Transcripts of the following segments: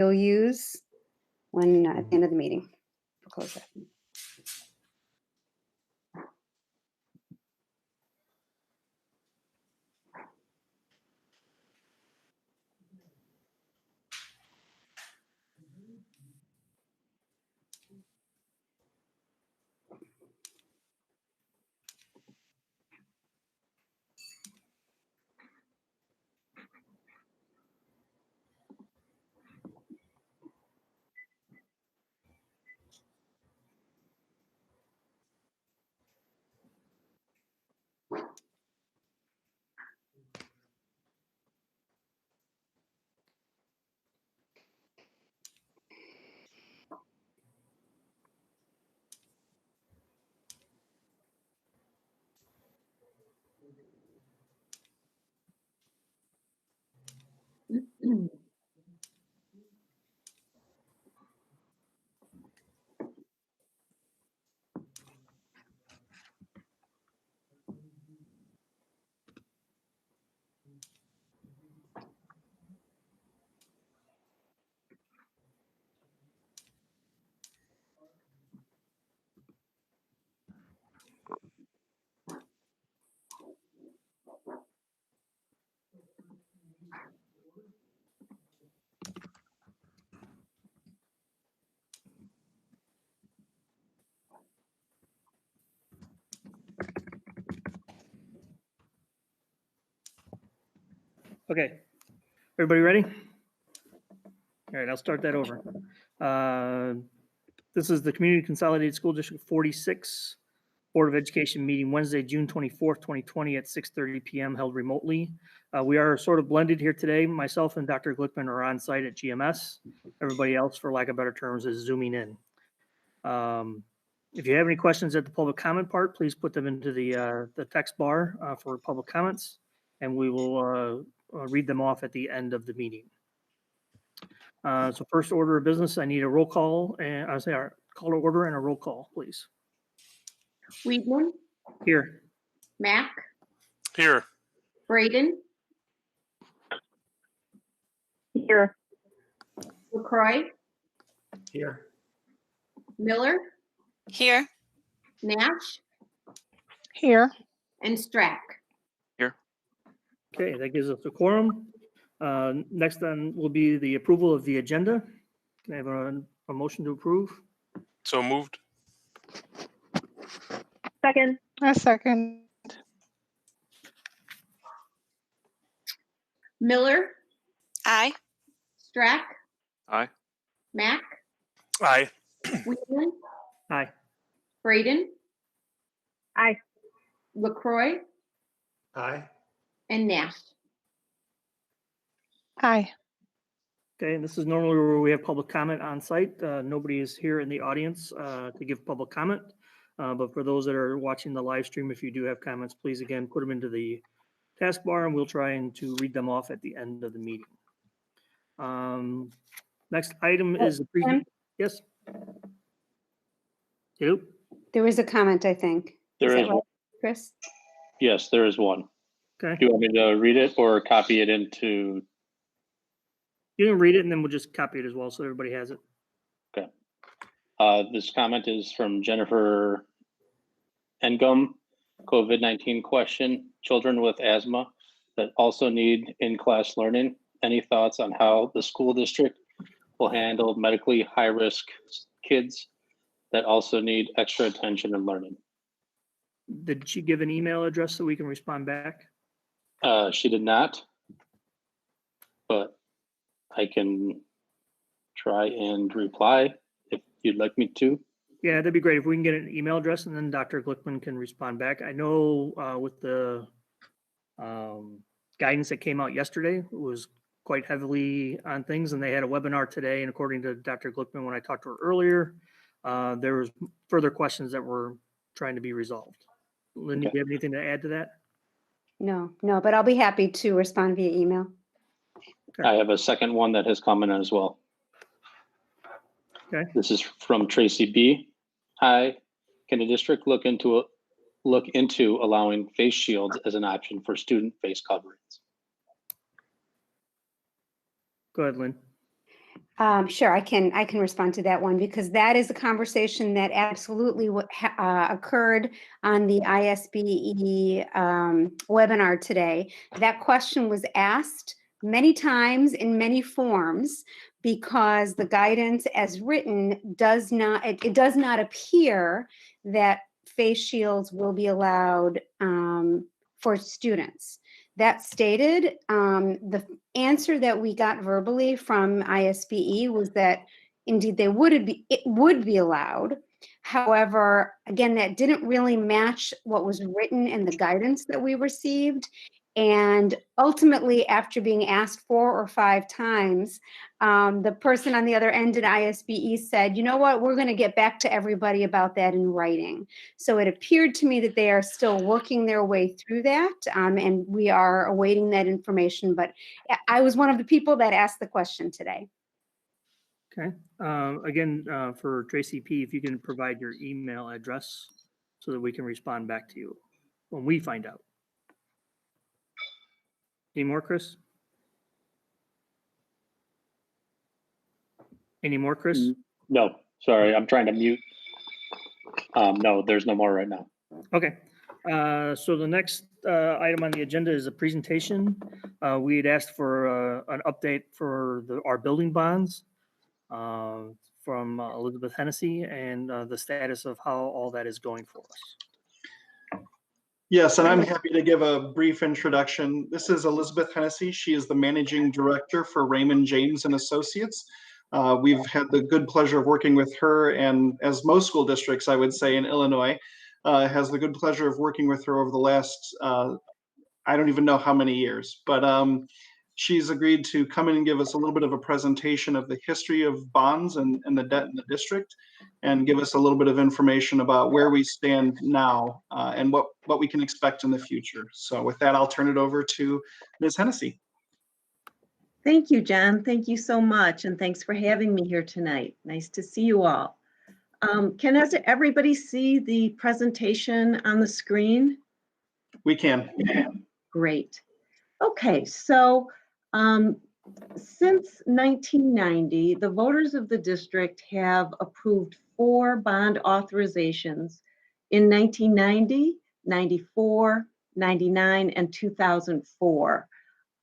you'll use when at the end of the meeting. We'll close that. Okay, everybody ready? All right, I'll start that over. This is the Community Consolidated School District 46 Board of Education meeting Wednesday, June 24th, 2020 at 6:30 p.m. held remotely. We are sort of blended here today. Myself and Dr. Glickman are on site at GMS. Everybody else, for lack of better terms, is zooming in. If you have any questions at the public comment part, please put them into the text bar for public comments, and we will read them off at the end of the meeting. So first order of business, I need a roll call, and I'll say our call to order and a roll call, please. Weedman, Here. Mack, Here. Braden, Here. LaCroix, Here. Miller, Here. Nash, Here. and Strack. Okay, that gives us a quorum. Next then will be the approval of the agenda. Can I have a motion to approve? So moved. Second. A second. Miller, Aye. Strack, Aye. Mack, Aye. Weedman, Aye. Braden, Aye. LaCroix, Aye. and Nash. Aye. Okay, and this is normally where we have public comment on site. Nobody is here in the audience to give public comment. But for those that are watching the live stream, if you do have comments, please again, put them into the taskbar and we'll try to read them off at the end of the meeting. Next item is, Tim? yes. Hello? There was a comment, I think. There that is right, one. Chris? Yes, there is one. Okay, Do you want me to read it or copy it into? you can read it and then we'll just copy it as well so everybody has it. This comment is from Jennifer Engum. COVID-19 question: children with asthma that also need in-class learning. Any thoughts on how the school district will handle medically high-risk kids that also need extra attention and learning? Did she give an email address so we can respond back? She did not, but I can try and reply if you'd like me to. Yeah, that'd be great if we can get an email address and then Dr. Glickman can respond back. I know with the guidance that came out yesterday, it was quite heavily on things, and they had a webinar today. And according to Dr. Glickman, when I talked to her earlier, there was further questions that were trying to be resolved. Lynn, do you have anything to add to that? No, but I'll be happy to respond via email. I have a second one that has come in as well. Okay. This is from Tracy B. Hi, can the district look into allowing face shields as an option for student face coverings? Go ahead, Lynn. Sure, I can respond to that one because that is a conversation that absolutely occurred on the ISBE webinar today. That question was asked many times in many forms because the guidance as written does not, it does not appear that face shields will be allowed for students. That stated, the answer that we got verbally from ISBE was that indeed it would be allowed. However, again, that didn't really match what was written in the guidance that we received. And ultimately, after being asked 4 or 5 times, the person on the other end at ISBE said, you know what, we're going to get back to everybody about that in writing. So it appeared to me that they are still working their way through that, and we are awaiting that information. But I was one of the people that asked the question today. Okay. Again, for Tracy P., if you can provide your email address so that we can respond back to you when we find out. Any more, Chris? Any more, Chris? No, sorry, I'm trying to mute. No, there's no more right now. Okay. So the next item on the agenda is a presentation. We had asked for an update for our building bonds from Elizabeth Hennessy and the status of how all that is going for us. Yes, and I'm happy to give a brief introduction. This is Elizabeth Hennessy. She is the managing director for Raymond James and Associates. We've had the good pleasure of working with her, and as most school districts, I would say, in Illinois, has the good pleasure of working with her over the last, I don't even know how many years, but she's agreed to come in and give us a little bit of a presentation of the history of bonds and the debt in the district, and give us a little bit of information about where we stand now and what we can expect in the future. So with that, I'll turn it over to Ms. Hennessy. Thank you, John. Thank you so much. And thanks for having me here tonight. Nice to see you all. Can everybody see the presentation on the screen? We can. Great. Okay, so since 1990, the voters of the district have approved 4 bond authorizations in 1990, 94, 99, and 2004.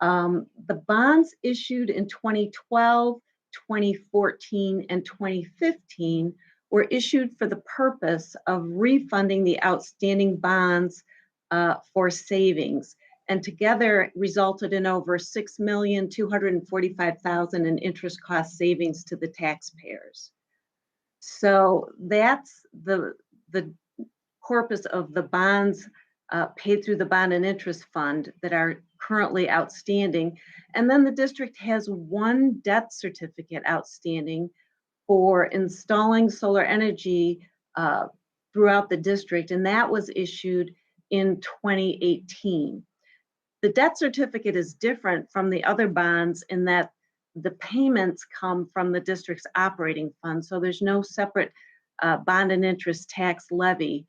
The bonds issued in 2012, 2014, and 2015 were issued for the purpose of refunding the outstanding bonds for savings, and together resulted in over $6,245,000 in interest cost savings to the taxpayers. So that's the corpus of the bonds paid through the bond and interest fund that are currently outstanding. And then the district has 1 debt certificate outstanding for installing solar energy throughout the district, and that was issued in 2018. The debt certificate is different from the other bonds in that the payments come from the district's operating fund, so there's no separate bond and interest tax levy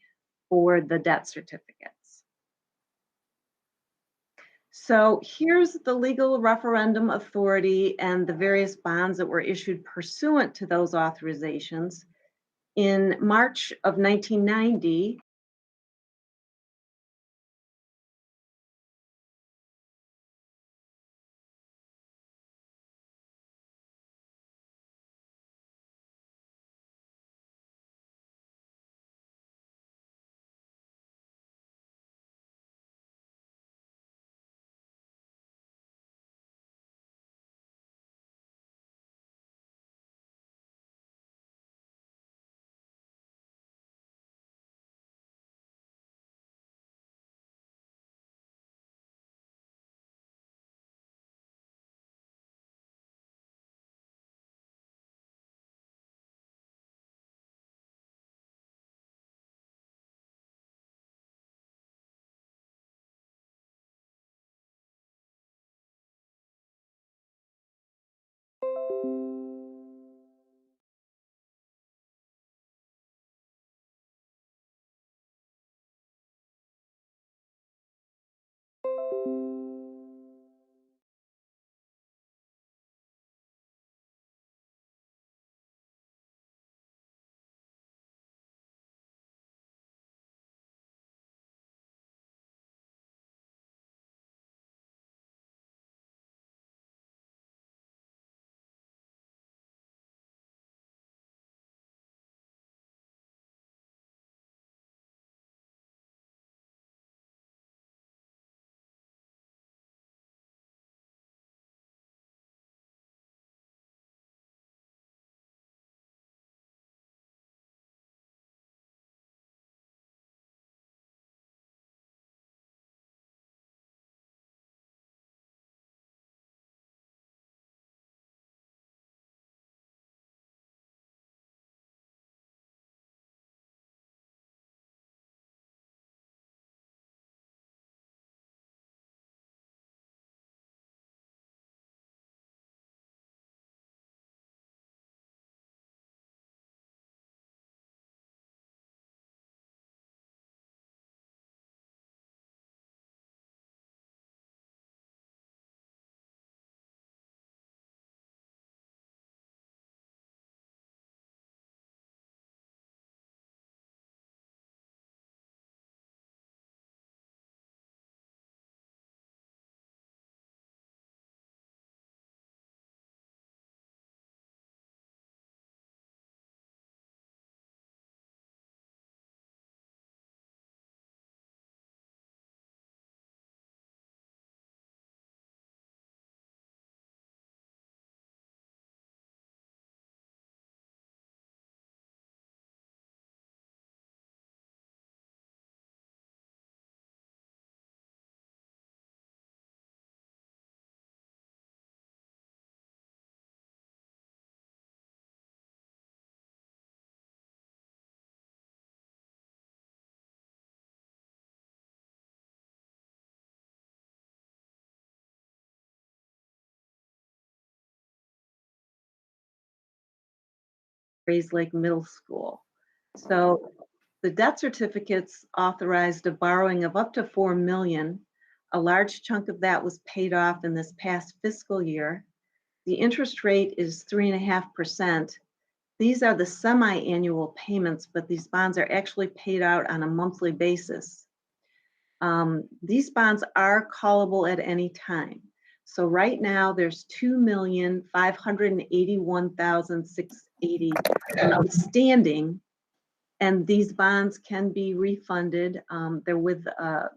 for the debt certificates. So here's the legal referendum authority and the various bonds that were issued pursuant to those authorizations. In March of 1990, Grays Lake Middle School. So the debt certificates authorized a borrowing of up to $4 million. A large chunk of that was paid off in this past fiscal year. The interest rate is 3.5%. These are the semi-annual payments, but these bonds are actually paid out on a monthly basis. These bonds are callable at any time. So right now there's 2,581,680 outstanding, and these bonds can be refunded. They're with a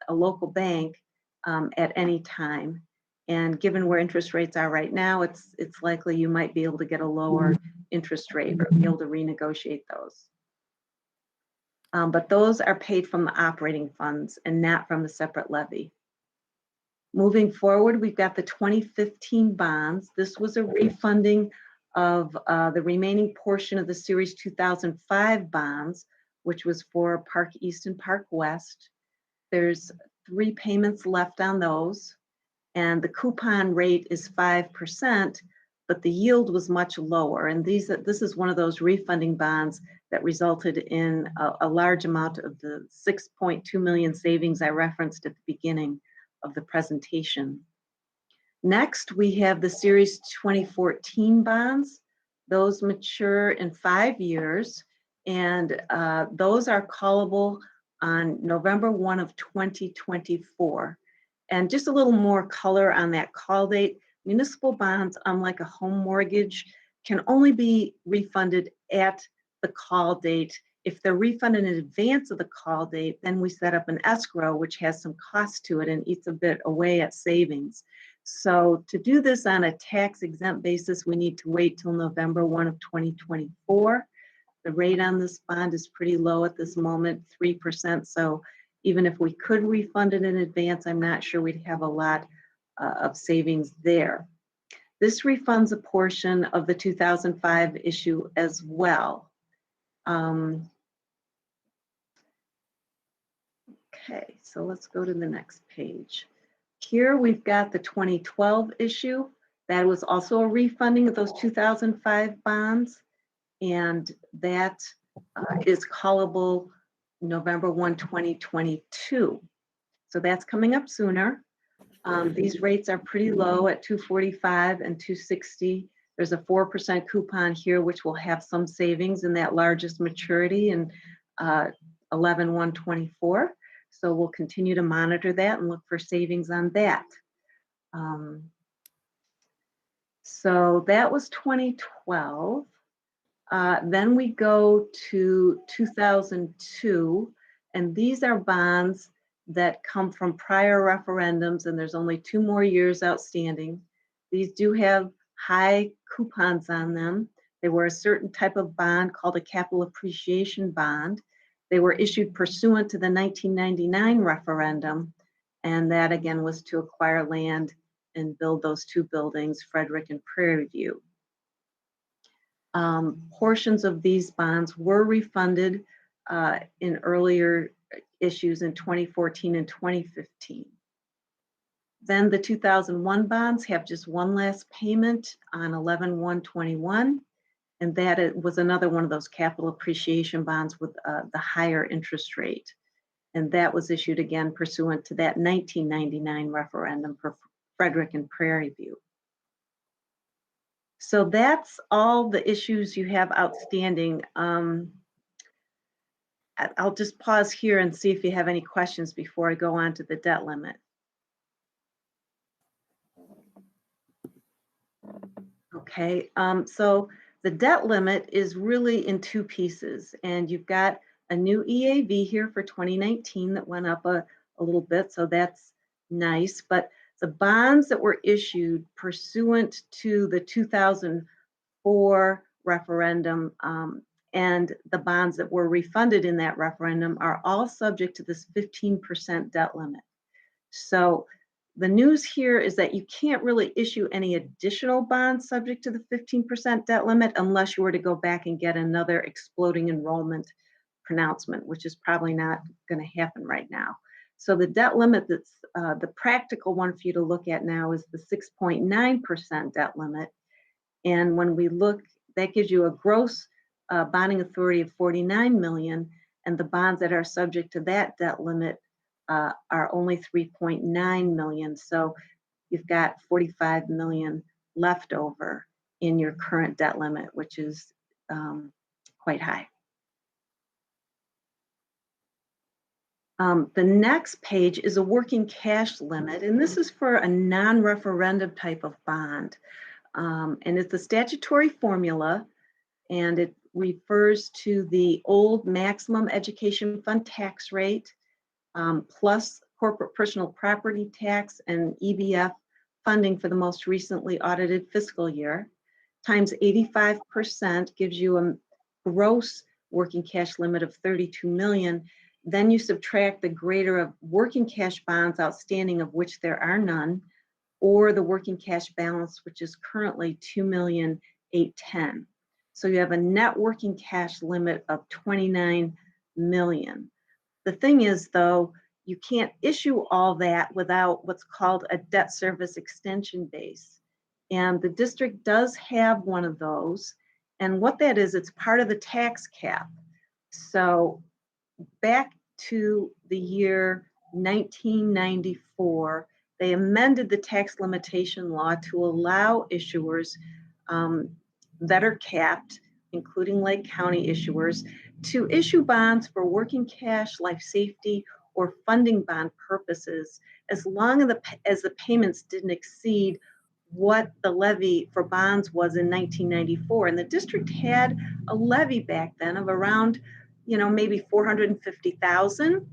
local bank at any time. And given where interest rates are right now, it's likely you might be able to get a lower interest rate or be able to renegotiate those. But those are paid from the operating funds and not from a separate levy. Moving forward, we've got the 2015 bonds. This was a refunding of the remaining portion of the Series 2005 bonds, which was for Park East and Park West. There's 3 payments left on those, and the coupon rate is 5%, but the yield was much lower. And this is one of those refunding bonds that resulted in a large amount of the 6.2 million savings I referenced at the beginning of the presentation. Next, we have the Series 2014 bonds. Those mature in 5 years, and those are callable on November 1 of 2024. And just a little more color on that call date. Municipal bonds, unlike a home mortgage, can only be refunded at the call date. If they're refunded in advance of the call date, then we set up an escrow, which has some cost to it and eats a bit away at savings. So to do this on a tax exempt basis, we need to wait till November 1 of 2024. The rate on this bond is pretty low at this moment, 3%. So even if we could refund it in advance, I'm not sure we'd have a lot of savings there. This refunds a portion of the 2005 issue as well. Okay, so let's go to the next page. Here we've got the 2012 issue. That was also a refunding of those 2005 bonds, and that is callable November 1, 2022. So that's coming up sooner. These rates are pretty low at 245 and 260. There's a 4% coupon here, which will have some savings in that largest maturity in 11/1/24. So we'll continue to monitor that and look for savings on that. So that was 2012. Then we go to 2002, and these are bonds that come from prior referendums, and there's only 2 more years outstanding. These do have high coupons on them. They were a certain type of bond called a capital appreciation bond. They were issued pursuant to the 1999 referendum, and that again was to acquire land and build those 2 buildings, Frederick and Prairie View. Portions of these bonds were refunded in earlier issues in 2014 and 2015. Then the 2001 bonds have just one last payment on 11/1/21, and that was another one of those capital appreciation bonds with the higher interest rate. And that was issued again pursuant to that 1999 referendum for Frederick and Prairie View. So that's all the issues you have outstanding. I'll just pause here and see if you have any questions before I go on to the debt limit. Okay, so the debt limit is really in 2 pieces, and you've got a new EAV here for 2019 that went up a little bit, so that's nice. But the bonds that were issued pursuant to the 2004 referendum and the bonds that were refunded in that referendum are all subject to this 15% debt limit. So the news here is that you can't really issue any additional bonds subject to the 15% debt limit unless you were to go back and get another exploding enrollment pronouncement, which is probably not going to happen right now. So the debt limit that's the practical one for you to look at now is the 6.9% debt limit. And when we look, that gives you a gross bonding authority of 49 million, and the bonds that are subject to that debt limit are only 3.9 million. So you've got 45 million left over in your current debt limit, which is quite high. The next page is a working cash limit, and this is for a non-referendum type of bond. And it's a statutory formula, and it refers to the old maximum education fund tax rate plus corporate personal property tax and EBF funding for the most recently audited fiscal year, times 85% gives you a gross working cash limit of 32 million. Then you subtract the greater of working cash bonds outstanding, of which there are none, or the working cash balance, which is currently 2,810,000. So you have a net working cash limit of 29 million. The thing is, though, you can't issue all that without what's called a debt service extension base. And the district does have one of those. And what that is, it's part of the tax cap. So back to the year 1994, they amended the tax limitation law to allow issuers that are capped, including Lake County issuers, to issue bonds for working cash, life safety, or funding bond purposes, as long as the payments didn't exceed what the levy for bonds was in 1994. And the district had a levy back then of around, maybe 450,000.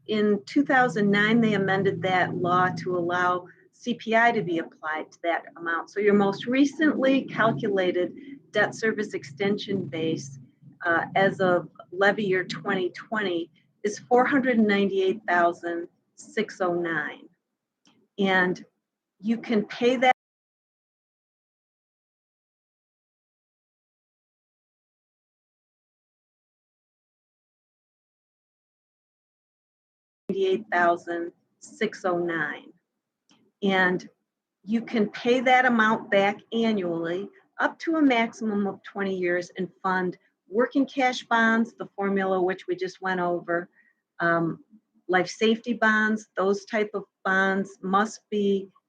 In 2009, they amended that law to allow CPI to be applied to that amount. So your most recently calculated debt service extension base as of levy year 2020 is 498,609. And you can pay that $98,609. And you can pay that amount back annually up to a maximum of 20 years and fund working cash bonds, the formula which we just went over, life safety bonds. Those type of bonds must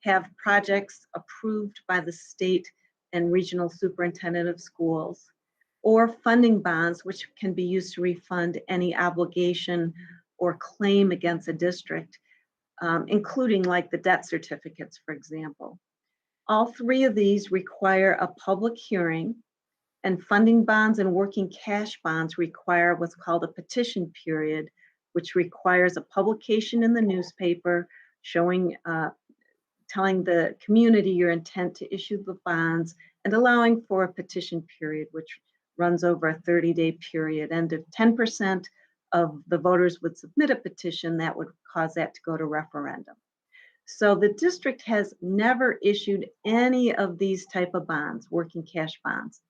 have projects approved by the state and regional superintendent of schools, or funding bonds, which can be used to refund any obligation or claim against a district, including like the debt certificates, for example. All three of these require a public hearing, and funding bonds and working cash bonds require what's called a petition period, which requires a publication in the newspaper showing, telling the community your intent to issue the bonds and allowing for a petition period, which runs over a 30-day period. And if 10% of the voters would submit a petition, that would cause that to go to referendum. So the district has never issued any of these type of bonds, working cash bonds.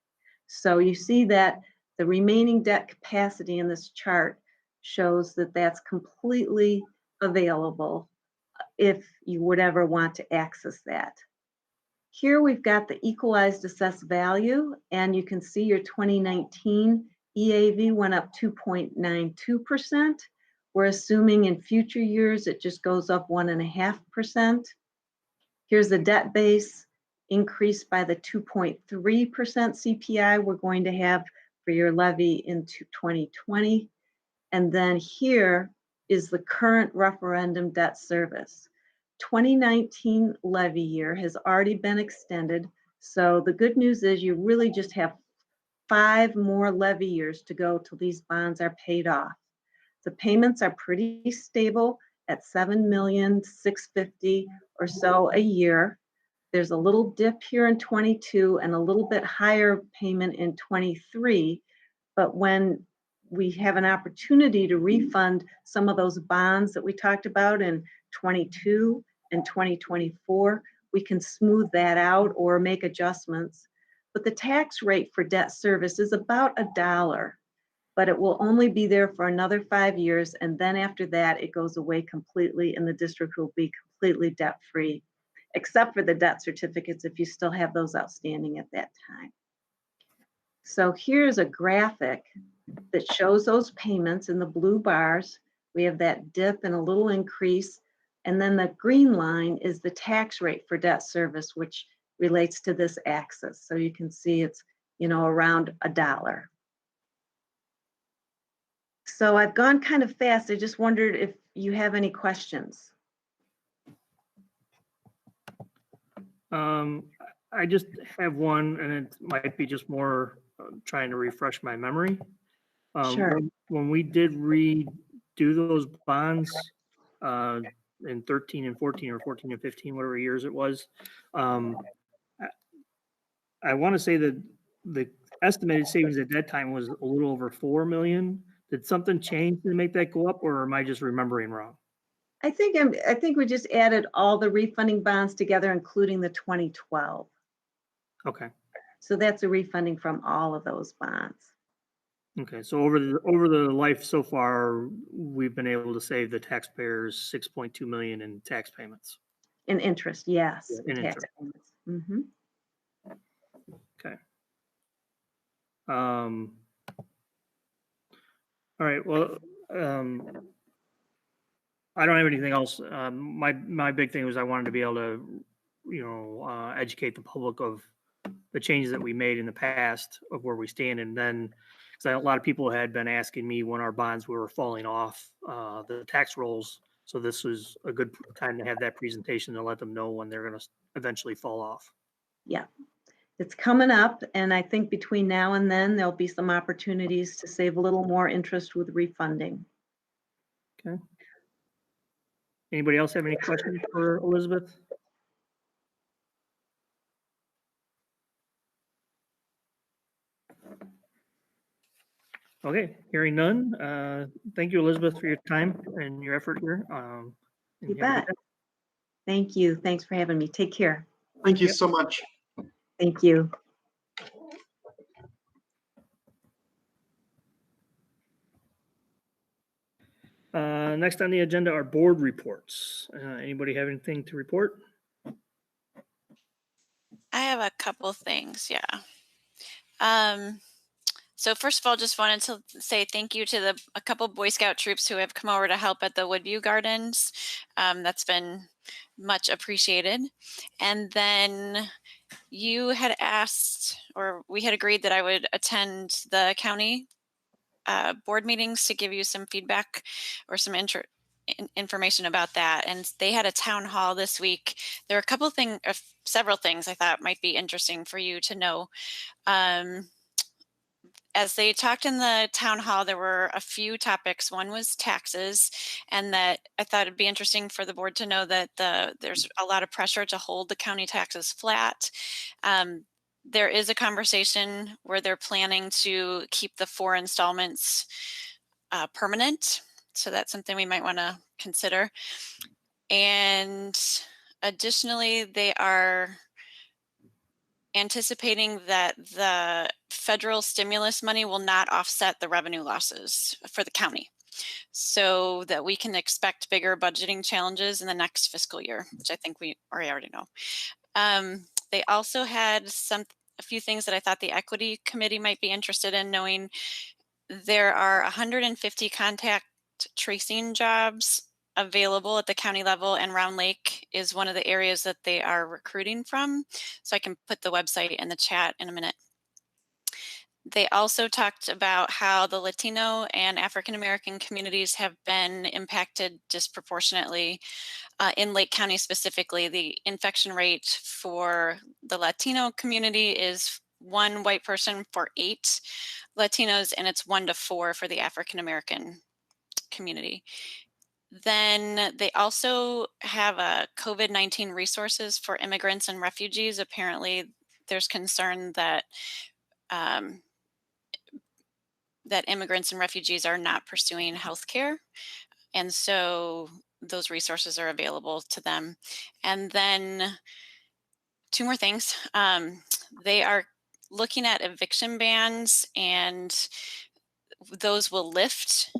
So you see that the remaining debt capacity in this chart shows that that's completely available if you would ever want to access that. Here we've got the equalized assessed value, and you can see your 2019 EAV went up 2.92%. We're assuming in future years it just goes up 1.5%. Here's the debt base increased by the 2.3% CPI we're going to have for your levy into 2020. And then here is the current referendum debt service. 2019 levy year has already been extended. So the good news is you really just have 5 more levy years to go till these bonds are paid off. The payments are pretty stable at $7,650,000 or so a year. There's a little dip here in 22 and a little bit higher payment in 23. But when we have an opportunity to refund some of those bonds that we talked about in 22 and 2024, we can smooth that out or make adjustments. But the tax rate for debt service is about $1, but it will only be there for another 5 years. And then after that, it goes away completely and the district will be completely debt-free, except for the debt certificates if you still have those outstanding at that time. So here's a graphic that shows those payments in the blue bars. We have that dip and a little increase. And then the green line is the tax rate for debt service, which relates to this axis. So you can see it's, around $1. So I've gone kind of fast. I just wondered if you have any questions. I just have one, and it might be just more trying to refresh my memory. Sure. When we did redo those bonds in 13 and 14 or 14 and 15, whatever years it was, I want to say that the estimated savings at that time was a little over 4 million. Did something change to make that go up, or am I just remembering wrong? I think we just added all the refunding bonds together, including the 2012. Okay. So that's a refunding from all of those bonds. Okay. So over the life so far, we've been able to save the taxpayers 6.2 million in tax payments. In interest, yes. Yeah, in tax interest. payments. Mhm. Okay. All right. Well, I don't have anything else. My big thing was I wanted to be able to, educate the public of the changes that we made in the past of where we stand, and then because a lot of people had been asking me when our bonds were falling off the tax rolls. So this was a good time to have that presentation to let them know when they're going to eventually fall off. Yeah. It's coming up, and I think between now and then, there'll be some opportunities to save a little more interest with refunding. Okay. Anybody else have any questions for Elizabeth? Okay, hearing none. Thank you, Elizabeth, for your time and your effort here. You bet. Thank you. Thanks for having me. Take care. Thank you so much. Thank you. Next on the agenda are board reports. Anybody have anything to report? I have a couple things, yeah. So first of all, just wanted to say thank you to a couple Boy Scout troops who have come over to help at the Woodview Gardens. That's been much appreciated. And then you had asked, or we had agreed that I would attend the county board meetings to give you some feedback or some information about that. And they had a town hall this week. There are a couple things, several things I thought might be interesting for you to know. As they talked in the town hall, there were a few topics. One was taxes, and that I thought it'd be interesting for the board to know that there's a lot of pressure to hold the county taxes flat. There is a conversation where they're planning to keep the 4 installments permanent. So that's something we might want to consider. And additionally, they are anticipating that the federal stimulus money will not offset the revenue losses for the county, so that we can expect bigger budgeting challenges in the next fiscal year, which I think we already know. They also had a few things that I thought the equity committee might be interested in knowing. There are 150 contact tracing jobs available at the county level, and Round Lake is one of the areas that they are recruiting from. So I can put the website in the chat in a minute. They also talked about how the Latino and African American communities have been impacted disproportionately. In Lake County specifically, the infection rate for the Latino community is 1 white person for 8 Latinos, and it's 1 to 4 for the African American community. Then they also have a COVID-19 resources for immigrants and refugees. Apparently, there's concern that that immigrants and refugees are not pursuing health care. And so those resources are available to them. And then 2 more things. They are looking at eviction bans, and those will lift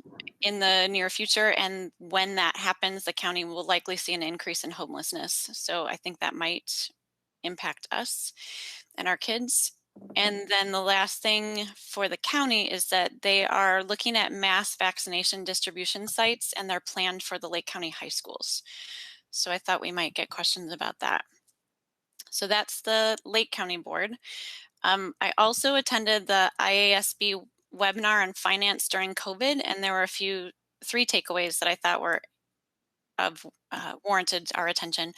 in the near future. And when that happens, the county will likely see an increase in homelessness. So I think that might impact us and our kids. And then the last thing for the county is that they are looking at mass vaccination distribution sites, and they're planned for the Lake County high schools. So I thought we might get questions about that. So that's the Lake County Board. I also attended the IASB webinar on finance during COVID, and there were three takeaways that I thought were warranted our attention.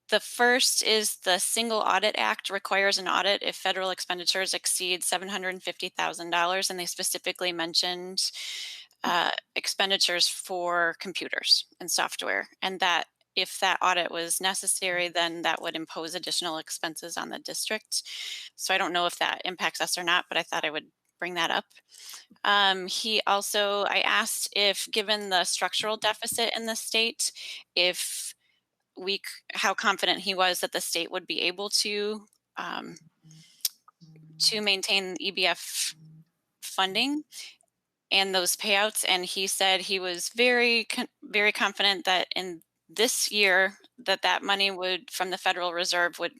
The first is the Single Audit Act requires an audit if federal expenditures exceed $750,000, and they specifically mentioned expenditures for computers and software, and that if that audit was necessary, then that would impose additional expenses on the district. So I don't know if that impacts us or not, but I thought I would bring that up. I asked if, given the structural deficit in the state, how confident he was that the state would be able to maintain EBF funding and those payouts. And he said he was very confident that in this year that money from the Federal Reserve would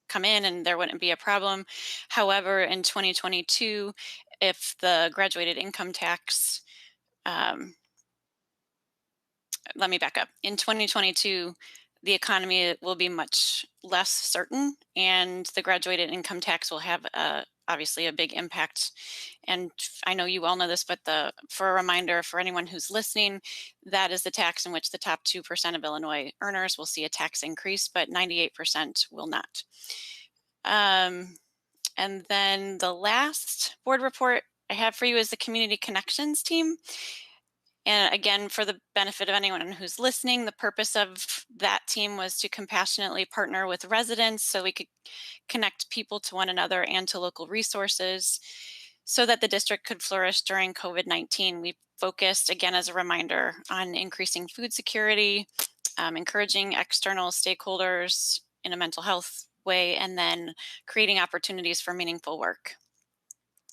come in and there wouldn't be a problem. However, in 2022, if the graduated income tax, let me back up. In 2022, the economy will be much less certain, and the graduated income tax will have obviously a big impact. And I know you all know this, but for a reminder for anyone who's listening, that is the tax in which the top 2% of Illinois earners will see a tax increase, but 98% will not. And then the last board report I have for you is the Community Connections team. And again, for the benefit of anyone who's listening, the purpose of that team was to compassionately partner with residents so we could connect people to one another and to local resources so that the district could flourish during COVID-19. We focused, again, as a reminder, on increasing food security, encouraging external stakeholders in a mental health way, and then creating opportunities for meaningful work.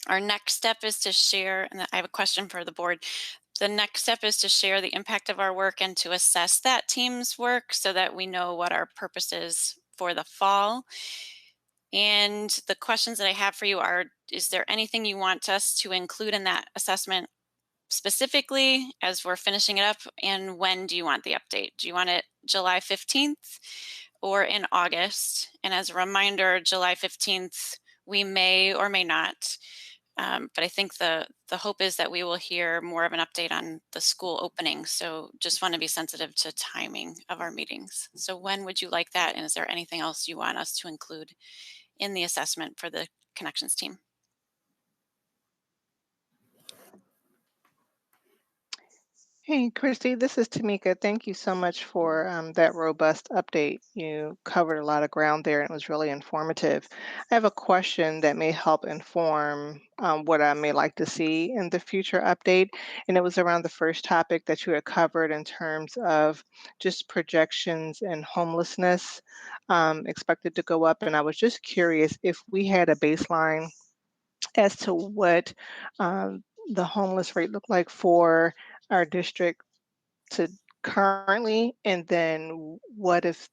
Our next step is to share, and I have a question for the board. The next step is to share the impact of our work and to assess that team's work so that we know what our purpose is for the fall. And the questions that I have for you are, is there anything you want us to include in that assessment specifically as we're finishing it up? And when do you want the update? Do you want it July 15th or in August? And as a reminder, July 15th, we may or may not. But I think the hope is that we will hear more of an update on the school opening. So just want to be sensitive to timing of our meetings. So when would you like that? And is there anything else you want us to include in the assessment for the Connections team? Hey, Christy, this is Tamika. Thank you so much for that robust update. You covered a lot of ground there and it was really informative. I have a question that may help inform what I may like to see in the future update. And it was around the first topic that you had covered in terms of just projections and homelessness expected to go up. And I was just curious if we had a baseline as to what the homeless rate looked like for our district to currently, and then what if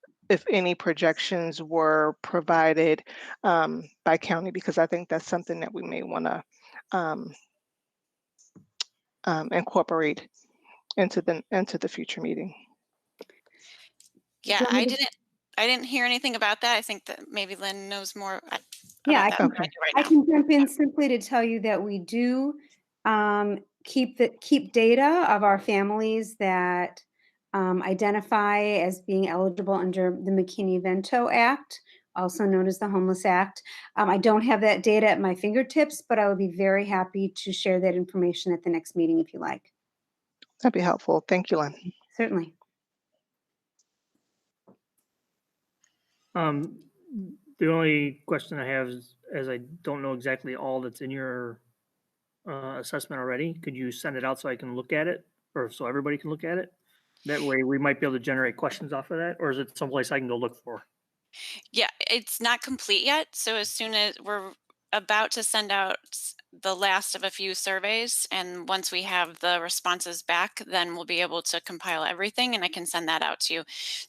any projections were provided by county, because I think that's something that we may want to incorporate into the future meeting. Yeah, I didn't hear anything about that. I think that maybe Lynn knows more about Yeah, that I than can, I do right I now. can jump in simply to tell you that we do keep data of our families that identify as being eligible under the McKinney-Vento Act, also known as the Homeless Act. I don't have that data at my fingertips, but I would be very happy to share that information at the next meeting if you like. That'd be helpful. Thank you, Lynn. Certainly. The only question I have is, as I don't know exactly all that's in your assessment already, could you send it out so I can look at it, or so everybody can look at it? That way we might be able to generate questions off of that, or is it someplace I can go look for? Yeah, it's not complete yet. So as soon as we're about to send out the last of a few surveys, and once we have the responses back, then we'll be able to compile everything and I can send that out to you.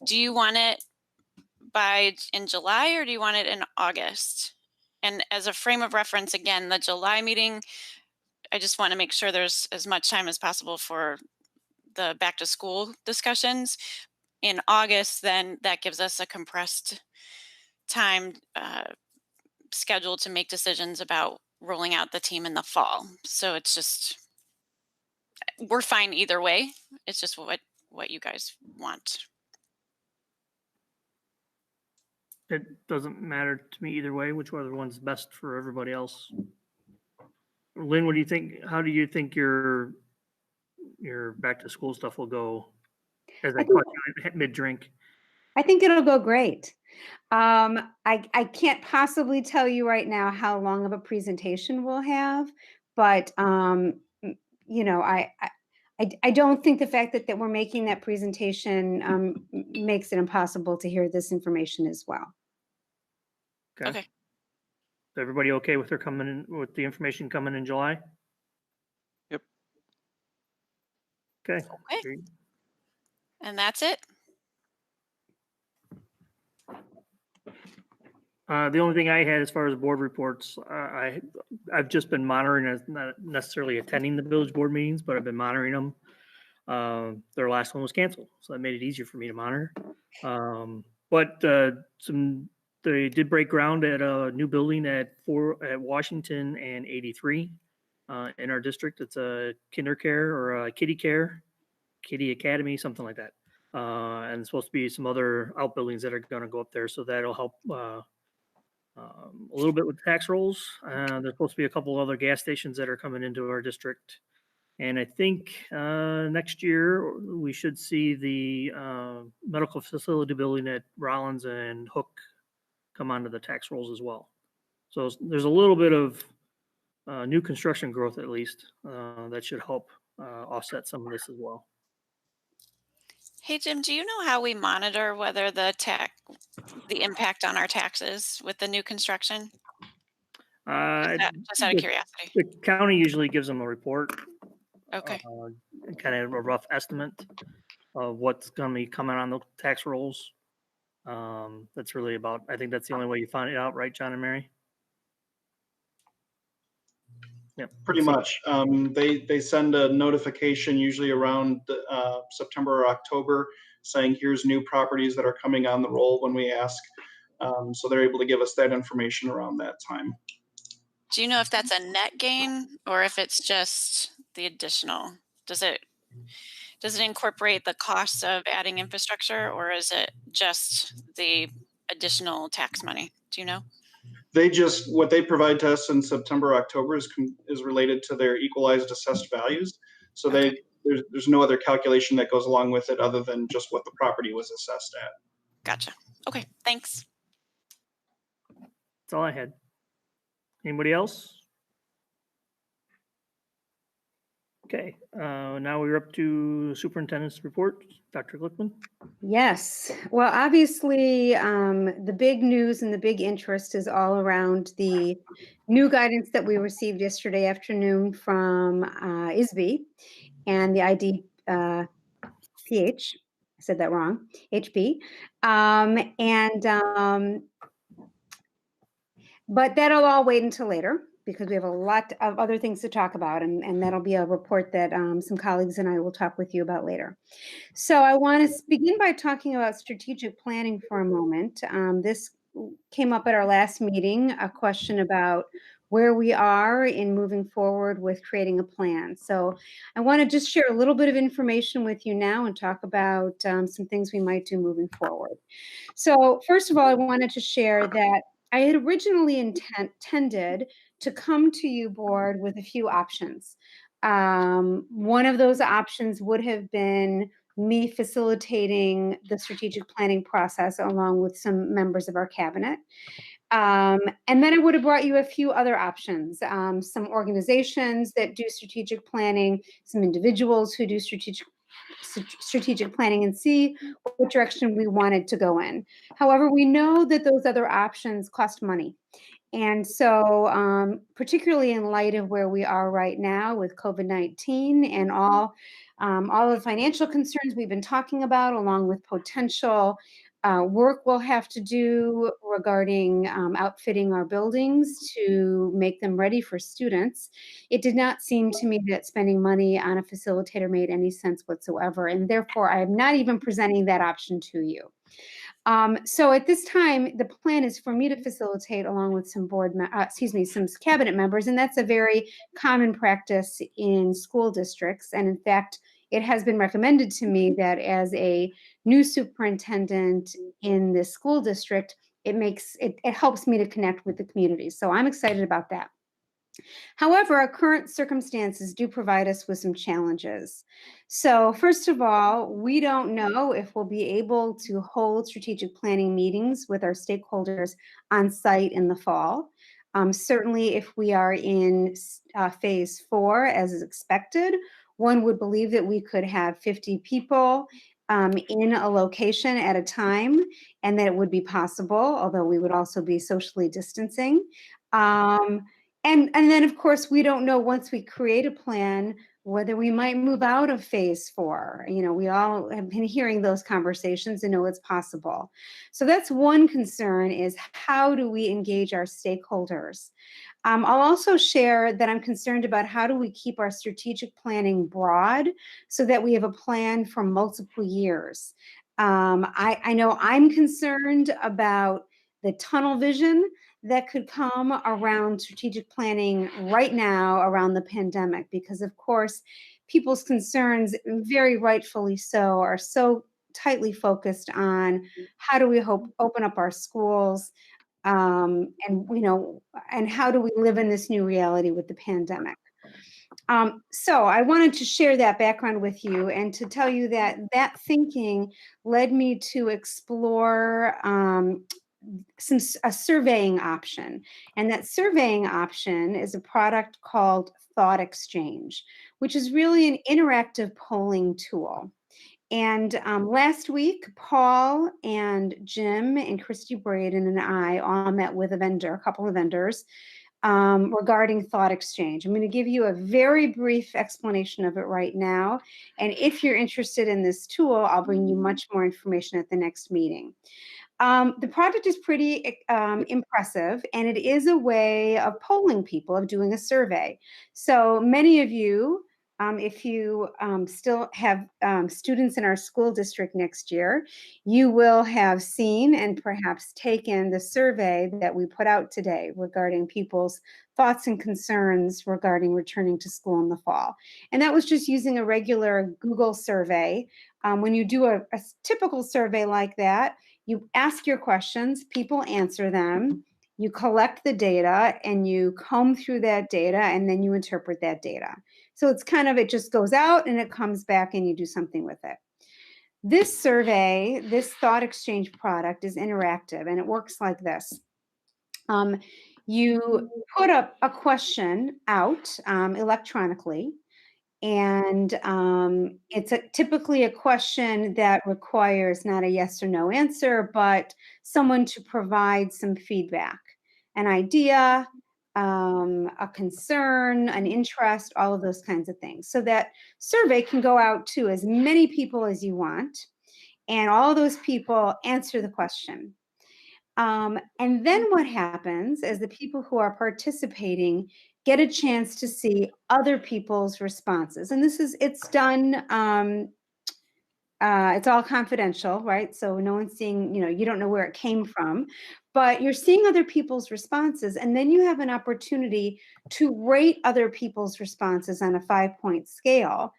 Do you want it in July or do you want it in August? And as a frame of reference, again, the July meeting, I just want to make sure there's as much time as possible for the back to school discussions. In August, then that gives us a compressed time schedule to make decisions about rolling out the team in the fall. So it's just, we're fine either way. It's just what you guys want. It doesn't matter to me either way, which one's best for everybody else. Lynn, what do you think? How do you think your back to school stuff will go? As I caught you mid drink. I think it'll go great. I can't possibly tell you right now how long of a presentation we'll have, but you know, I don't think the fact that we're making that presentation makes it impossible to hear this information as well. Okay. Is everybody okay with with the information coming in July? Yep. Okay. Okay. And that's it. The only thing I had as far as board reports, I've just been monitoring, as not necessarily attending the village board meetings, but I've been monitoring them. Their last one was canceled, so that made it easier for me to monitor. But they did break ground at a new building at Washington and 83 in our district. It's a kinder care or a kitty academy, something like that. And it's supposed to be some other outbuildings that are going to go up there, so that'll help a little bit with tax rolls. There's supposed to be a couple other gas stations that are coming into our district. And I think next year we should see the medical facility building at Rollins and Hook come onto the tax rolls as well. So there's a little bit of new construction growth, at least, that should help offset some of this as well. Hey, Jim, do you know how we monitor whether the impact on our taxes with the new construction? Just out of curiosity. The county usually gives them a report. Okay. Kind of a rough estimate of what's going to be coming on the tax rolls. That's really about, I think that's the only way you find it out, right, John and Mary? Yep. Pretty much. They send a notification usually around September or October saying here's new properties that are coming on the roll when we ask. So they're able to give us that information around that time. Do you know if that's a net gain or if it's just the additional? Does it incorporate the cost of adding infrastructure, or is it just the additional tax money? Do you know? What they provide to us in September, October is related to their equalized assessed values. So Okay. there's no other calculation that goes along with it other than just what the property was assessed at. Gotcha. Okay, thanks. That's all I had. Anybody else? Okay, now we're up to Superintendent's Report. Dr. Glickman. Yes. Well, obviously, the big news and the big interest is all around the new guidance that we received yesterday afternoon from ISB and the IDPH. I said that wrong, HP. But that'll all wait until later because we have a lot of other things to talk about, and that'll be a report that some colleagues and I will talk with you about later. So I want to begin by talking about strategic planning for a moment. This came up at our last meeting, a question about where we are in moving forward with creating a plan. So I want to just share a little bit of information with you now and talk about some things we might do moving forward. So first of all, I wanted to share that I had originally intended to come to you, board, with a few options. One of those options would have been me facilitating the strategic planning process along with some members of our cabinet. And then I would have brought you a few other options, some organizations that do strategic planning, some individuals who do strategic planning, and see what direction we wanted to go in. However, we know that those other options cost money. And so particularly in light of where we are right now with COVID-19 and all the financial concerns we've been talking about, along with potential work we'll have to do regarding outfitting our buildings to make them ready for students, it did not seem to me that spending money on a facilitator made any sense whatsoever. And therefore, I am not even presenting that option to you. So at this time, the plan is for me to facilitate along with some some cabinet members, and that's a very common practice in school districts. And in fact, it has been recommended to me that as a new superintendent in this school district, it helps me to connect with the community. So I'm excited about that. However, our current circumstances do provide us with some challenges. So first of all, we don't know if we'll be able to hold strategic planning meetings with our stakeholders on site in the fall. Certainly, if we are in phase 4, as is expected, one would believe that we could have 50 people in a location at a time, and that it would be possible, although we would also be socially distancing. And then, of course, we don't know once we create a plan whether we might move out of phase 4. You know, we all have been hearing those conversations and know it's possible. So that's one concern, is how do we engage our stakeholders? I'll also share that I'm concerned about how do we keep our strategic planning broad so that we have a plan for multiple years. I know I'm concerned about the tunnel vision that could come around strategic planning right now around the pandemic, because of course, people's concerns, very rightfully so, are so tightly focused on how do we open up our schools, and and how do we live in this new reality with the pandemic. So I wanted to share that background with you and to tell you that that thinking led me to explore a surveying option. And that surveying option is a product called Thought Exchange, which is really an interactive polling tool. And last week, Paul and Jim and Christy Braden and I all met with a couple of vendors, regarding Thought Exchange. I'm going to give you a very brief explanation of it right now. And if you're interested in this tool, I'll bring you much more information at the next meeting. The project is pretty impressive, and it is a way of polling people, of doing a survey. So many of you, if you still have students in our school district next year, you will have seen and perhaps taken the survey that we put out today regarding people's thoughts and concerns regarding returning to school in the fall. And that was just using a regular Google survey. When you do a typical survey like that, you ask your questions, people answer them, you collect the data, and you comb through that data, and then you interpret that data. So it's kind of, it just goes out and it comes back and you do something with it. This survey, this Thought Exchange product, is interactive, and it works like this. You put up a question out electronically, and it's typically a question that requires not a yes or no answer, but someone to provide some feedback, an idea, a concern, an interest, all of those kinds of things. So that survey can go out to as many people as you want, and all those people answer the question. And then what happens is the people who are participating get a chance to see other people's responses. And it's done, it's all confidential, right? So no one's seeing, you don't know where it came from, but you're seeing other people's responses. And then you have an opportunity to rate other people's responses on a 5-point scale.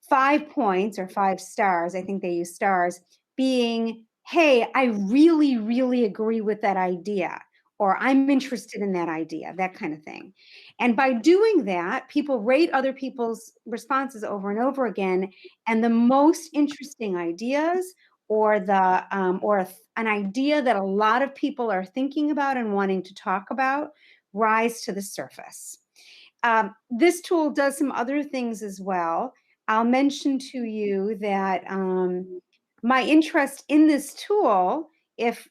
5 points, or 5 stars, I think they use stars, being, hey, I really, really agree with that idea, or I'm interested in that idea, that kind of thing. And by doing that, people rate other people's responses over and over again, and the most interesting ideas, or an idea that a lot of people are thinking about and wanting to talk about, rise to the surface. This tool does some other things as well. I'll mention to you that my interest in this tool, if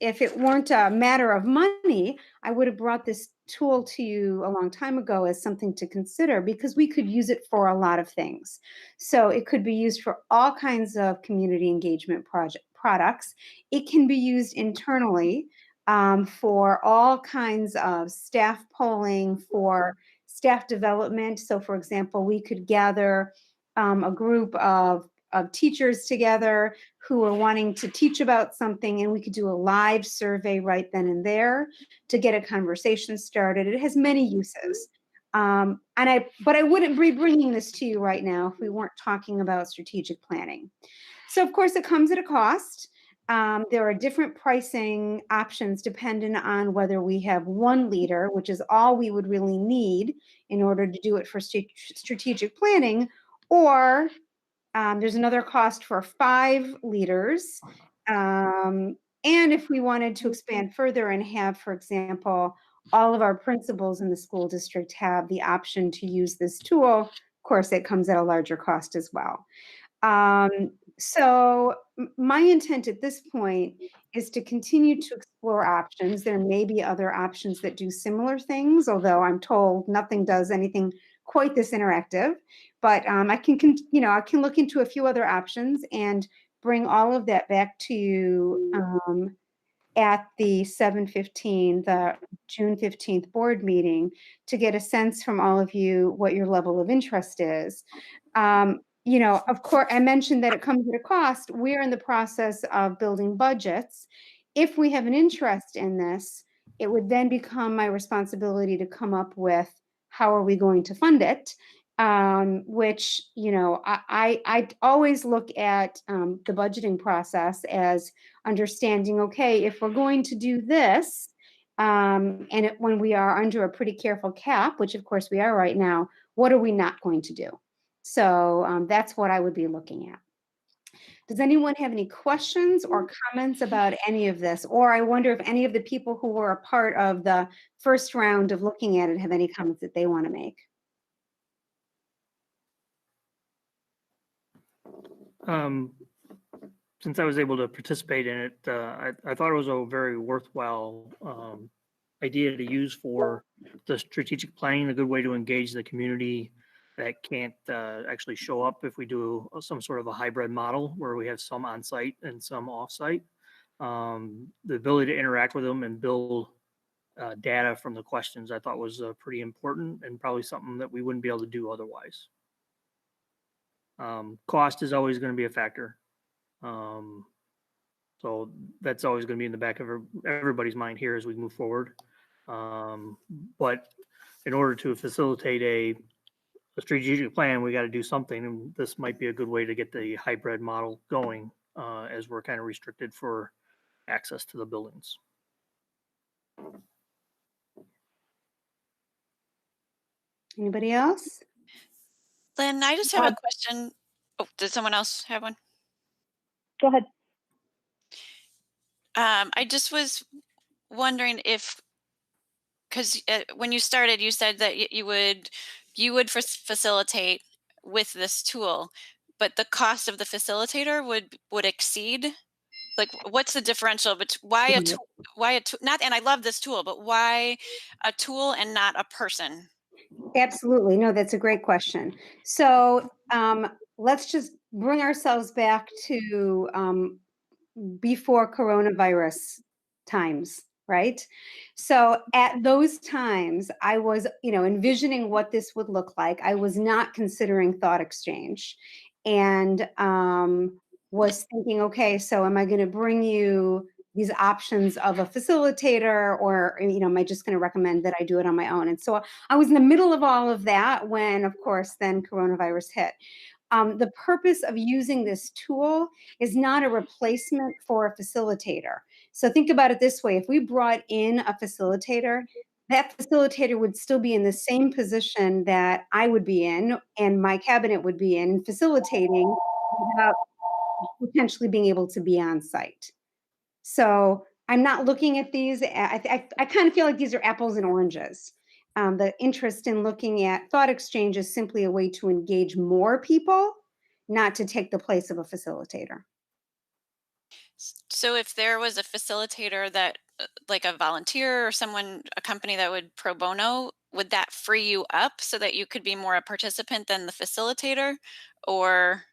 it weren't a matter of money, I would have brought this tool to you a long time ago as something to consider, because we could use it for a lot of things. So it could be used for all kinds of community engagement products. It can be used internally for all kinds of staff polling, for staff development. So for example, we could gather a group of teachers together who are wanting to teach about something, and we could do a live survey right then and there to get a conversation started. It has many uses. But I wouldn't be bringing this to you right now if we weren't talking about strategic planning. So of course it comes at a cost. There are different pricing options depending on whether we have one leader, which is all we would really need in order to do it for strategic planning, or there's another cost for 5 leaders. And if we wanted to expand further and have, for example, all of our principals in the school district have the option to use this tool, of course, it comes at a larger cost as well. So my intent at this point is to continue to explore options. There may be other options that do similar things, although I'm told nothing does anything quite this interactive. But I can look into a few other options and bring all of that back to you at the 7/15, the June 15th board meeting, to get a sense from all of you what your level of interest is. Of course, I mentioned that it comes at a cost. We're in the process of building budgets. If we have an interest in this, it would then become my responsibility to come up with how are we going to fund it, which, I always look at the budgeting process as understanding, okay, if we're going to do this, when we are under a pretty careful cap, which of course we are right now, what are we not going to do? So that's what I would be looking at. Does anyone have any questions or comments about any of this? Or I wonder if any of the people who were a part of the first round of looking at it have any comments that they want to make. Since I was able to participate in it, I thought it was a very worthwhile idea to use for the strategic planning, a good way to engage the community that can't actually show up if we do some sort of a hybrid model where we have some on-site and some off-site. The ability to interact with them and build data from the questions I thought was pretty important, and probably something that we wouldn't be able to do otherwise. Cost is always going to be a factor. So that's always going to be in the back of everybody's mind here as we move forward. But in order to facilitate a strategic plan, we got to do something, and this might be a good way to get the hybrid model going, as we're kind of restricted for access to the buildings. Anybody else? Lynn, I just have a question. Oh, did someone else have one? Go ahead. I just was wondering if, because when you started, you said that you would facilitate with this tool, but the cost of the facilitator would exceed. Like, what's the differential? But why a tool? Not, and I love this tool, but why a tool and not a person? Absolutely. No, that's a great question. So let's just bring ourselves back to before coronavirus times, right? So at those times, I was, envisioning what this would look like. I was not considering thought exchange, and was thinking, okay, so am I going to bring you these options of a facilitator, or, am I just going to recommend that I do it on my own? And so I was in the middle of all of that when, of course, then coronavirus hit. The purpose of using this tool is not a replacement for a facilitator. So think about it this way. If we brought in a facilitator, that facilitator would still be in the same position that I would be in and my cabinet would be in, facilitating without potentially being able to be on site. So I'm not looking at these. I kind of feel like these are apples and oranges. The interest in looking at thought exchange is simply a way to engage more people, not to take the place of a facilitator. So if there was a facilitator that, like a volunteer or someone, a company that would pro bono, would that free you up so that you could be more a participant than the facilitator, or?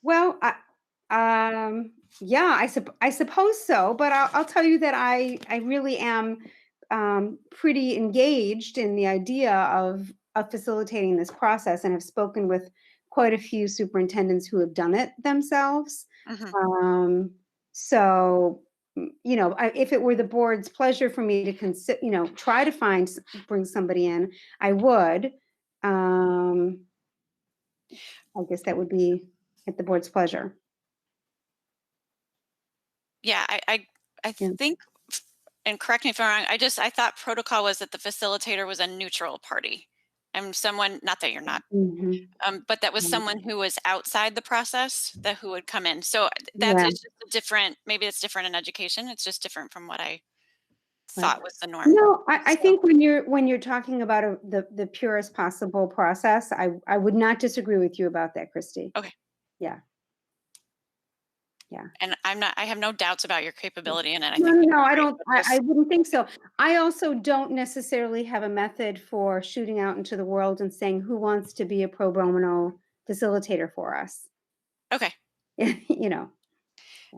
Well, Yeah, I suppose so, but I'll tell you that I really am pretty engaged in the idea of facilitating this process, and have spoken with quite a few superintendents who have done it themselves. Mhm. So, if it were the board's pleasure for me to consider, try to bring somebody in, I would. I guess that would be at the board's pleasure. Yeah, I Yeah. think, and correct me if I'm wrong, I thought protocol was that the facilitator was a neutral party. And someone, not that you're not, Mhm. but that was Right. someone who was outside the process that who would come in. So Yeah. it's just a different, maybe it's different in education. It's just different from what I Right. thought was the norm. No, I So- think when you're talking about the purest possible process, I would not disagree with you about that, Christy. Okay. Yeah. And I have no doubts about your capability in it. I No, think no, I great, don't. but I wouldn't think so. I also don't necessarily have a method for shooting out into the world and saying who wants to be a pro bono facilitator for us. okay. You know.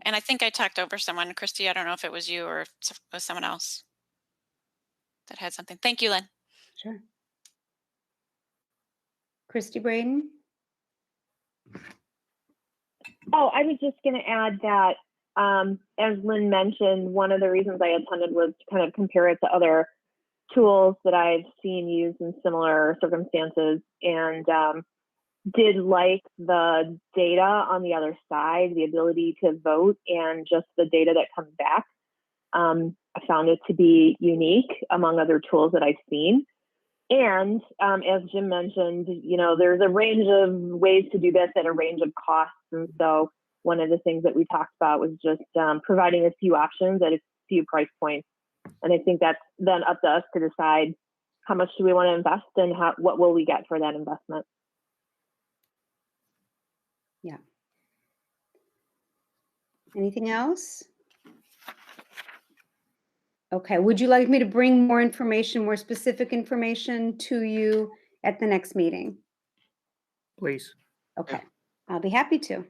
And I think I talked over someone, Christy. I don't know if it was you or if it was someone else that had something. Thank you, Lynn. Sure. Christy Braden. Oh, I was just going to add that, as Lynn mentioned, one of the reasons I attended was to kind of compare it to other tools that I've seen used in similar circumstances, and did like the data on the other side, the ability to vote, and just the data that comes back. I found it to be unique among other tools that I've seen. And as Jim mentioned, there's a range of ways to do this at a range of costs. And so one of the things that we talked about was just providing a few options at a few price points. And I think that's then up to us to decide how much do we want to invest and what will we get for that investment. Yeah. Anything else? Okay. Would you like me to bring more information, more specific information to you at the next meeting? Please. Okay. I'll be happy to.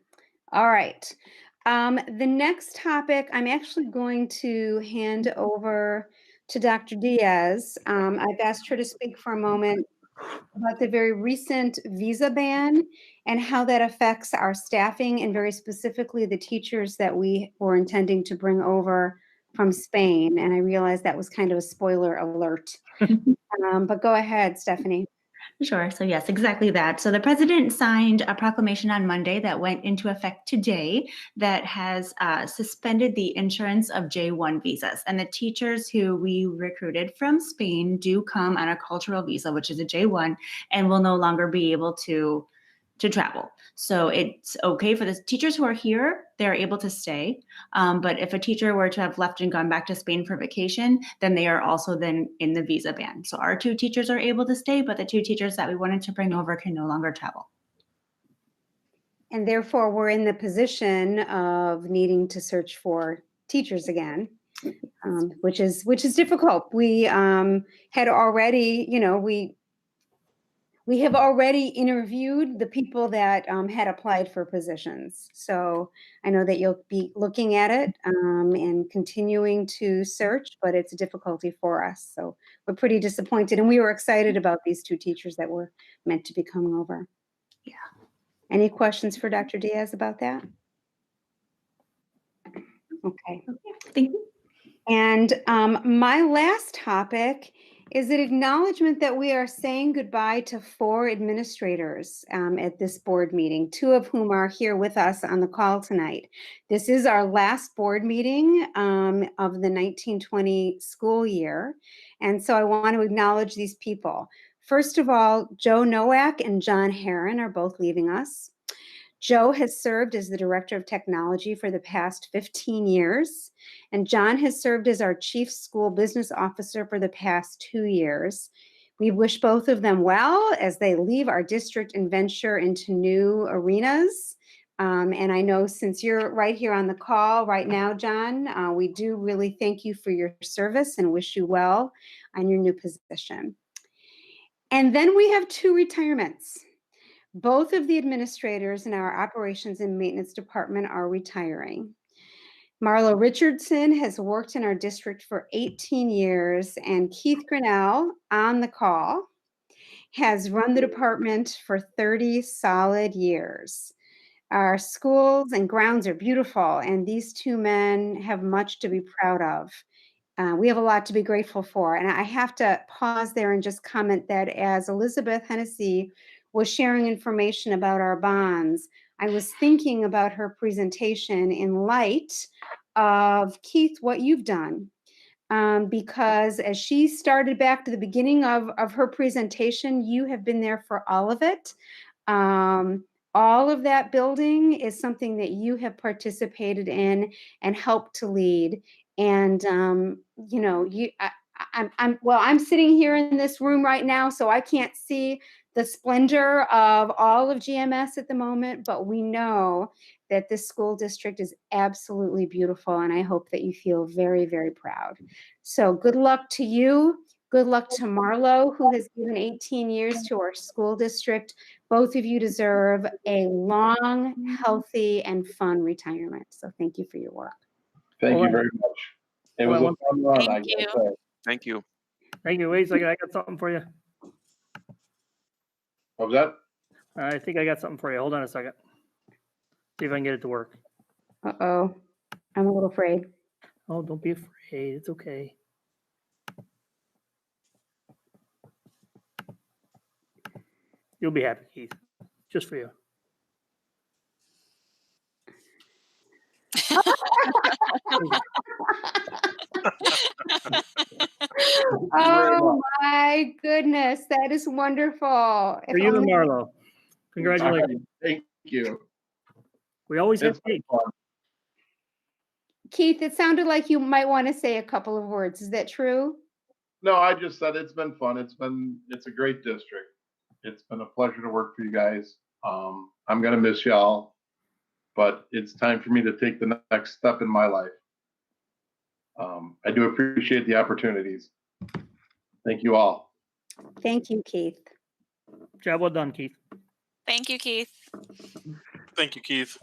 All right. The next topic, I'm actually going to hand over to Dr. Diaz. I've asked her to speak for a moment about the very recent visa ban and how that affects our staffing, and very specifically the teachers that we were intending to bring over from Spain. And I realized that was kind of a spoiler alert. But go ahead, Stephanie. Sure. So yes, exactly that. So the president signed a proclamation on Monday that went into effect today that has suspended the insurance of J1 visas. And the teachers who we recruited from Spain do come on a cultural visa, which is a J1, and will no longer be able to travel. So it's okay for the teachers who are here, they're able to stay. But if a teacher were to have left and gone back to Spain for vacation, then they are also then in the visa ban. So our 2 teachers are able to stay, but the 2 teachers that we wanted to bring over can no longer travel. And therefore, we're in the position of needing to search for teachers again, which is difficult. We had already, we have already interviewed the people that had applied for positions. So I know that you'll be looking at it and continuing to search, but it's a difficulty for us. So we're pretty disappointed, and we were excited about these 2 teachers that were meant to be coming over. Yeah. Any questions for Dr. Diaz about that? Okay. Thank you. And my last topic is an acknowledgement that we are saying goodbye to 4 administrators at this board meeting, 2 of whom are here with us on the call tonight. This is our last board meeting of the 1920 school year. And so I want to acknowledge these people. First of all, Joe Nowak and John Herron are both leaving us. Joe has served as the Director of Technology for the past 15 years, and John has served as our Chief School Business Officer for the past 2 years. We wish both of them well as they leave our district and venture into new arenas. And I know since you're right here on the call right now, John, we do really thank you for your service and wish you well on your new position. And then we have 2 retirements. Both of the administrators in our operations and maintenance department are retiring. Marlo Richardson has worked in our district for 18 years, and Keith Grinnell, on the call, has run the department for 30 solid years. Our schools and grounds are beautiful, and these two men have much to be proud of. We have a lot to be grateful for. And I have to pause there and just comment that as Elizabeth Hennessy was sharing information about our bonds, I was thinking about her presentation in light of, Keith, what you've done. Because as she started back to the beginning of her presentation, you have been there for all of it. All of that building is something that you have participated in and helped to lead. And I'm sitting here in this room right now, so I can't see the splendor of all of GMS at the moment, but we know that this school district is absolutely beautiful, and I hope that you feel very, very proud. So good luck to you. Good luck to Marlo, who has given 18 years to our school district. Both of you deserve a long, healthy, and fun retirement. So thank you for your work. Thank you very much. It was a fun run. Thank you. Thank you. Thank you. Wait a second, I got something for you. What was that? I think I got something for you. Hold on a second. See if I can get it to work. Uh-oh, I'm a little afraid. Oh, don't be afraid. It's okay. You'll be happy, Keith. Just for you. Oh my goodness, that is wonderful. For you and Marlo. Congratulations. Thank you. We always have cake. Keith, it sounded like you might want to say a couple of words. Is that true? No, I just said it's been fun. It's a great district. It's been a pleasure to work for you guys. I'm gonna miss y'all, but it's time for me to take the next step in my life. I do appreciate the opportunities. Thank you all. Thank you, Keith. Job well done, Keith. Thank you, Keith. Thank you, Keith.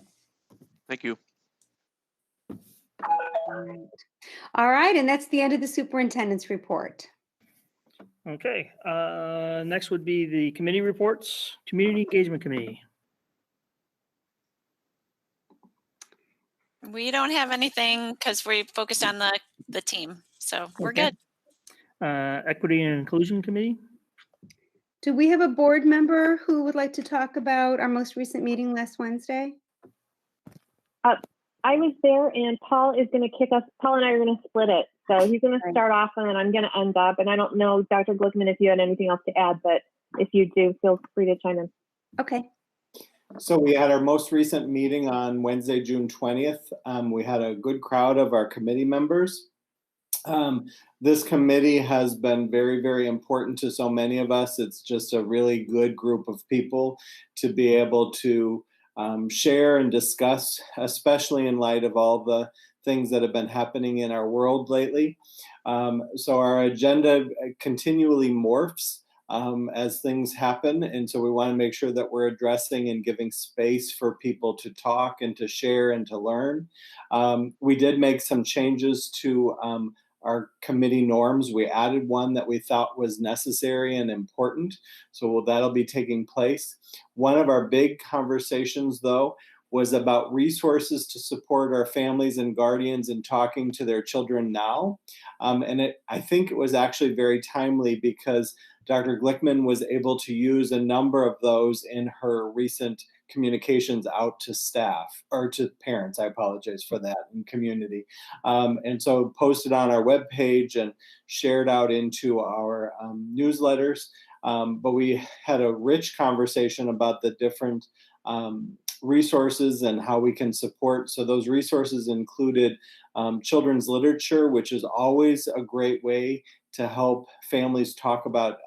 Thank you. All right, and that's the end of the superintendent's report. Okay. Next would be the committee reports. Community Engagement Committee. We don't have anything because we focused on the team. So we're Okay. good. Equity and Inclusion Committee. Do we have a board member who would like to talk about our most recent meeting last Wednesday? I was there, and Paul is going to kick us. Paul and I are going to split it. So he's going to start off, and then I'm going to end up. And I don't know, Dr. Glickman, if you had anything else to add, but if you do, feel free to chime in. Okay. So we had our most recent meeting on Wednesday, June 20th. We had a good crowd of our committee members. This committee has been very, very important to so many of us. It's just a really good group of people to be able to share and discuss, especially in light of all the things that have been happening in our world lately. So our agenda continually morphs as things happen. And so we want to make sure that we're addressing and giving space for people to talk and to share and to learn. We did make some changes to our committee norms. We added one that we thought was necessary and important. So that'll be taking place. One of our big conversations, though, was about resources to support our families and guardians in talking to their children now. I think it was actually very timely because Dr. Glickman was able to use a number of those in her recent communications out to staff, or to parents, I apologize for that, in community. And so posted on our webpage and shared out into our newsletters. But we had a rich conversation about the different resources and how we can support. So those resources included children's literature, which is always a great way to help families talk about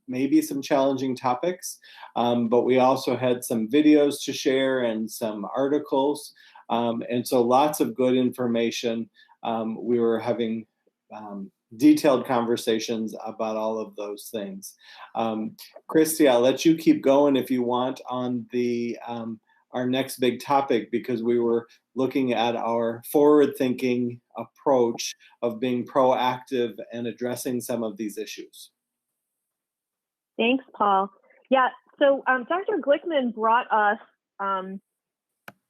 maybe some challenging topics. But we also had some videos to share and some articles. And so lots of good information. We were having detailed conversations about all of those things. Christy, I'll let you keep going if you want on the our next big topic, because we were looking at our forward-thinking approach of being proactive and addressing some of these issues. Thanks, Paul. Yeah, so Dr. Glickman brought us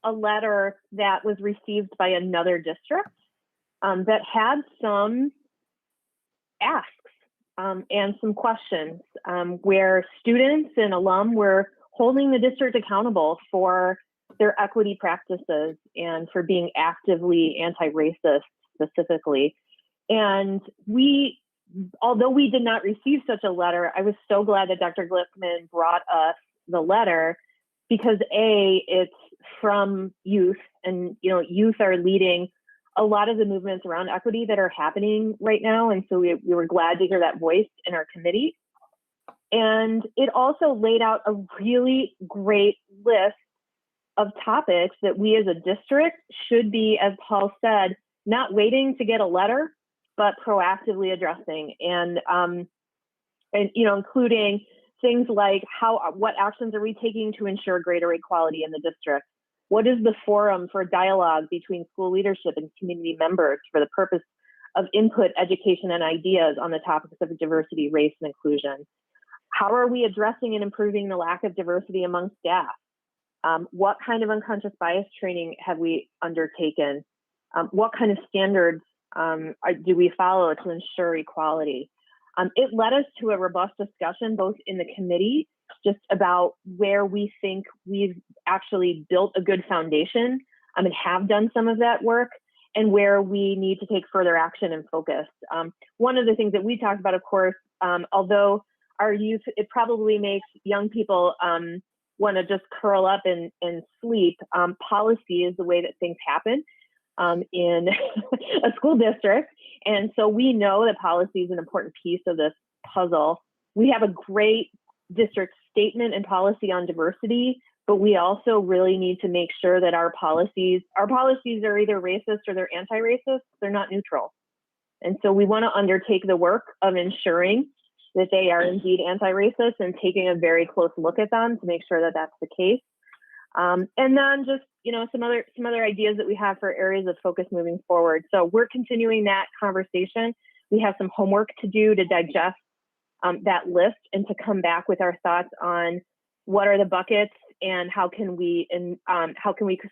a letter that was received by another district that had some asks and some questions where students and alum were holding the district accountable for their equity practices and for being actively anti-racist specifically. And although we did not receive such a letter, I was so glad that Dr. Glickman brought us the letter, because it's from youth, and youth are leading a lot of the movements around equity that are happening right now. And so we were glad to hear that voice in our committee. And it also laid out a really great list of topics that we as a district should be, as Paul said, not waiting to get a letter, but proactively addressing, and including things like what actions are we taking to ensure greater equality in the district? What is the forum for dialogue between school leadership and community members for the purpose of input, education, and ideas on the topics of diversity, race, and inclusion? How are we addressing and improving the lack of diversity among staff? What kind of unconscious bias training have we undertaken? What kind of standards do we follow to ensure equality? It led us to a robust discussion, both in the committee, just about where we think we've actually built a good foundation and have done some of that work, and where we need to take further action and focus. One of the things that we talked about, of course, although our youth, it probably makes young people want to just curl up and sleep. Policy is the way that things happen in a school district. And so we know that policy is an important piece of this puzzle. We have a great district statement and policy on diversity, but we also really need to make sure that our policies are either racist or they're anti-racist. They're not neutral. And so we want to undertake the work of ensuring that they are indeed anti-racist and taking a very close look at them to make sure that that's the case. And then just, some other ideas that we have for areas of focus moving forward. So we're continuing that conversation. We have some homework to do to digest that list and to come back with our thoughts on what are the buckets and how can we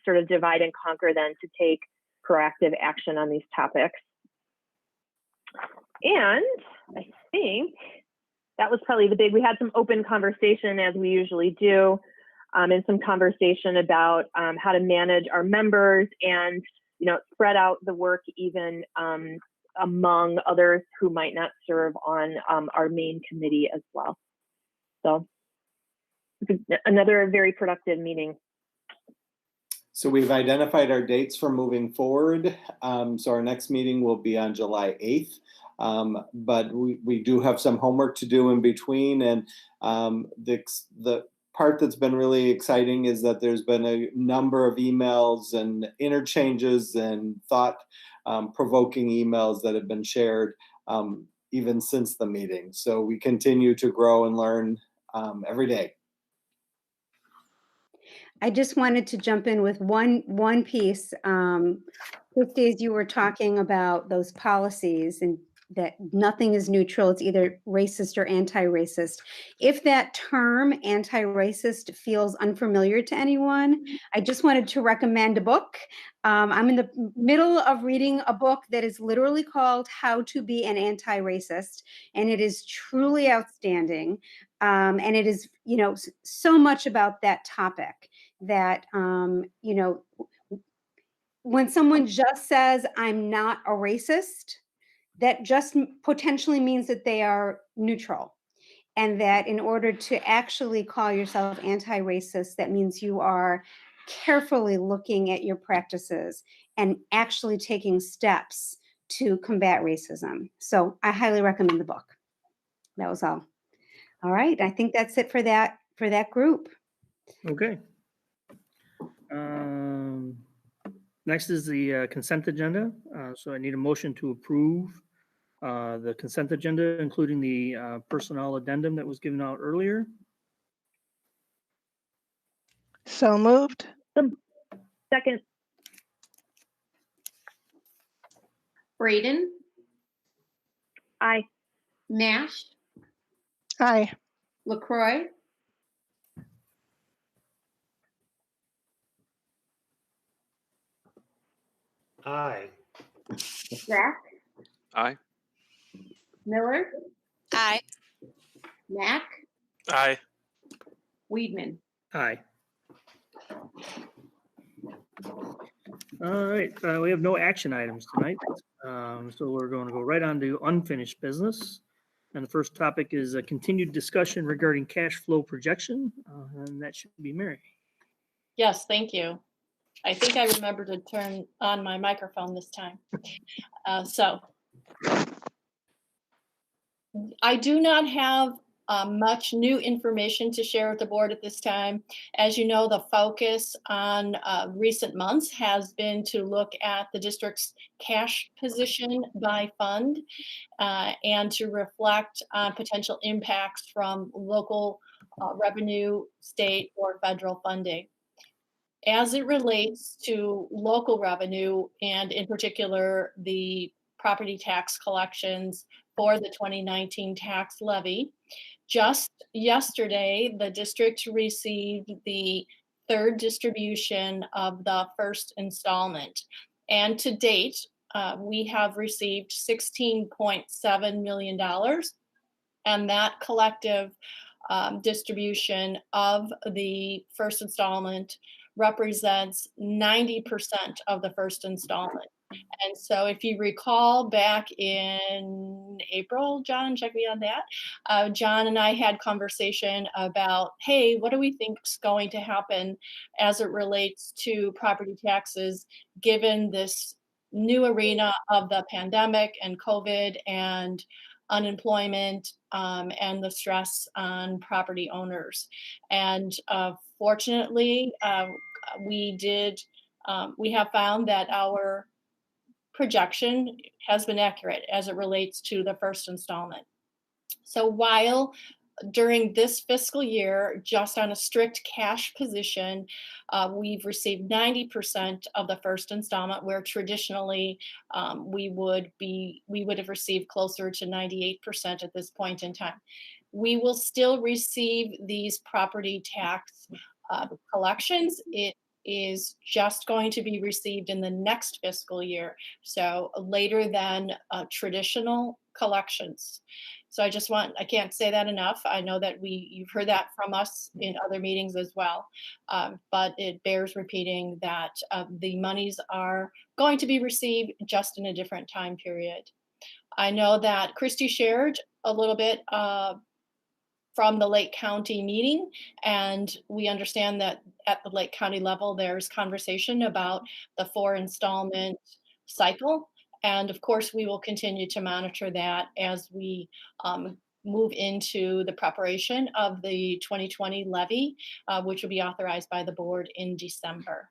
sort of divide and conquer then to take proactive action on these topics. And I think that was probably we had some open conversation, as we usually do, and some conversation about how to manage our members and, spread out the work even among others who might not serve on our main committee as well. So another very productive meeting. So we've identified our dates for moving forward. So our next meeting will be on July 8th. But we do have some homework to do in between. And the part that's been really exciting is that there's been a number of emails and interchanges and thought-provoking emails that have been shared even since the meeting. So we continue to grow and learn every day. I just wanted to jump in with one piece. Christy, as you were talking about those policies and that nothing is neutral, it's either racist or anti-racist. If that term anti-racist feels unfamiliar to anyone, I just wanted to recommend a book. I'm in the middle of reading a book that is literally called How to Be an Anti-Racist, and it is truly outstanding. And it is, so much about that topic that, when someone just says, I'm not a racist, that just potentially means that they are neutral. And that in order to actually call yourself anti-racist, that means you are carefully looking at your practices and actually taking steps to combat racism. So I highly recommend the book. That was all. All right, I think that's it for that group. Okay. Next is the consent agenda. So I need a motion to approve The consent agenda, including the personnel addendum that was given out earlier. So moved. Second. Braden, Aye. Nash, Aye. LaCroy, Aye. Zach, Aye. Miller, Aye. Mac, Aye. Weedman. Aye. All right, we have no action items tonight, so we're going to go right on to unfinished business. And the first topic is a continued discussion regarding cash flow projection, and that should be Mary. Yes, thank you. I think I remember to turn on my microphone this time. So I do not have much new information to share with the board at this time. As you know, the focus on recent months has been to look at the district's cash position by fund and to reflect on potential impacts from local revenue, state, or federal funding. As it relates to local revenue, and in particular, the property tax collections for the 2019 tax levy, just yesterday, the district received the third distribution of the first installment. And to date, we have received $16.7 million. And that collective distribution of the first installment represents 90% of the first installment. And so if you recall back in April, John, check me on that, John and I had conversation about, hey, what do we think is going to happen as it relates to property taxes, given this new arena of the pandemic and COVID and unemployment and the stress on property owners. And fortunately, we have found that our projection has been accurate as it relates to the first installment. So while during this fiscal year, just on a strict cash position, we've received 90% of the first installment, where traditionally we would have received closer to 98% at this point in time. We will still receive these property tax collections. It is just going to be received in the next fiscal year, so later than traditional collections. So I can't say that enough. I know that you've heard that from us in other meetings as well, but it bears repeating that the monies are going to be received just in a different time period. I know that Christy shared a little bit from the Lake County meeting, and we understand that at the Lake County level, there's conversation about the 4 installment cycle. And of course, we will continue to monitor that as we move into the preparation of the 2020 levy, which will be authorized by the board in December.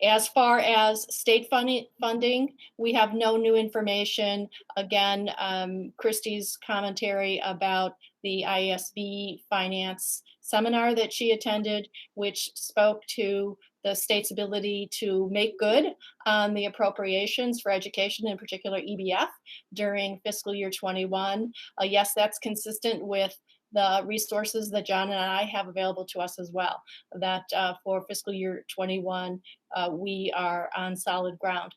As far as state funding, we have no new information. Again, Christy's commentary about the ISB finance seminar that she attended, which spoke to the state's ability to make good on the appropriations for education, in particular EBF, during fiscal year 21. Yes, that's consistent with the resources that John and I have available to us as well, that for fiscal year 21, we are on solid ground.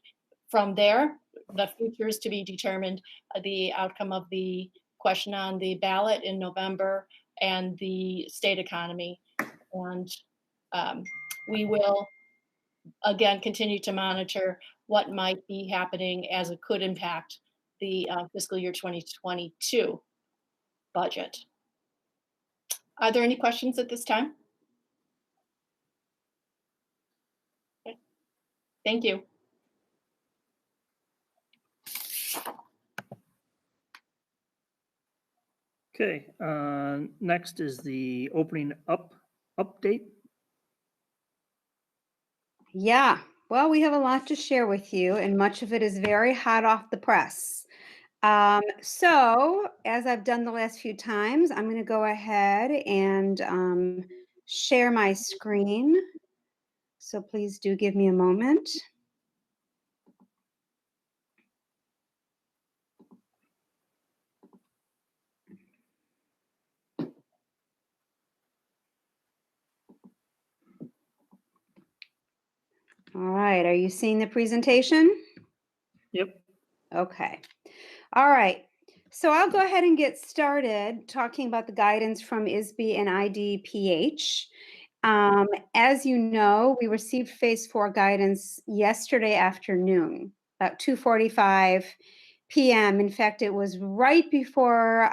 From there, the future is to be determined, the outcome of the question on the ballot in November and the state economy. And we will, again, continue to monitor what might be happening as it could impact the fiscal year 2022 budget. Are there any questions at this time? Okay. Thank you. Okay, next is the opening up update. Yeah, well, we have a lot to share with you, and much of it is very hot off the press. So as I've done the last few times, I'm going to go ahead and share my screen. So please do give me a moment. All right, are you seeing the presentation? Yep. Okay. All right. So I'll go ahead and get started talking about the guidance from ISB and IDPH. As you know, we received phase 4 guidance yesterday afternoon, about 2:45 p.m. In fact, it was right before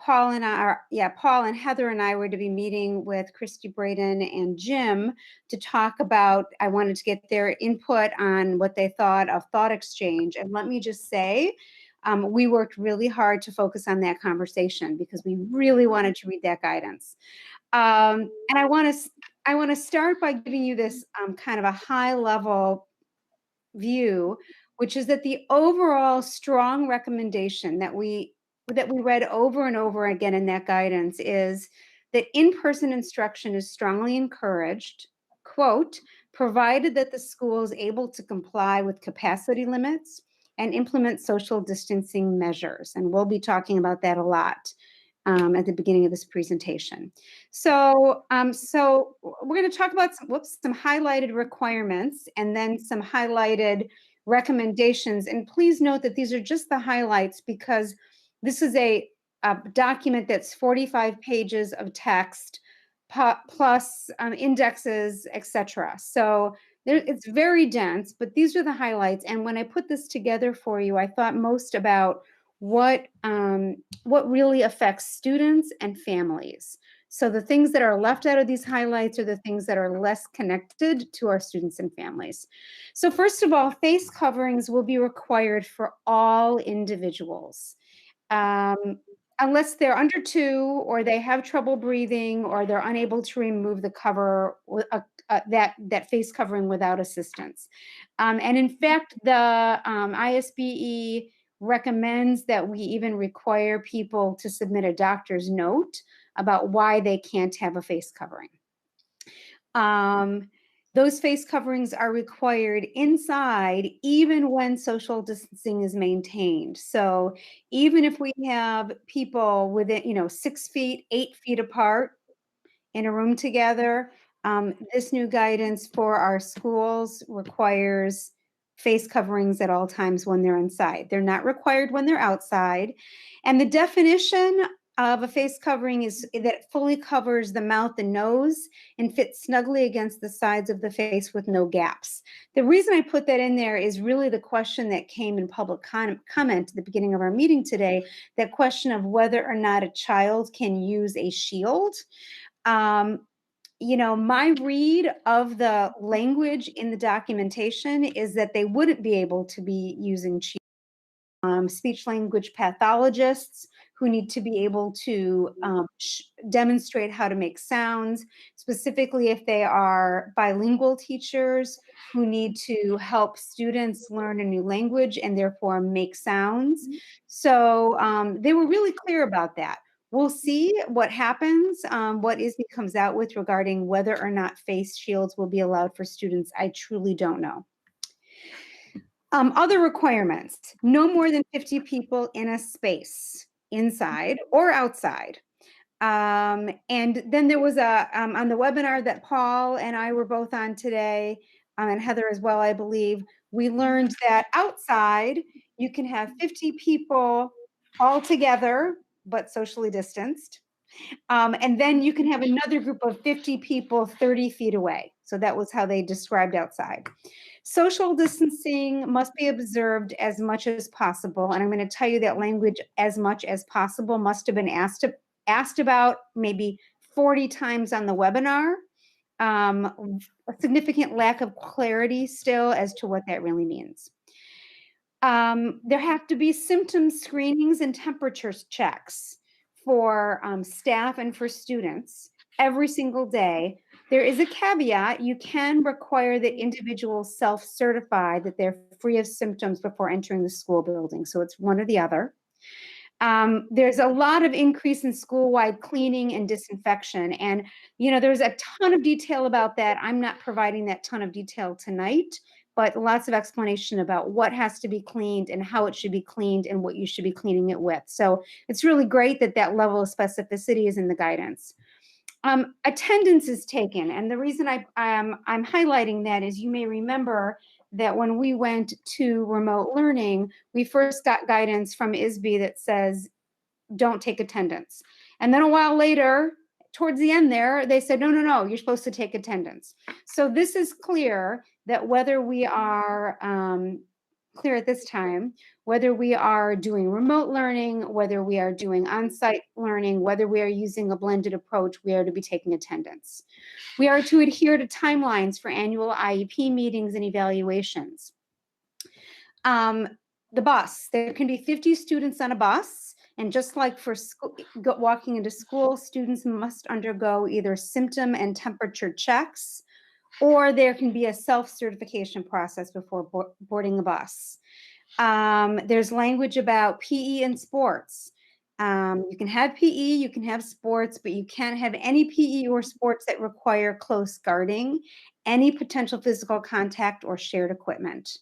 Paul and Heather and I were to be meeting with Christy Braden and Jim to talk about, I wanted to get their input on what they thought of Thought Exchange. And let me just say, we worked really hard to focus on that conversation because we really wanted to read that guidance. And I want to start by giving you this kind of a high level view, which is that the overall strong recommendation that we read over and over again in that guidance is that in-person instruction is strongly encouraged, quote, provided that the school is able to comply with capacity limits and implement social distancing measures. And we'll be talking about that a lot at the beginning of this presentation. So we're going to talk about some highlighted requirements and then some highlighted recommendations. And please note that these are just the highlights because this is a document that's 45 pages of text plus indexes, etc. So it's very dense, but these are the highlights. And when I put this together for you, I thought most about what really affects students and families. So the things that are left out of these highlights are the things that are less connected to our students and families. So first of all, face coverings will be required for all individuals. Unless they're under 2 or they have trouble breathing or they're unable to remove the cover, that face covering without assistance. And in fact, the ISBE recommends that we even require people to submit a doctor's note about why they can't have a face covering. Those face coverings are required inside even when social distancing is maintained. So even if we have people within, 6 feet, 8 feet apart in a room together, this new guidance for our schools requires face coverings at all times when they're inside. They're not required when they're outside. And the definition of a face covering is that it fully covers the mouth and nose and fits snugly against the sides of the face with no gaps. The reason I put that in there is really the question that came in public comment at the beginning of our meeting today, that question of whether or not a child can use a shield. My read of the language in the documentation is that they wouldn't be able to be using speech language pathologists who need to be able to demonstrate how to make sounds, specifically if they are bilingual teachers who need to help students learn a new language and therefore make sounds. So they were really clear about that. We'll see what happens, what ISBE comes out with regarding whether or not face shields will be allowed for students. I truly don't know. Other requirements, no more than 50 people in a space, inside or outside. And then there was on the webinar that Paul and I were both on today, and Heather as well, I believe, we learned that outside you can have 50 people all together, but socially distanced. And then you can have another group of 50 people 30 feet away. So that was how they described outside. Social distancing must be observed as much as possible. And I'm going to tell you that language, as much as possible, must have been asked about maybe 40 times on the webinar. A significant lack of clarity still as to what that really means. There have to be symptom screenings and temperature checks for staff and for students every single day. There is a caveat. You can require that individuals self-certify that they're free of symptoms before entering the school building. So it's one or the other. There's a lot of increase in school-wide cleaning and disinfection. And, there's a ton of detail about that. I'm not providing that ton of detail tonight, but lots of explanation about what has to be cleaned and how it should be cleaned and what you should be cleaning it with. So it's really great that that level of specificity is in the guidance. Attendance is taken. And the reason I'm highlighting that is you may remember that when we went to remote learning, we first got guidance from ISB that says, don't take attendance. And then a while later, towards the end there, they said, no, you're supposed to take attendance. So this is clear that whether we are clear at this time, whether we are doing remote learning, whether we are doing on-site learning, whether we are using a blended approach, we are to be taking attendance. We are to adhere to timelines for annual IEP meetings and evaluations. The bus, there can be 50 students on a bus. And just like for school, walking into school, students must undergo either symptom and temperature checks, or there can be a self-certification process before boarding a bus. There's language about PE and sports. You can have PE, you can have sports, but you can't have any PE or sports that require close guarding, any potential physical contact or shared equipment.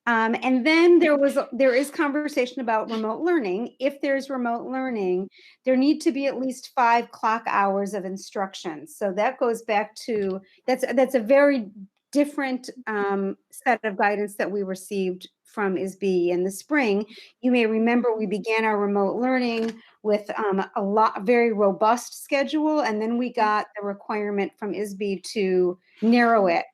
And then there is conversation about remote learning. If there's remote learning, there need to be at least 5 clock hours of instruction. So that goes back to, that's a very different set of guidance that we received from ISB in the spring. You may remember we began our remote learning with a very robust schedule, and then we got the requirement from ISB to narrow it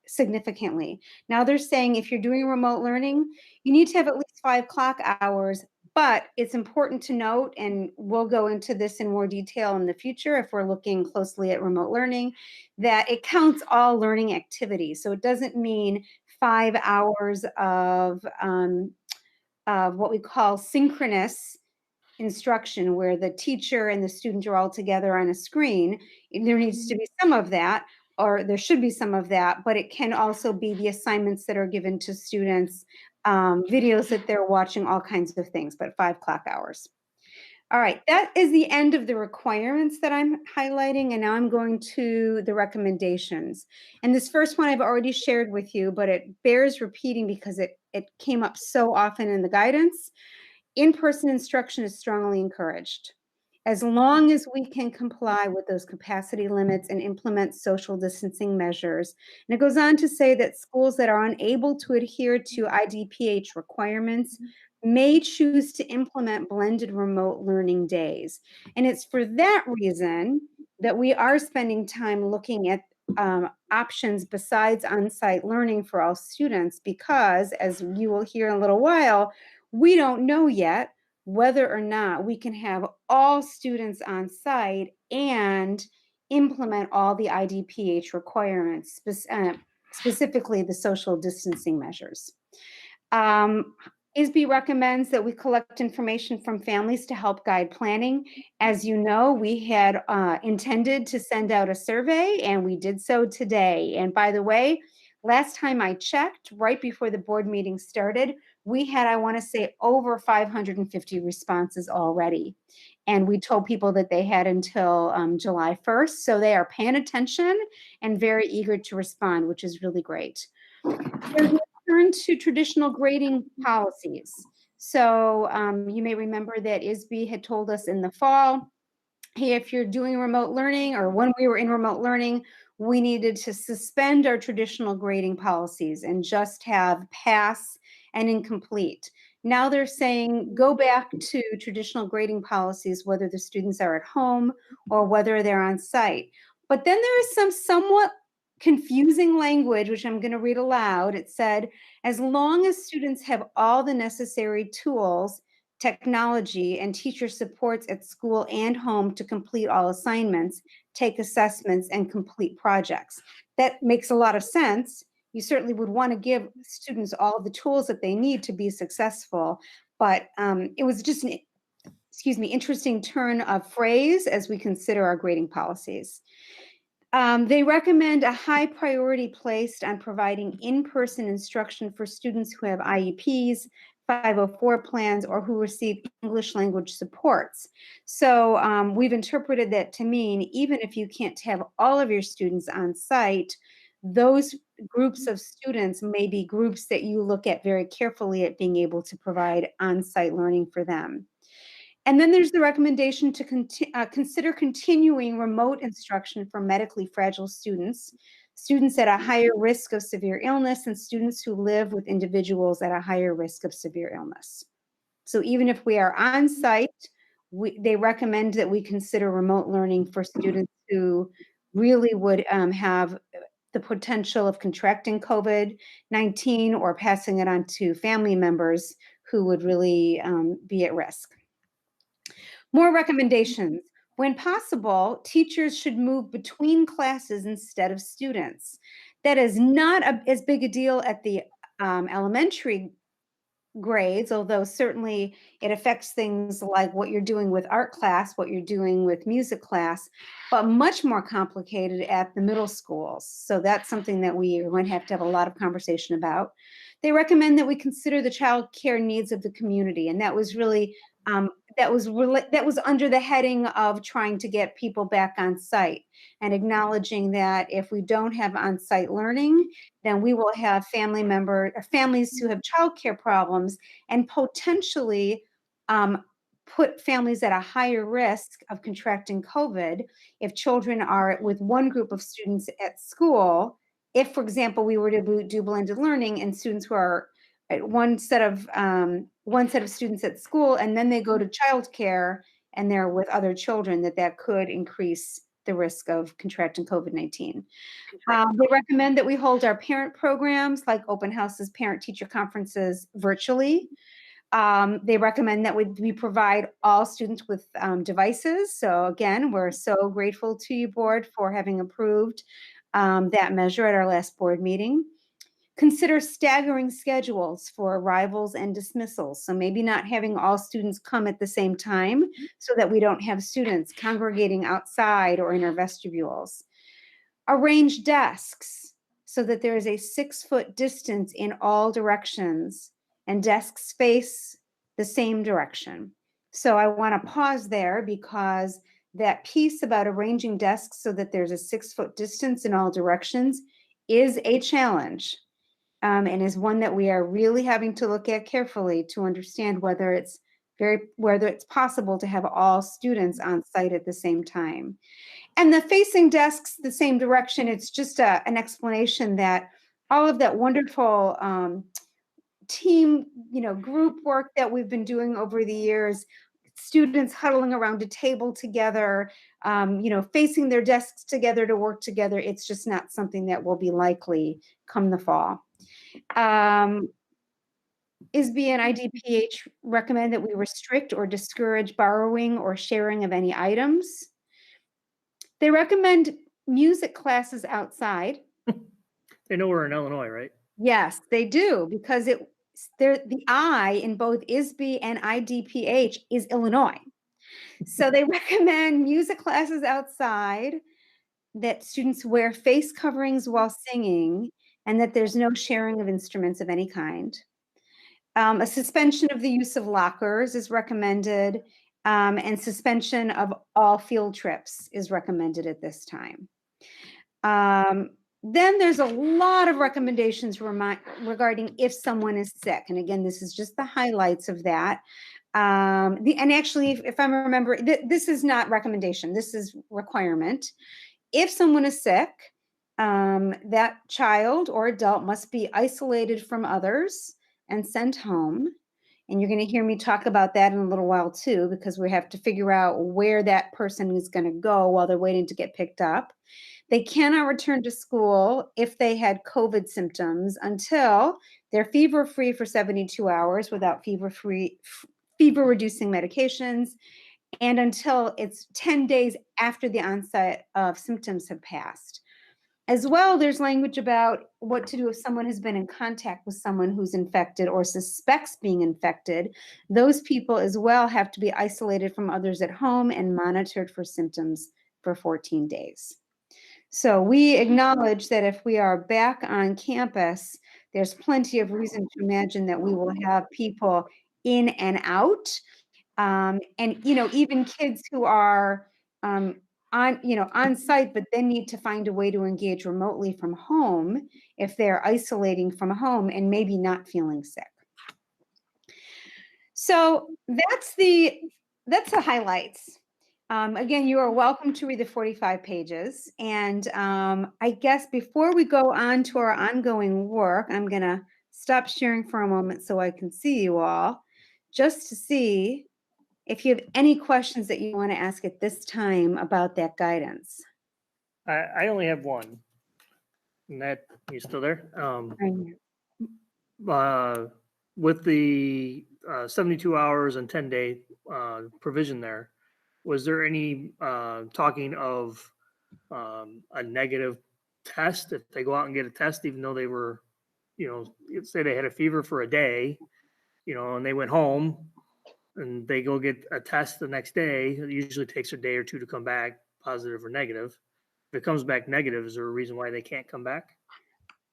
significantly. Now they're saying if you're doing remote learning, you need to have at least 5 clock hours, but it's important to note, and we'll go into this in more detail in the future if we're looking closely at remote learning, that it counts all learning activities. So it doesn't mean 5 hours of what we call synchronous instruction where the teacher and the student are all together on a screen. There needs to be some of that, or there should be some of that, but it can also be the assignments that are given to students, videos that they're watching, all kinds of things, but 5 clock hours. All right, that is the end of the requirements that I'm highlighting, and now I'm going to the recommendations. And this first one I've already shared with you, but it bears repeating because it came up so often in the guidance. In-person instruction is strongly encouraged, as long as we can comply with those capacity limits and implement social distancing measures. And it goes on to say that schools that are unable to adhere to IDPH requirements may choose to implement blended remote learning days. And it's for that reason that we are spending time looking at options besides on-site learning for all students, because as you will hear in a little while, we don't know yet whether or not we can have all students on site and implement all the IDPH requirements, specifically the social distancing measures. ISB recommends that we collect information from families to help guide planning. As you know, we had intended to send out a survey, and we did so today. And by the way, last time I checked, right before the board meeting started, we had, I want to say, over 550 responses already. And we told people that they had until July 1st. So they are paying attention and very eager to respond, which is really great. There's a return to traditional grading policies. So you may remember that ISB had told us in the fall, hey, if you're doing remote learning, or when we were in remote learning, we needed to suspend our traditional grading policies and just have pass and incomplete. Now they're saying go back to traditional grading policies, whether the students are at home or whether they're on site. But then there is some somewhat confusing language, which I'm going to read aloud. It said, as long as students have all the necessary tools, technology, and teacher supports at school and home to complete all assignments, take assessments, and complete projects. That makes a lot of sense. You certainly would want to give students all the tools that they need to be successful, but it was just interesting turn of phrase as we consider our grading policies. They recommend a high priority placed on providing in-person instruction for students who have IEPs, 504 plans, or who receive English language supports. So we've interpreted that to mean even if you can't have all of your students on site, those groups of students may be groups that you look at very carefully at being able to provide on-site learning for them. And then there's the recommendation to consider continuing remote instruction for medically fragile students, students at a higher risk of severe illness, and students who live with individuals at a higher risk of severe illness. So even if we are on site, they recommend that we consider remote learning for students who really would have the potential of contracting COVID-19 or passing it on to family members who would really be at risk. More recommendations. When possible, teachers should move between classes instead of students. That is not as big a deal at the elementary grades, although certainly it affects things like what you're doing with art class, what you're doing with music class, but much more complicated at the middle schools. So that's something that we are going to have a lot of conversation about. They recommend that we consider the child care needs of the community, and that was really that was under the heading of trying to get people back on site and acknowledging that if we don't have on-site learning, then we will have families who have childcare problems and potentially put families at a higher risk of contracting COVID if children are with one group of students at school. If, for example, we were to do blended learning and students who are at one set of students at school and then they go to childcare and they're with other children, that could increase the risk of contracting COVID-19. They recommend that we hold our parent programs like open houses, parent-teacher conferences virtually. They recommend that we provide all students with devices. So again, we're so grateful to you, board, for having approved that measure at our last board meeting. Consider staggering schedules for arrivals and dismissals. So maybe not having all students come at the same time so that we don't have students congregating outside or in our vestibules. Arrange desks so that there is a 6-foot distance in all directions and desks face the same direction. So I want to pause there because that piece about arranging desks so that there's a 6-foot distance in all directions is a challenge. And is one that we are really having to look at carefully to understand whether it's possible to have all students on site at the same time. And the facing desks the same direction, it's just an explanation that all of that wonderful team, group work that we've been doing over the years, students huddling around a table together, facing their desks together to work together, it's just not something that will be likely come the fall. ISB and IDPH recommend that we restrict or discourage borrowing or sharing of any items. They recommend music classes outside. They know we're in Illinois, right? Yes, they do, because the I in both ISB and IDPH is Illinois. So they recommend music classes outside, that students wear face coverings while singing, and that there's no sharing of instruments of any kind. A suspension of the use of lockers is recommended, and suspension of all field trips is recommended at this time. Then there's a lot of recommendations regarding if someone is sick. And again, this is just the highlights of that. And actually, if I remember, this is not recommendation, this is requirement. If someone is sick, that child or adult must be isolated from others and sent home. And you're going to hear me talk about that in a little while too, because we have to figure out where that person is going to go while they're waiting to get picked up. They cannot return to school if they had COVID symptoms until they're fever-free for 72 hours without fever-reducing medications, and until it's 10 days after the onset of symptoms have passed. As well, there's language about what to do if someone has been in contact with someone who's infected or suspects being infected. Those people as well have to be isolated from others at home and monitored for symptoms for 14 days. So we acknowledge that if we are back on campus, there's plenty of reason to imagine that we will have people in and out. And, even kids who are on site, but then need to find a way to engage remotely from home if they're isolating from home and maybe not feeling sick. So that's the highlights. Again, you are welcome to read the 45 pages. And I guess before we go on to our ongoing work, I'm going to stop sharing for a moment so I can see you all, just to see if you have any questions that you want to ask at this time about that guidance. I only have one. And that, you still there? With the 72 hours and 10-day provision there, was there any talking of a negative test if they go out and get a test, even though they were, say they had a fever for a day, and they went home and they go get a test the next day? It usually takes a day or two to come back, positive or negative. If it comes back negative, is there a reason why they can't come back?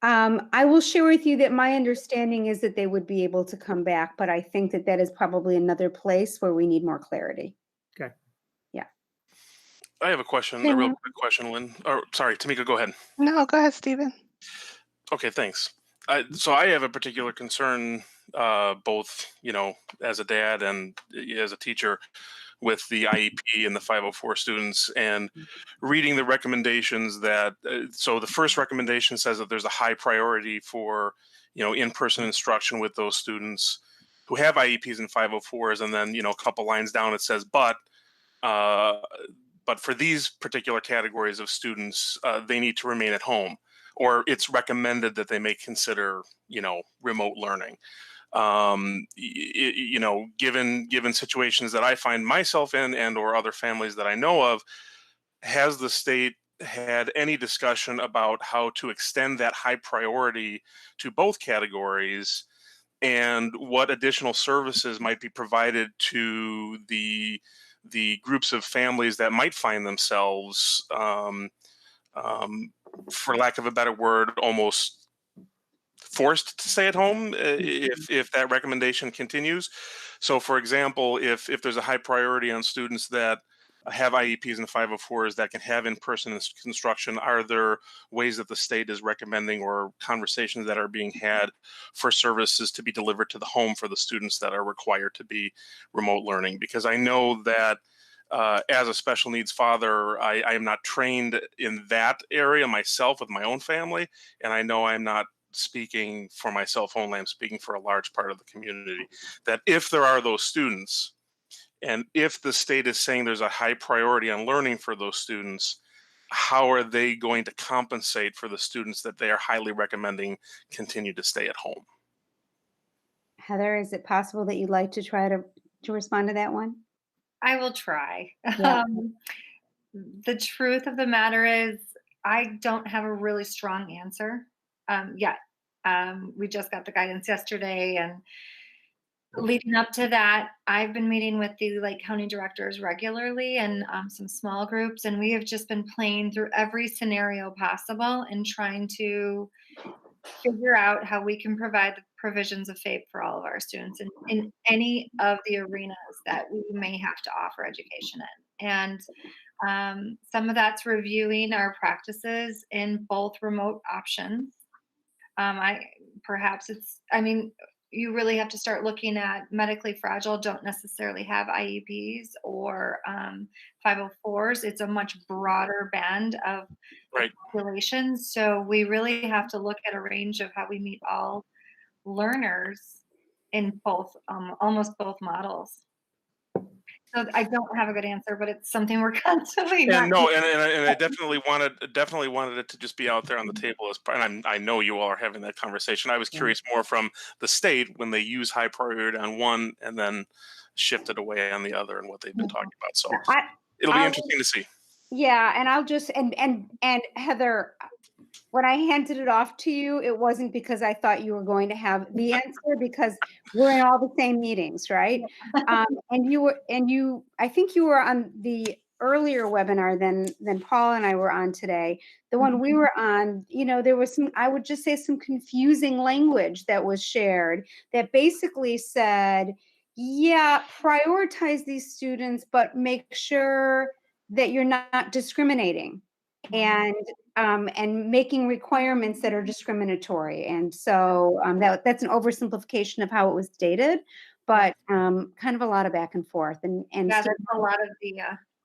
I will share with you that my understanding is that they would be able to come back, but I think that is probably another place where we need more clarity. Okay. Yeah. I have a question, a real quick question, Lynn. Or sorry, Tamika, go ahead. No, go ahead, Stephen. Okay, thanks. So I have a particular concern, both, as a dad and as a teacher, with the IEP and the 504 students, and reading the recommendations that, so the first recommendation says that there's a high priority for, in-person instruction with those students who have IEPs and 504s. And then, a couple lines down, it says, but for these particular categories of students, they need to remain at home, or it's recommended that they may consider, remote learning. Given situations that I find myself in and or other families that I know of, has the state had any discussion about how to extend that high priority to both categories, and what additional services might be provided to the groups of families that might find themselves, for lack of a better word, almost forced to stay at home if that recommendation continues? So, for example, if there's a high priority on students that have IEPs and 504s that can have in-person instruction, are there ways that the state is recommending or conversations that are being had for services to be delivered to the home for the students that are required to be remote learning? Because I know that as a special needs father, I am not trained in that area myself with my own family, and I know I'm not speaking for myself only, I'm speaking for a large part of the community, that if there are those students, and if the state is saying there's a high priority on learning for those students, how are they going to compensate for the students that they are highly recommending continue to stay at home? Heather, is it possible that you'd like to try to respond to that one? I will try. Yeah. The truth of the matter is, I don't have a really strong answer yet. We just got the guidance yesterday, and leading up to that, I've been meeting with the Lake County directors regularly and some small groups, and we have just been playing through every scenario possible and trying to figure out how we can provide the provisions of FAPE for all of our students in any of the arenas that we may have to offer education in. And some of that's reviewing our practices in both remote options. You really have to start looking at medically fragile, don't necessarily have IEPs or 504s. It's a much broader band of populations. So we really have to look at a range of how we meet all learners in both, almost both models. So I don't have a good answer, but it's something we're constantly. And I definitely wanted it to just be out there on the table as part. And I know you all are having that conversation. I was curious more from the state when they use high priority on one and then shift it away on the other, and what they've been talking about. So it'll be interesting to see. Yeah, and I'll just and Heather, when I handed it off to you, it wasn't because I thought you were going to have the answer, because we're in all the same meetings, right? I think you were on the earlier webinar than Paul and I were on today. The one we were on, there was some, I would just say, some confusing language that was shared that basically said, yeah, prioritize these students, but make sure that you're not discriminating and making requirements that are discriminatory. And so that's an oversimplification of how it was stated, but kind of a lot of back and forth. And yeah, that's a lot of the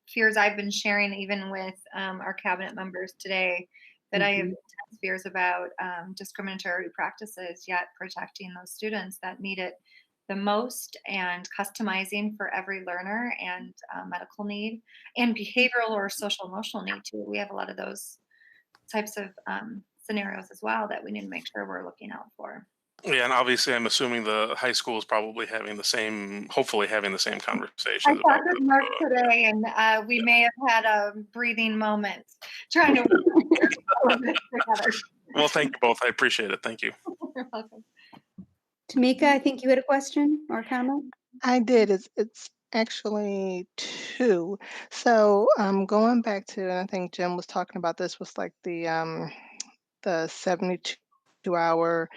fears I've been sharing, even with our cabinet members today, that I have intense fears about discriminatory practices, yet protecting those students that need it the most, and customizing for every learner and medical need and behavioral or social emotional need too. We have a lot of those types of scenarios as well that we need to make sure we're looking out for. Yeah, and obviously I'm assuming the high school is probably hopefully having the same conversation. I talked with Mark today, and we may have had a breathing moment trying to work together. Well, thank you both. I appreciate it. Thank you. You're welcome. Tamika, I think you had a question or a comment? I did. It's actually two. So going back to, and I think Jim was talking about this, was like the 72-hour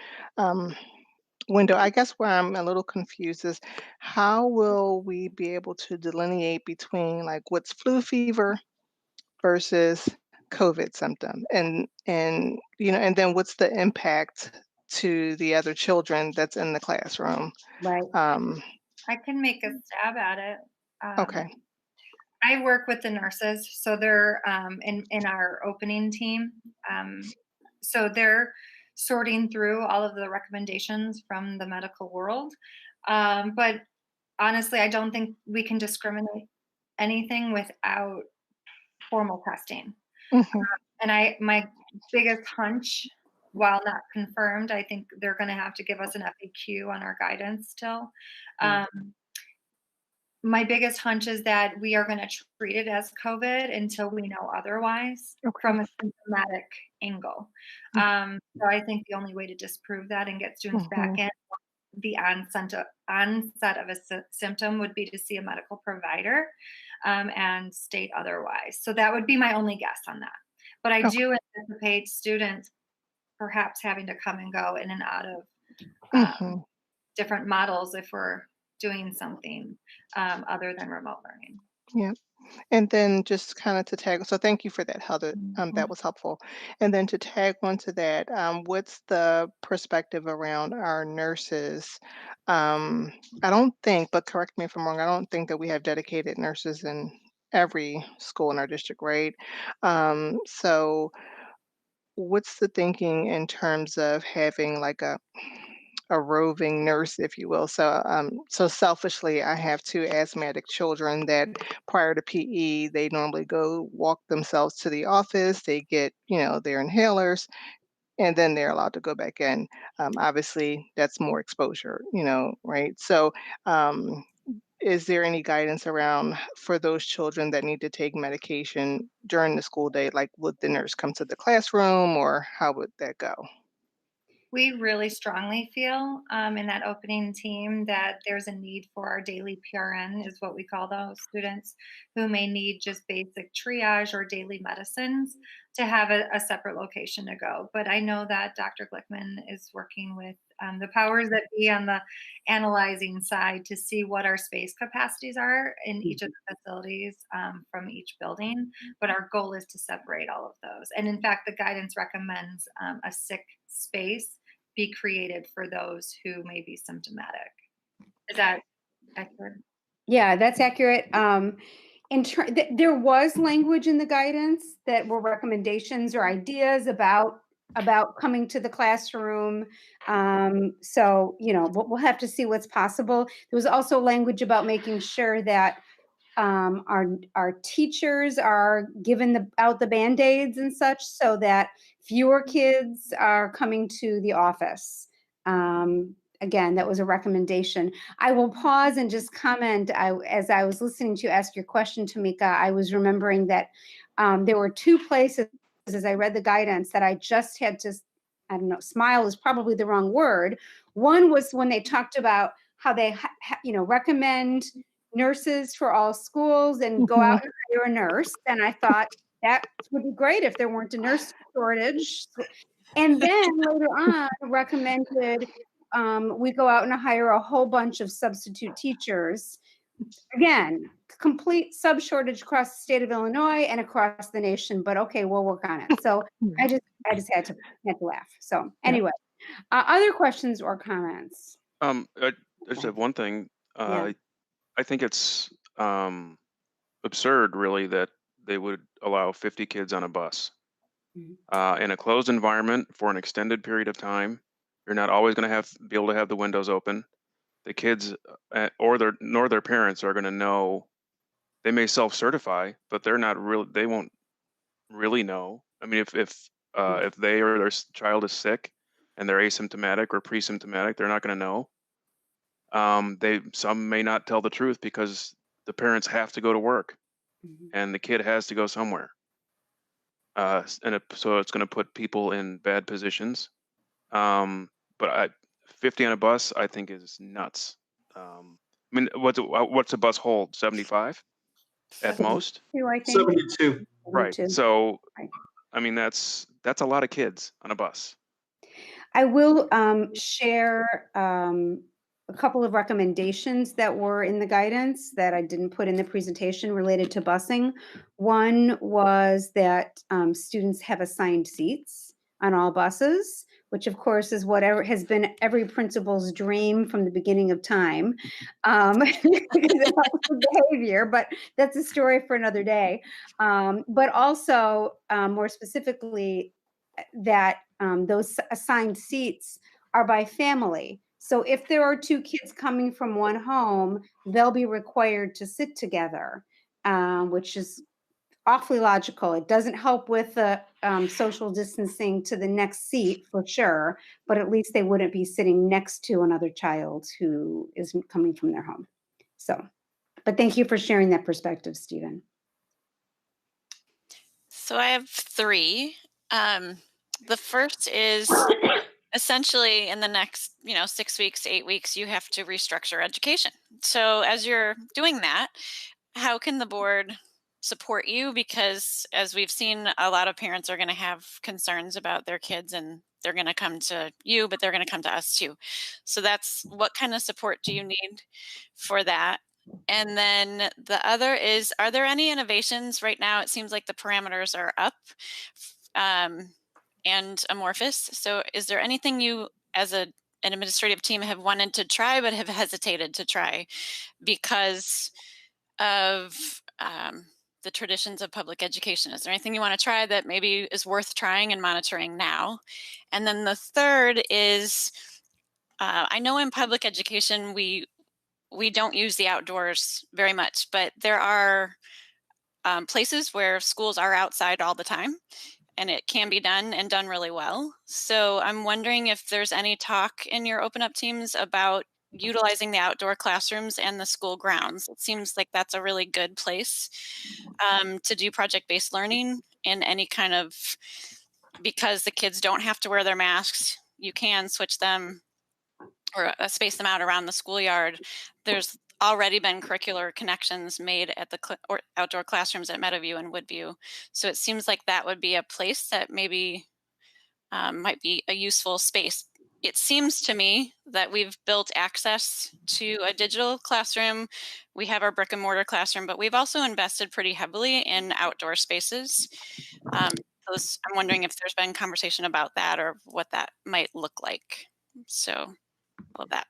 window. I guess where I'm a little confused is, how will we be able to delineate between like what's flu fever versus COVID symptom, and and then what's the impact to the other children that's in the classroom? Right. I can make a stab at it. Okay. I work with the nurses, so they're in our opening team. So they're sorting through all of the recommendations from the medical world. But honestly, I don't think we can discriminate anything without formal testing. And my biggest hunch, while not confirmed, I think they're going to have to give us an FAQ on our guidance still. My biggest hunch is that we are going to treat it as COVID until we know otherwise, from a symptomatic angle. So I think the only way to disprove that and get students back in the onset of a symptom would be to see a medical provider and state otherwise. So that would be my only guess on that. But I do anticipate students perhaps having to come and go in and out of different models if we're doing something other than remote learning. Yeah. And then just kind of to tag, so thank you for that, Heather. That was helpful. And then to tag onto that, what's the perspective around our nurses? I don't think, but correct me if I'm wrong, I don't think that we have dedicated nurses in every school in our district, right? So what's the thinking in terms of having like a roving nurse, if you will? So selfishly, I have two asthmatic children that prior to PE, they normally go walk themselves to the office. They get, their inhalers, and then they're allowed to go back in. Obviously, that's more exposure, right? So is there any guidance around for those children that need to take medication during the school day? Like, would the nurse come to the classroom, or how would that go? We really strongly feel in that opening team that there's a need for our daily PRN, is what we call those students who may need just basic triage or daily medicines, to have a separate location to go. But I know that Dr. Glickman is working with the powers that be on the analyzing side to see what our space capacities are in each of the facilities from each building. But our goal is to separate all of those. And in fact, the guidance recommends a sick space be created for those who may be symptomatic. Is that accurate? Yeah, that's accurate. There was language in the guidance that were recommendations or ideas about coming to the classroom. So, we'll have to see what's possible. There was also language about making sure that our teachers are given out the Band-Aids and such, so that fewer kids are coming to the office. Again, that was a recommendation. I will pause and just comment. As I was listening to you ask your question, Tamika, I was remembering that there were two places as I read the guidance that I just had to, I don't know, smile is probably the wrong word. One was when they talked about how they, recommend nurses for all schools and go out and hire a nurse. And I thought that would be great if there weren't a nurse shortage. And then later on recommended we go out and hire a whole bunch of substitute teachers. Again, complete sub shortage across the state of Illinois and across the nation, but okay, we'll work on it. So I just had to laugh. So anyway, other questions or comments? I just have one thing. Yeah. I think it's absurd, really, that they would allow 50 kids on a bus. In a closed environment for an extended period of time. You're not always going to be able to have the windows open. The kids or their parents are going to know. They may self-certify, but they won't really know. I mean, if they or their child is sick and they're asymptomatic or pre-symptomatic, they're not going to know. Some may not tell the truth because the parents have to go to work and the kid has to go somewhere. So it's going to put people in bad positions. But 50 on a bus, I think, is nuts. I mean, what's a bus hold? 75 at most? 72. Right. So, I mean, that's a lot of kids on a bus. I will share a couple of recommendations that were in the guidance that I didn't put in the presentation related to busing. One was that students have assigned seats on all buses, which of course is whatever has been every principal's dream from the beginning of time. Because it helps with behavior, but that's a story for another day. But also more specifically that those assigned seats are by family. So if there are two kids coming from one home, they'll be required to sit together, which is awfully logical. It doesn't help with the social distancing to the next seat for sure, but at least they wouldn't be sitting next to another child who isn't coming from their home. So, but thank you for sharing that perspective, Stephen. So I have three. The first is essentially in the next, 6 weeks, 8 weeks, you have to restructure education. So as you're doing that, how can the board support you? Because as we've seen, a lot of parents are going to have concerns about their kids and they're going to come to you, but they're going to come to us too. So that's what kind of support do you need for that? And then the other is, are there any innovations right now? It seems like the parameters are up and amorphous. So is there anything you as an administrative team have wanted to try but have hesitated to try because of the traditions of public education? Is there anything you want to try that maybe is worth trying and monitoring now? And then the third is, I know in public education, we don't use the outdoors very much, but there are places where schools are outside all the time and it can be done and done really well. So I'm wondering if there's any talk in your open up teams about utilizing the outdoor classrooms and the school grounds. It seems like that's a really good place to do project-based learning in any kind of, because the kids don't have to wear their masks. You can switch them or space them out around the schoolyard. There's already been curricular connections made at the or outdoor classrooms at Meadowview and Woodview. So it seems like that would be a place that maybe might be a useful space. It seems to me that we've built access to a digital classroom. We have our brick and mortar classroom, but we've also invested pretty heavily in outdoor spaces. I'm wondering if there's been conversation about that or what that might look like. So all of that.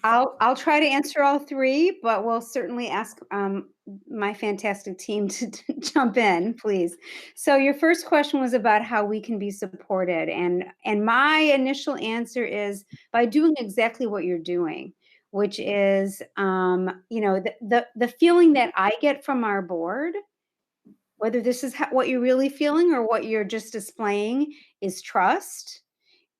I'll try to answer all three, but we'll certainly ask my fantastic team to jump in, please. So your first question was about how we can be supported, and my initial answer is by doing exactly what you're doing, which is, the feeling that I get from our board, whether this is what you're really feeling or what you're just displaying, is trust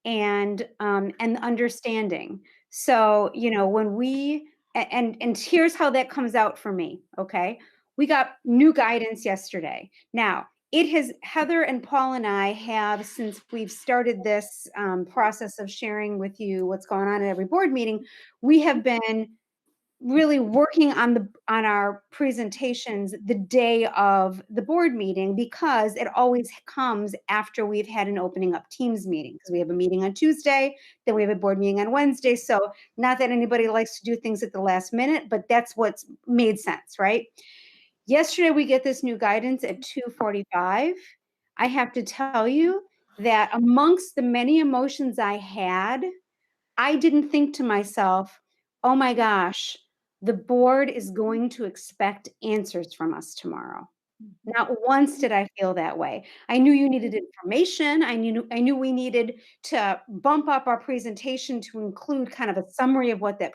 and understanding. So, when we, and here's how that comes out for me, okay? We got new guidance yesterday. Now, Heather and Paul and I have, since we've started this process of sharing with you what's going on at every board meeting, we have been really working on our presentations the day of the board meeting, because it always comes after we've had an opening up Teams meeting, because we have a meeting on Tuesday, then we have a board meeting on Wednesday. So not that anybody likes to do things at the last minute, but that's what's made sense, right? Yesterday, we get this new guidance at 2:45. I have to tell you that amongst the many emotions I had, I didn't think to myself, oh my gosh, the board is going to expect answers from us tomorrow. Not once did I feel that way. I knew you needed information. I knew we needed to bump up our presentation to include kind of a summary of what that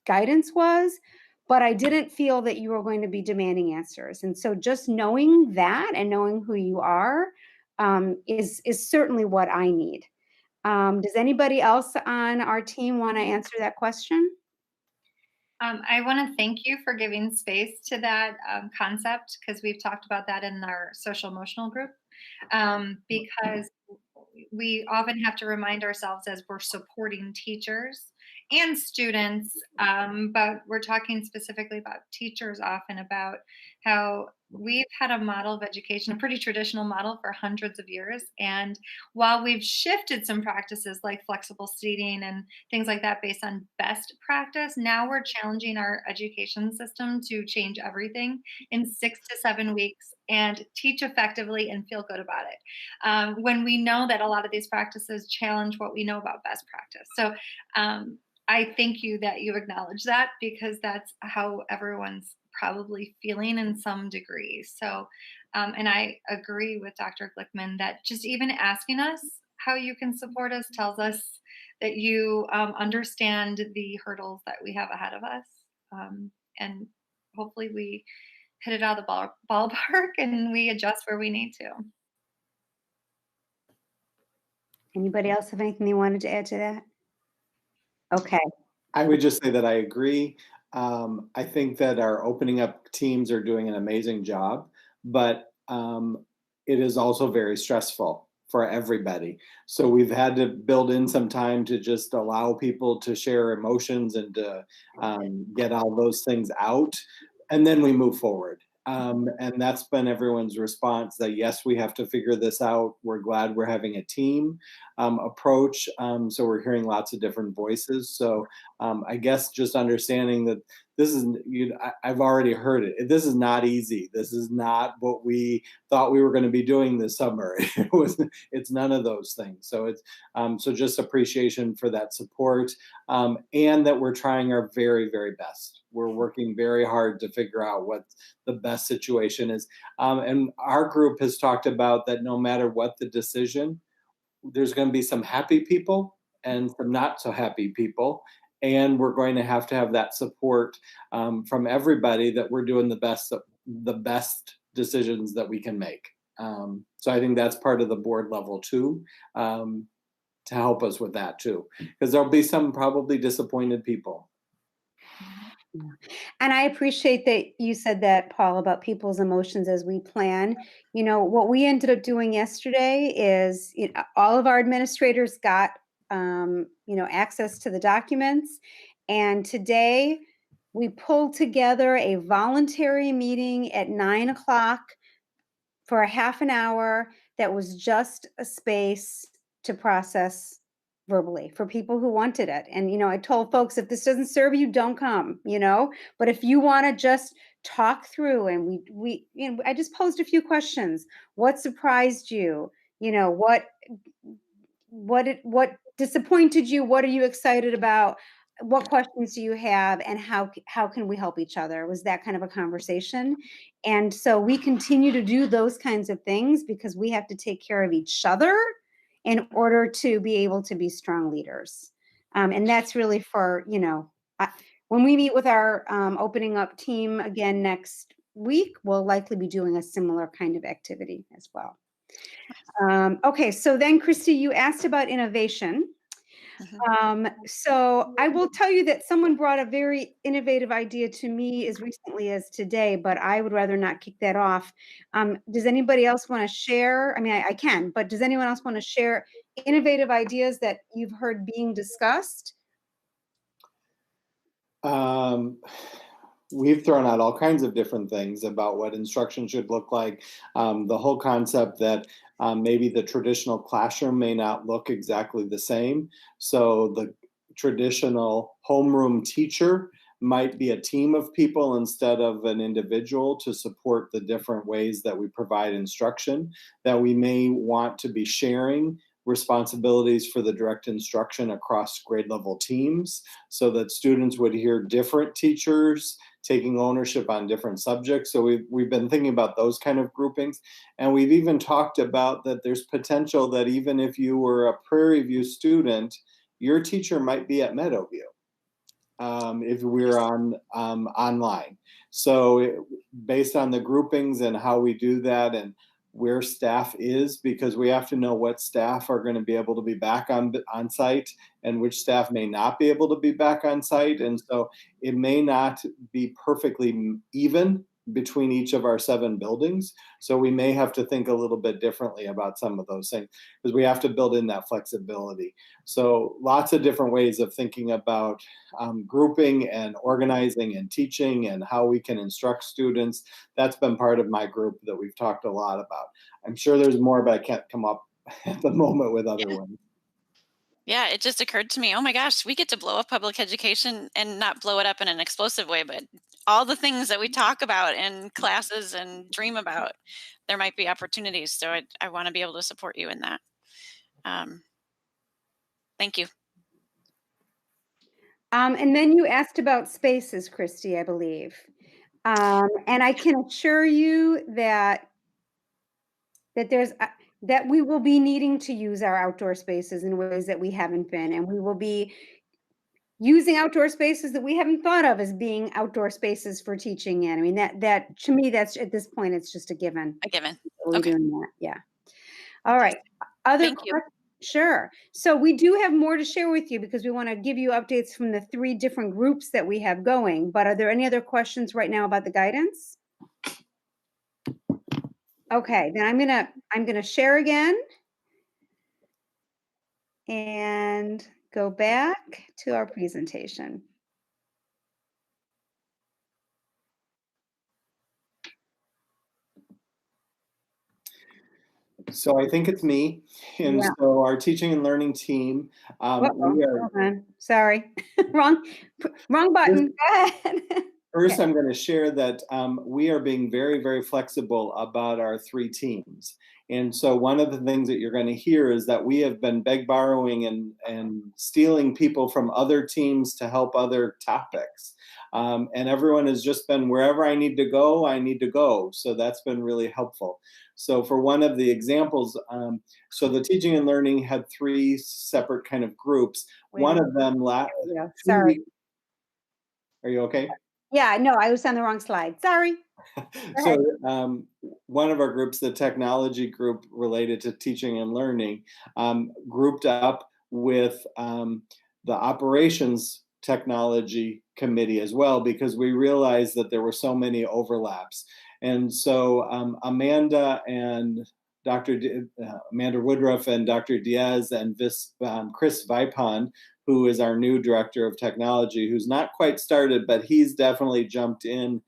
guidance was, but I didn't feel that you were going to be demanding answers. And so just knowing that and knowing who you are is certainly what I need. Does anybody else on our team want to answer that question? I want to thank you for giving space to that concept, because we've talked about that in our social emotional group, because we often have to remind ourselves as we're supporting teachers and students, but we're talking specifically about teachers often, about how we've had a model of education, a pretty traditional model for hundreds of years. And while we've shifted some practices like flexible seating and things like that based on best practice, now we're challenging our education system to change everything in 6 to 7 weeks and teach effectively and feel good about it. When we know that a lot of these practices challenge what we know about best practice. So I thank you that you acknowledge that, because that's how everyone's probably feeling in some degree. So, and I agree with Dr. Glickman that just even asking us how you can support us tells us that you understand the hurdles that we have ahead of us. And hopefully we hit it out of the ballpark and we adjust where we need to. Anybody else have anything they wanted to add to that? Okay. I would just say that I agree. I think that our opening up teams are doing an amazing job, but it is also very stressful for everybody. So we've had to build in some time to just allow people to share emotions and to get all those things out, and then we move forward. And that's been everyone's response, that yes, we have to figure this out. We're glad we're having a team approach. So we're hearing lots of different voices. So I guess just understanding that this is, I've already heard it. This is not easy. This is not what we thought we were going to be doing this summer. It's none of those things. So it's so just appreciation for that support, and that we're trying our very, very best. We're working very hard to figure out what the best situation is. And our group has talked about that no matter what the decision, there's going to be some happy people and some not so happy people. And we're going to have that support from everybody, that we're doing the best decisions that we can make. So I think that's part of the board level too, to help us with that too, because there'll be some probably disappointed people. And I appreciate that you said that, Paul, about people's emotions as we plan. You know, what we ended up doing yesterday is all of our administrators got, access to the documents. And today we pulled together a voluntary meeting at 9 o'clock for a half an hour that was just a space to process verbally for people who wanted it. And, I told folks, if this doesn't serve you, don't come, but if you want to just talk through, and I just posed a few questions. What surprised you? What disappointed you? What are you excited about? What questions do you have, and how can we help each other? Was that kind of a conversation? And so we continue to do those kinds of things because we have to take care of each other in order to be able to be strong leaders. And that's really for, when we meet with our opening up team again next week, we'll likely be doing a similar kind of activity as well. Okay, so then Christy, you asked about innovation. So I will tell you that someone brought a very innovative idea to me as recently as today, but I would rather not kick that off. Does anybody else want to share? I mean, I can, but does anyone else want to share innovative ideas that you've heard being discussed? We've thrown out all kinds of different things about what instruction should look like. The whole concept that maybe the traditional classroom may not look exactly the same. So the traditional homeroom teacher might be a team of people instead of an individual to support the different ways that we provide instruction, that we may want to be sharing responsibilities for the direct instruction across grade level teams so that students would hear different teachers taking ownership on different subjects. So we've been thinking about those kind of groupings. And we've even talked about that there's potential that even if you were a Prairie View student, your teacher might be at Meadowview if we're on online. So based on the groupings and how we do that and where staff is, because we have to know what staff are going to be able to be back on site and which staff may not be able to be back on site. And so it may not be perfectly even between each of our 7 buildings. So we may have to think a little bit differently about some of those things because we have to build in that flexibility. So lots of different ways of thinking about grouping and organizing and teaching and how we can instruct students. That's been part of my group that we've talked a lot about. I'm sure there's more, but I can't come up at the moment with other ones. Yeah, it just occurred to me, oh my gosh, we get to blow up public education and not blow it up in an explosive way, but all the things that we talk about in classes and dream about, there might be opportunities. So I want to be able to support you in that. Thank you. And then you asked about spaces, Christy, I believe. And I can assure you that there's that we will be needing to use our outdoor spaces in ways that we haven't been, and we will be using outdoor spaces that we haven't thought of as being outdoor spaces for teaching in. I mean, that to me, that's at this point, it's just a given. A given. We're Okay. doing that. Yeah. All right. Other Thank you. Sure. So we do have more to share with you because we want to give you updates from the 3 different groups that we have going. But are there any other questions right now about the guidance? Okay, then I'm gonna share again and go back to our presentation. So I think it's me. And Yeah. so our teaching and learning team, we are. Hold on. Sorry, wrong button. Go ahead. First, Okay. I'm going to share that we are being very, very flexible about our 3 teams. And so one of the things that you're going to hear is that we have been borrowing and stealing people from other teams to help other topics. And everyone has just been, wherever I need to go, I need to go. So that's been really helpful. So for one of the examples, so the teaching and learning had 3 separate kind of groups. One of them Yeah, sorry. Are you okay? Yeah, no, I was on the wrong slide. Sorry. So one of our groups, the technology group related to teaching and learning, grouped up with the operations technology committee as well, because we realized that there were so many overlaps. And so Amanda and Amanda Woodruff and Dr. Diaz and Chris Vipon, who is our new director of technology, who's not quite started, but he's definitely jumped in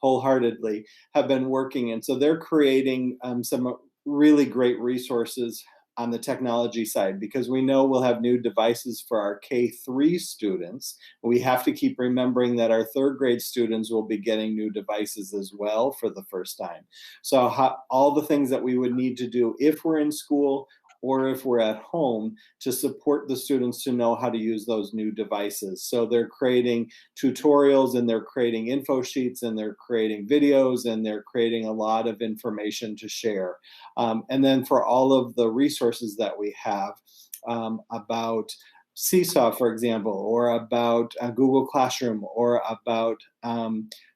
wholeheartedly, have been working. And so they're creating some really great resources on the technology side, because we know we'll have new devices for our K-3 students. We have to keep remembering that our 3rd grade students will be getting new devices as well for the first time. So all the things that we would need to do if we're in school or if we're at home to support the students to know how to use those new devices. So they're creating tutorials and they're creating info sheets and they're creating videos and they're creating a lot of information to share. And then for all of the resources that we have about Seesaw, for example, or about Google Classroom, or about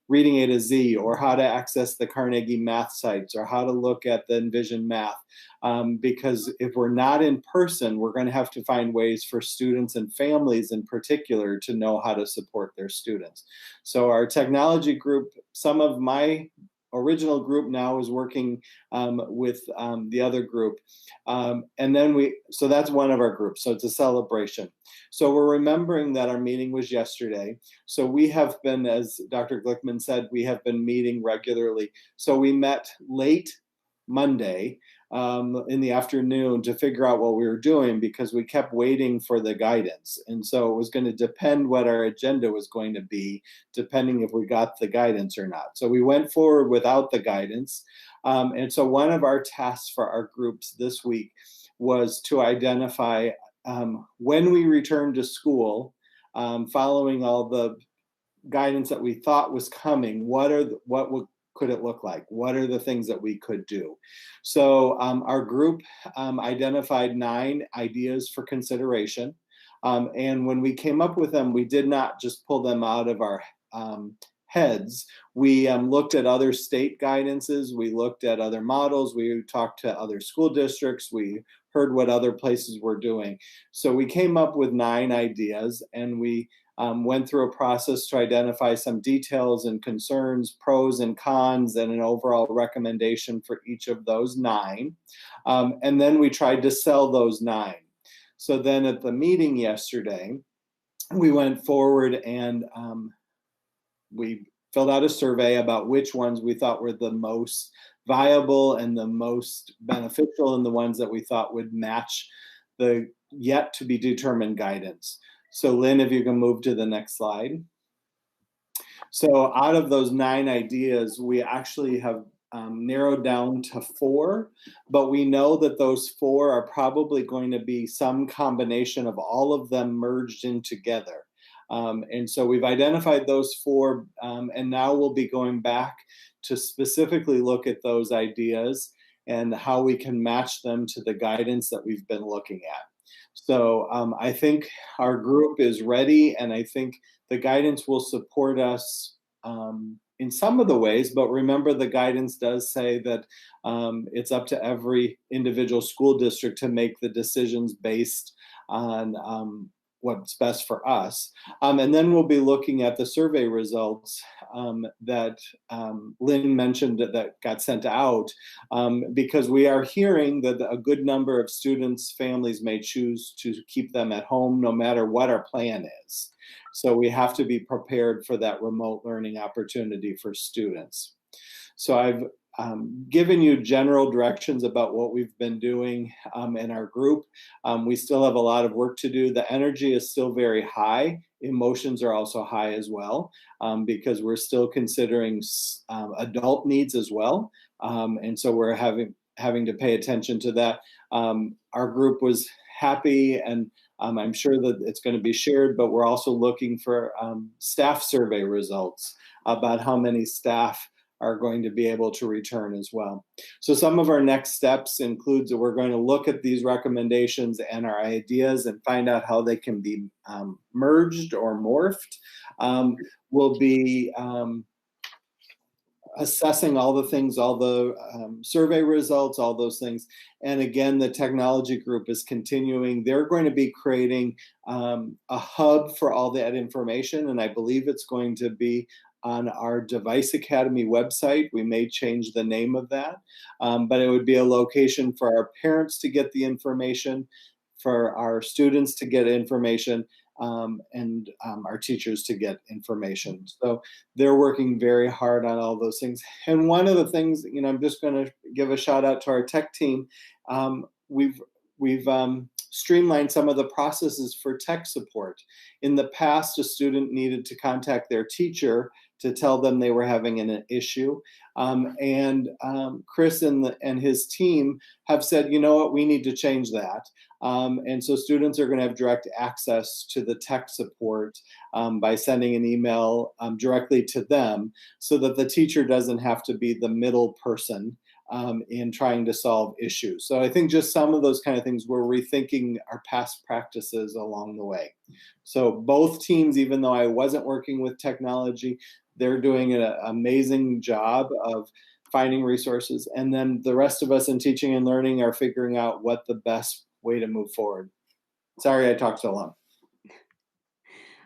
Reading A to Z, or how to access the Carnegie math sites, or how to look at the Envision Math. Because if we're not in person, we're going to have to find ways for students and families in particular to know how to support their students. So our technology group, some of my original group now is working with the other group. And then so that's one of our groups. So it's a celebration. So we're remembering that our meeting was yesterday. So we have been, as Dr. Glickman said, we have been meeting regularly. So we met late Monday in the afternoon to figure out what we were doing, because we kept waiting for the guidance. And so it was going to depend what our agenda was going to be, depending if we got the guidance or not. So we went forward without the guidance. And so one of our tasks for our groups this week was to identify when we return to school, following all the guidance that we thought was coming, could it look like? What are the things that we could do? So our group identified 9 ideas for consideration. And when we came up with them, we did not just pull them out of our heads. We looked at other state guidances. We looked at other models. We talked to other school districts. We heard what other places were doing. So we came up with 9 ideas, and we went through a process to identify some details and concerns, pros and cons, and an overall recommendation for each of those 9. And then we tried to sell those 9. So then at the meeting yesterday, we went forward and we filled out a survey about which ones we thought were the most viable and the most beneficial, and the ones that we thought would match the yet to be determined guidance. So Lynn, if you can move to the next slide. So out of those 9 ideas, we actually have narrowed down to 4, but we know that those 4 are probably going to be some combination of all of them merged in together. And so we've identified those 4, and now we'll be going back to specifically look at those ideas and how we can match them to the guidance that we've been looking at. So I think our group is ready, and I think the guidance will support us in some of the ways, but remember, the guidance does say that it's up to every individual school district to make the decisions based on what's best for us. And then we'll be looking at the survey results that Lynn mentioned that got sent out, because we are hearing that a good number of students' families may choose to keep them at home no matter what our plan is. So we have to be prepared for that remote learning opportunity for students. So I've given you general directions about what we've been doing in our group. We still have a lot of work to do. The energy is still very high. Emotions are also high as well, because we're still considering adult needs as well. And so we're having to pay attention to that. Our group was happy, and I'm sure that it's going to be shared, but we're also looking for staff survey results about how many staff are going to be able to return as well. So some of our next steps includes that we're going to look at these recommendations and our ideas and find out how they can be merged or morphed. We'll be assessing all the things, all the survey results, all those things. And again, the technology group is continuing. They're going to be creating a hub for all that information, and I believe it's going to be on our Device Academy website. We may change the name of that, but it would be a location for our parents to get the information, for our students to get information, and our teachers to get information. So they're working very hard on all those things. And one of the things, I'm just going to give a shout out to our tech team. We've streamlined some of the processes for tech support. In the past, a student needed to contact their teacher to tell them they were having an issue. And Chris and his team have said, you know what, we need to change that. And so students are going to have direct access to the tech support by sending an email directly to them, so that the teacher doesn't have to be the middle person in trying to solve issues. So I think just some of those kind of things, we're rethinking our past practices along the way. So both teams, even though I wasn't working with technology, They're doing an amazing job of finding resources. And then the rest of us in teaching and learning are figuring out what the best way to move forward. Sorry I talked so long.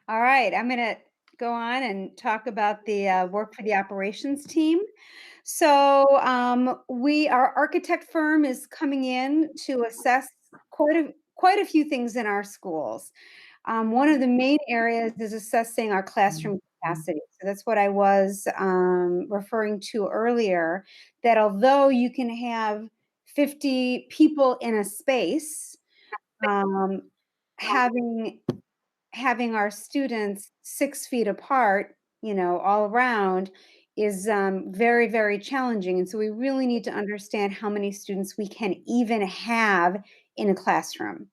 All right, I'm going to go on and talk about the work for the operations team. So our architect firm is coming in to assess quite a few things in our schools. One of the main areas is assessing our classroom capacity. So that's what I was referring to earlier, that although you can have 50 people in a space, having our students 6 feet apart, all around is very, very challenging. And so we really need to understand how many students we can even have in a classroom.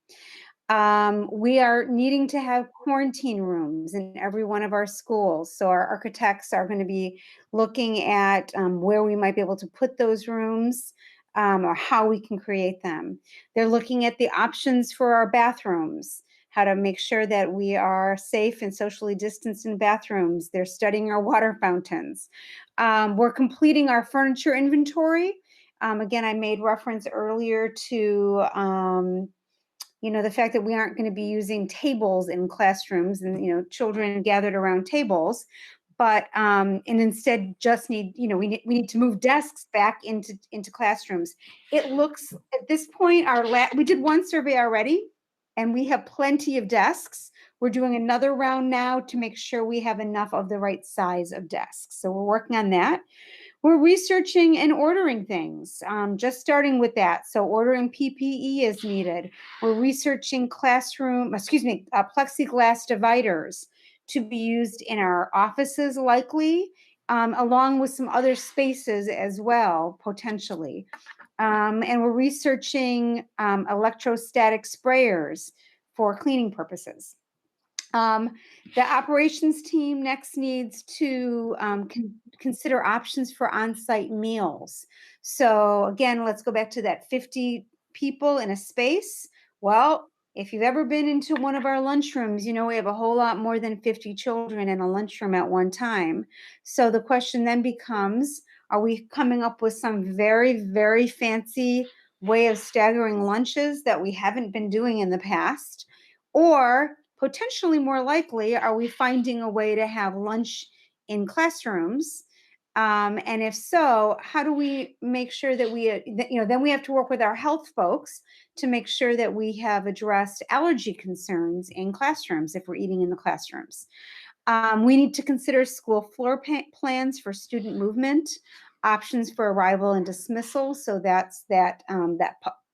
We are needing to have quarantine rooms in every one of our schools. So our architects are going to be looking at where we might be able to put those rooms or how we can create them. They're looking at the options for our bathrooms, how to make sure that we are safe and socially distanced in bathrooms. They're studying our water fountains. We're completing our furniture inventory. Again, I made reference earlier to the fact that we aren't going to be using tables in classrooms and, children gathered around tables, but, and instead just need, we need to move desks back into classrooms. It looks at this point, we did one survey already and we have plenty of desks. We're doing another round now to make sure we have enough of the right size of desks. So we're working on that. We're researching and ordering things, just starting with that. So ordering PPE is needed. We're researching plexiglass dividers to be used in our offices likely, along with some other spaces as well, potentially. And we're researching electrostatic sprayers for cleaning purposes. The operations team next needs to consider options for on-site meals. So again, let's go back to that 50 people in a space. Well, if you've ever been into one of our lunchrooms, we have a whole lot more than 50 children in a lunchroom at one time. So the question then becomes, are we coming up with some very, very fancy way of staggering lunches that we haven't been doing in the past? Or potentially more likely, are we finding a way to have lunch in classrooms? And if so, how do we make sure that then we have to work with our health folks to make sure that we have addressed allergy concerns in classrooms if we're eating in the classrooms. We need to consider school floor plans for student movement, options for arrival and dismissal. So that's that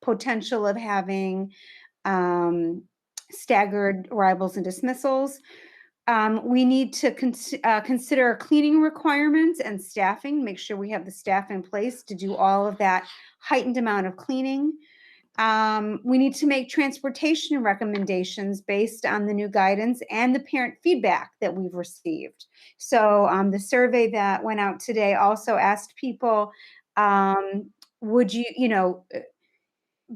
potential of having staggered arrivals and dismissals. We need to consider cleaning requirements and staffing, make sure we have the staff in place to do all of that heightened amount of cleaning. We need to make transportation recommendations based on the new guidance and the parent feedback that we've received. So the survey that went out today also asked people, would you,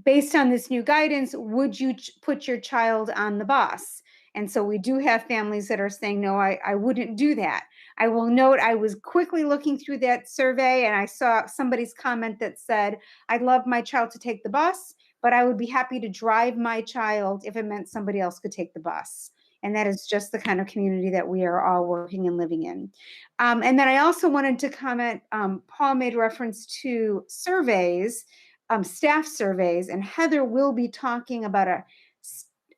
based on this new guidance, would you put your child on the bus? And so we do have families that are saying, no, I wouldn't do that. I will note I was quickly looking through that survey and I saw somebody's comment that said, I'd love my child to take the bus, but I would be happy to drive my child if it meant somebody else could take the bus. And that is just the kind of community that we are all working and living in. And then I also wanted to comment, Paul made reference to surveys, staff surveys, and Heather will be talking about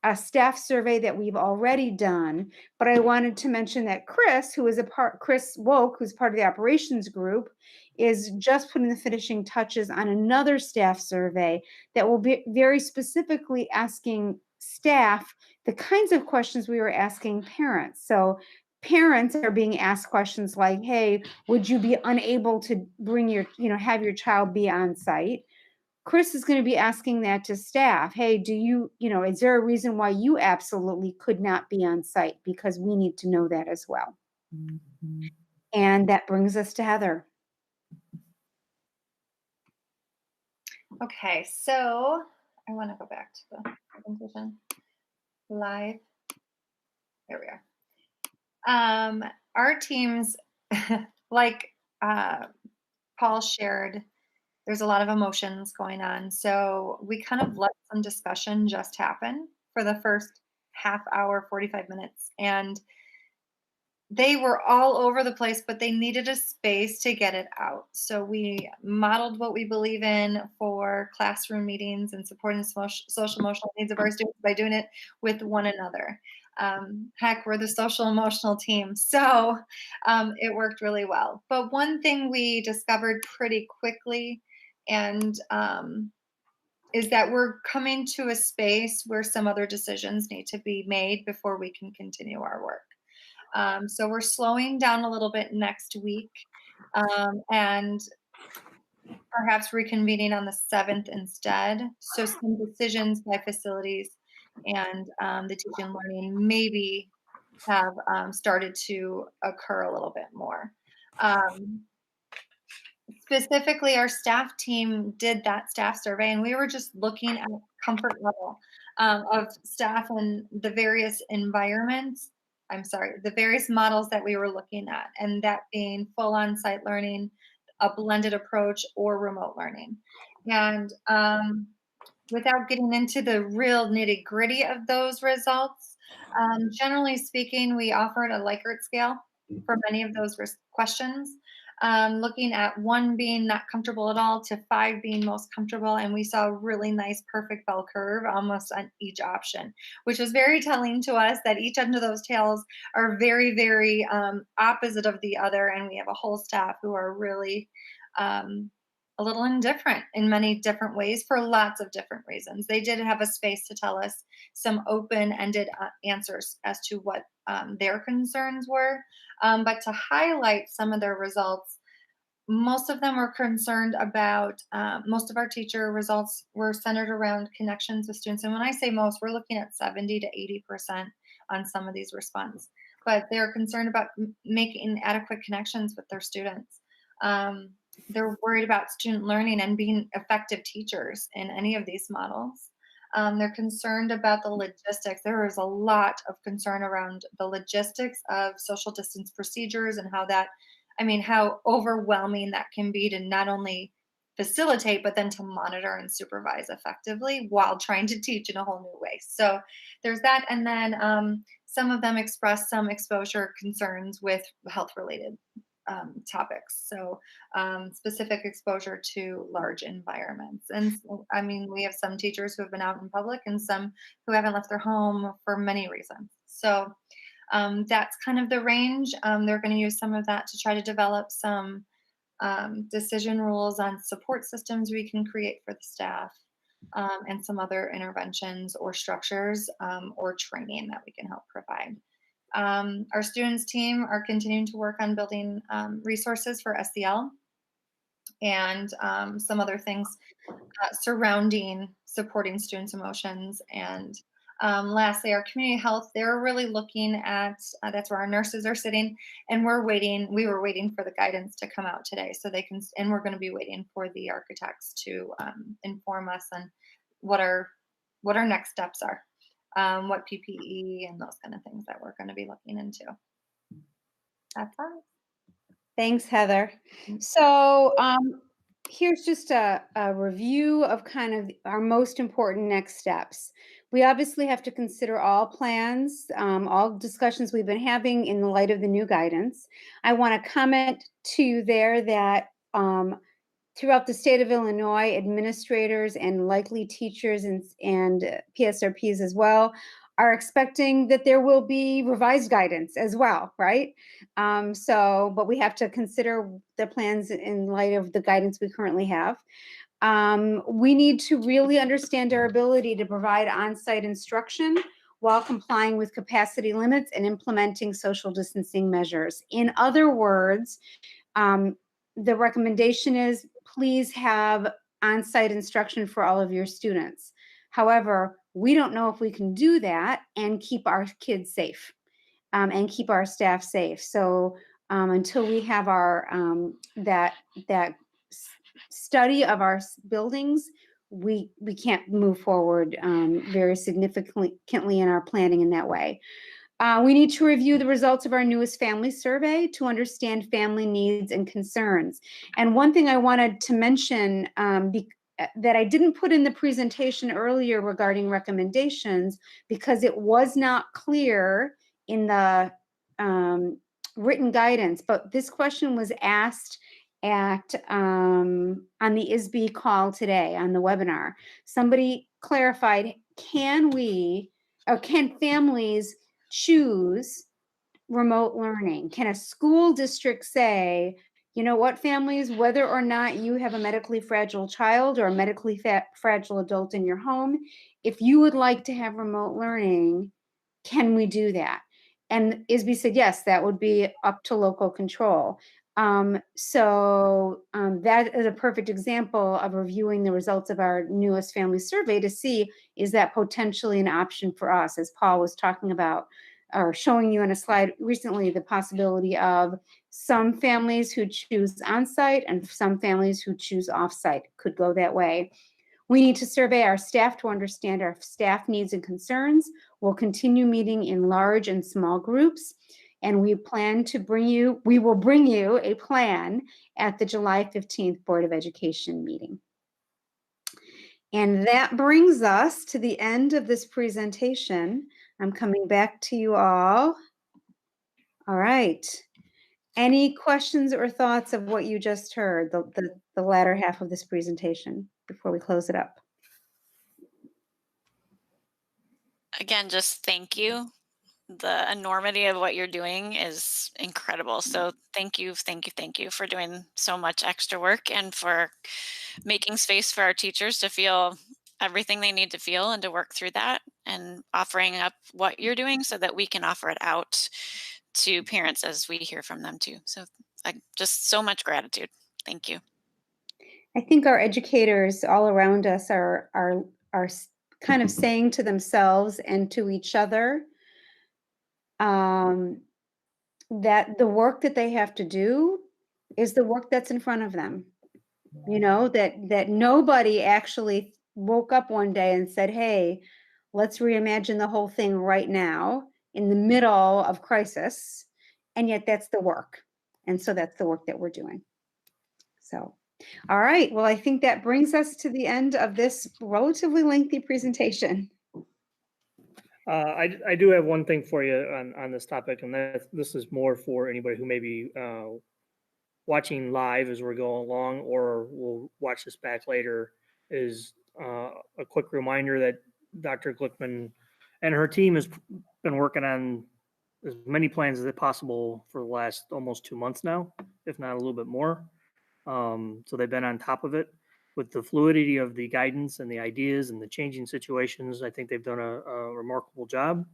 a staff survey that we've already done, but I wanted to mention that Chris Woke, who's part of the operations group, is just putting the finishing touches on another staff survey that will be very specifically asking staff the kinds of questions we were asking parents. So parents are being asked questions like, hey, would you be unable to bring have your child be on site? Chris is going to be asking that to staff. Hey, is there a reason why you absolutely could not be on site? Because we need to know that as well. Mm-hmm. And that brings us to Heather. Okay, so I want to go back to the presentation. Live. There we are. Our teams like Paul shared, there's a lot of emotions going on. So we kind of let some discussion just happen for the first half hour, 45 minutes. And they were all over the place, but they needed a space to get it out. So we modeled what we believe in for classroom meetings and supporting social emotional needs of our students by doing it with one another. Heck, we're the social emotional team. So it worked really well. But one thing we discovered pretty quickly and is that we're coming to a space where some other decisions need to be made before we can continue our work. So we're slowing down a little bit next week and perhaps reconvening on the 7th instead. So some decisions by facilities and the teaching and learning maybe have started to occur a little bit more. Specifically, our staff team did that staff survey, and we were just looking at comfort level of staff in the various environments. The various models that we were looking at, and that being full on-site learning, a blended approach, or remote learning. And without getting into the real nitty-gritty of those results, generally speaking, we offered a Likert scale for many of those questions. Looking at 1 being not comfortable at all to 5 being most comfortable. And we saw a really nice, perfect bell curve almost on each option, which was very telling to us that each end of those tails are very, very opposite of the other. And we have a whole staff who are really a little indifferent in many different ways for lots of different reasons. They did have a space to tell us some open-ended answers as to what their concerns were. But to highlight some of their results, most of them were concerned about, most of our teacher results were centered around connections with students. And when I say most, we're looking at 70 to 80% on some of these responses. But they're concerned about making adequate connections with their students. They're worried about student learning and being effective teachers in any of these models. They're concerned about the logistics. There is a lot of concern around the logistics of social distance procedures and how overwhelming that can be to not only facilitate, but then to monitor and supervise effectively while trying to teach in a whole new way. So there's that. And then some of them expressed some exposure concerns with health-related topics. So specific exposure to large environments. And we have some teachers who have been out in public and some who haven't left their home for many reasons. So that's kind of the range. They're going to use some of that to try to develop some decision rules on support systems we can create for the staff and some other interventions or structures or training that we can help provide. Our students team are continuing to work on building resources for SEL and some other things surrounding supporting students' emotions. And lastly, our community health, they're really looking at, that's where our nurses are sitting, and we were waiting for the guidance to come out today so they can, and we're going to be waiting for the architects to inform us on what our next steps are. What PPE and those kind of things that we're going to be looking into. That's all. Thanks, Heather. So here's just a review of kind of our most important next steps. We obviously have to consider all plans, all discussions we've been having in the light of the new guidance. I want to comment to you there that throughout the state of Illinois, administrators and likely teachers and PSRPs as well are expecting that there will be revised guidance as well, right? But we have to consider the plans in light of the guidance we currently have. We need to really understand our ability to provide on-site instruction while complying with capacity limits and implementing social distancing measures. In other words, the recommendation is please have on-site instruction for all of your students. However, we don't know if we can do that and keep our kids safe and keep our staff safe. So until we have our that study of our buildings, we can't move forward very significantly in our planning in that way. We need to review the results of our newest family survey to understand family needs and concerns. And one thing I wanted to mention that I didn't put in the presentation earlier regarding recommendations, because it was not clear in the written guidance, but this question was asked at on the ISB call today on the webinar. Somebody clarified, can families choose remote learning? Can a school district say, you know what, families, whether or not you have a medically fragile child or a medically fragile adult in your home, if you would like to have remote learning, can we do that? And ISB said, yes, that would be up to local control. That is a perfect example of reviewing the results of our newest family survey to see, is that potentially an option for us, as Paul was talking about, or showing you in a slide recently, the possibility of some families who choose on-site and some families who choose off-site could go that way. We need to survey our staff to understand our staff needs and concerns. We'll continue meeting in large and small groups, and we will bring you a plan at the July 15th Board of Education meeting. And that brings us to the end of this presentation. I'm coming back to you all. All right. Any questions or thoughts of what you just heard, the latter half of this presentation, before we close it up? Again, just thank you. The enormity of what you're doing is incredible. So thank you for doing so much extra work and for making space for our teachers to feel everything they need to feel and to work through that, and offering up what you're doing so that we can offer it out to parents as we hear from them too. So just so much gratitude. Thank you. I think our educators all around us are kind of saying to themselves and to each other that the work that they have to do is the work that's in front of them. You know, that nobody actually woke up one day and said, hey, let's reimagine the whole thing right now in the middle of crisis. And yet that's the work. And so that's the work that we're doing. So, all right. Well, I think that brings us to the end of this relatively lengthy presentation. I do have one thing for you on this topic, and this is more for anybody who may be watching live as we're going along, or will watch this back later, is a quick reminder that Dr. Glickman and her team has been working on as many plans as possible for the last almost 2 months now, if not a little bit more. So they've been on top of it. With the fluidity of the guidance and the ideas and the changing situations, I think they've done a remarkable job.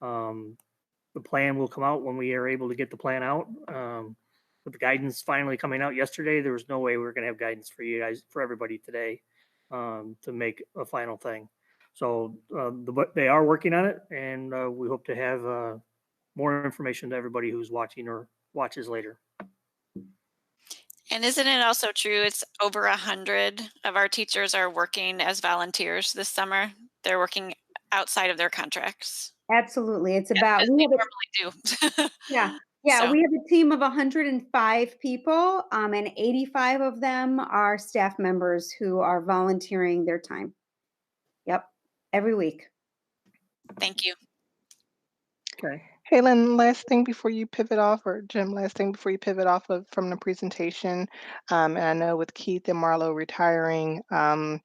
The plan will come out when we are able to get the plan out. With the guidance finally coming out yesterday, there was no way we were going to have guidance for you guys, for everybody today, to make a final thing. So they are working on it, and we hope to have more information to everybody who's watching or watches later. And isn't it also true, it's over 100 of our teachers are working as volunteers this summer? They're working outside of their contracts. Absolutely. It's about, as we normally do. Yeah. So. We have a team of 105 people, and 85 of them are staff members who are volunteering their time. Yep. Every week. Thank you. Okay. Halen, last thing before you pivot off, or Jim, last thing before you pivot off from the presentation. And I know with Keith and Marlo retiring, I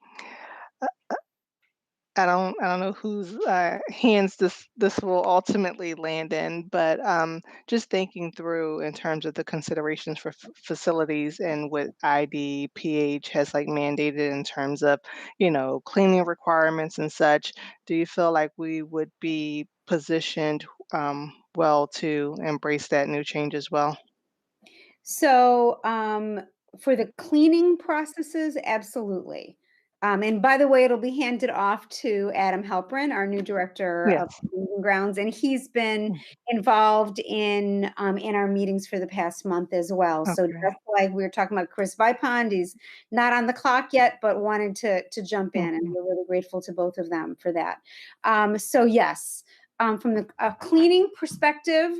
don't know whose hands this will ultimately land in, but just thinking through in terms of the considerations for facilities and what IDPH has like mandated in terms of, cleaning requirements and such. Do you feel like we would be positioned well to embrace that new change as well? So for the cleaning processes, absolutely. And by the way, it'll be handed off to Adam Halprin, our new director of Schools and Grounds, and he's been involved in our meetings for the past month as well. So just like we were talking about Chris Vipond, he's not on the clock yet, but wanted to jump in, and we're really grateful to both of them for that. So yes. from the cleaning perspective,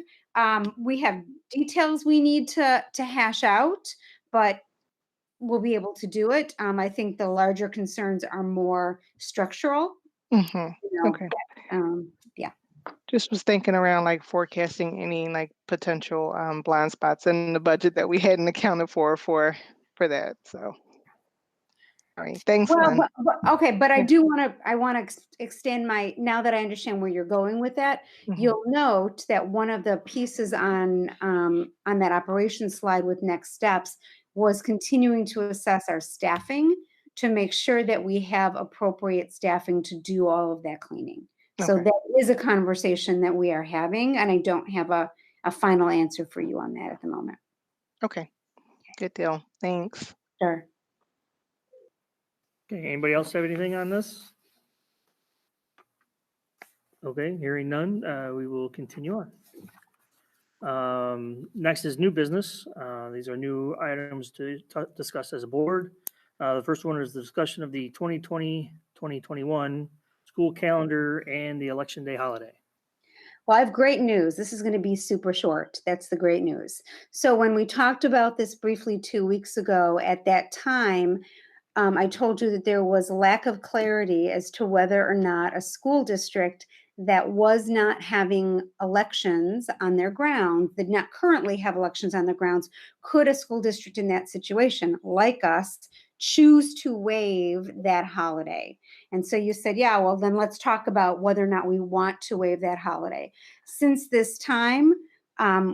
we have details we need to hash out, but we'll be able to do it. I think the larger concerns are more structural. Mhm. You know, Okay. yeah. Just was thinking around like forecasting any like potential blind spots in the budget that we hadn't accounted for that. So, all right. Thanks, Well, Lynn. okay, but I Yeah. do want to extend now that I understand where you're going with that. Mhm. You'll note that one of the pieces on that operations slide with next steps was continuing to assess our staffing to make sure that we have appropriate staffing to do all of that cleaning. So Okay. that is a conversation that we are having, and I don't have a final answer for you on that at the moment. Okay. Good deal. Thanks. Sure. Okay, anybody else have anything on this? Okay, hearing none, we will continue on. Next is new business. These are new items to discuss as a board. The first one is the discussion of the 2020-2021 school calendar and the election day holiday. Well, I have great news. This is going to be super short. That's the great news. So when we talked about this briefly 2 weeks ago, at that time, I told you that there was lack of clarity as to whether or not a school district that was not having elections on their ground, did not currently have elections on their grounds, could a school district in that situation, like us, choose to waive that holiday? And so you said, yeah, well, then let's talk about whether or not we want to waive that holiday. Since this time,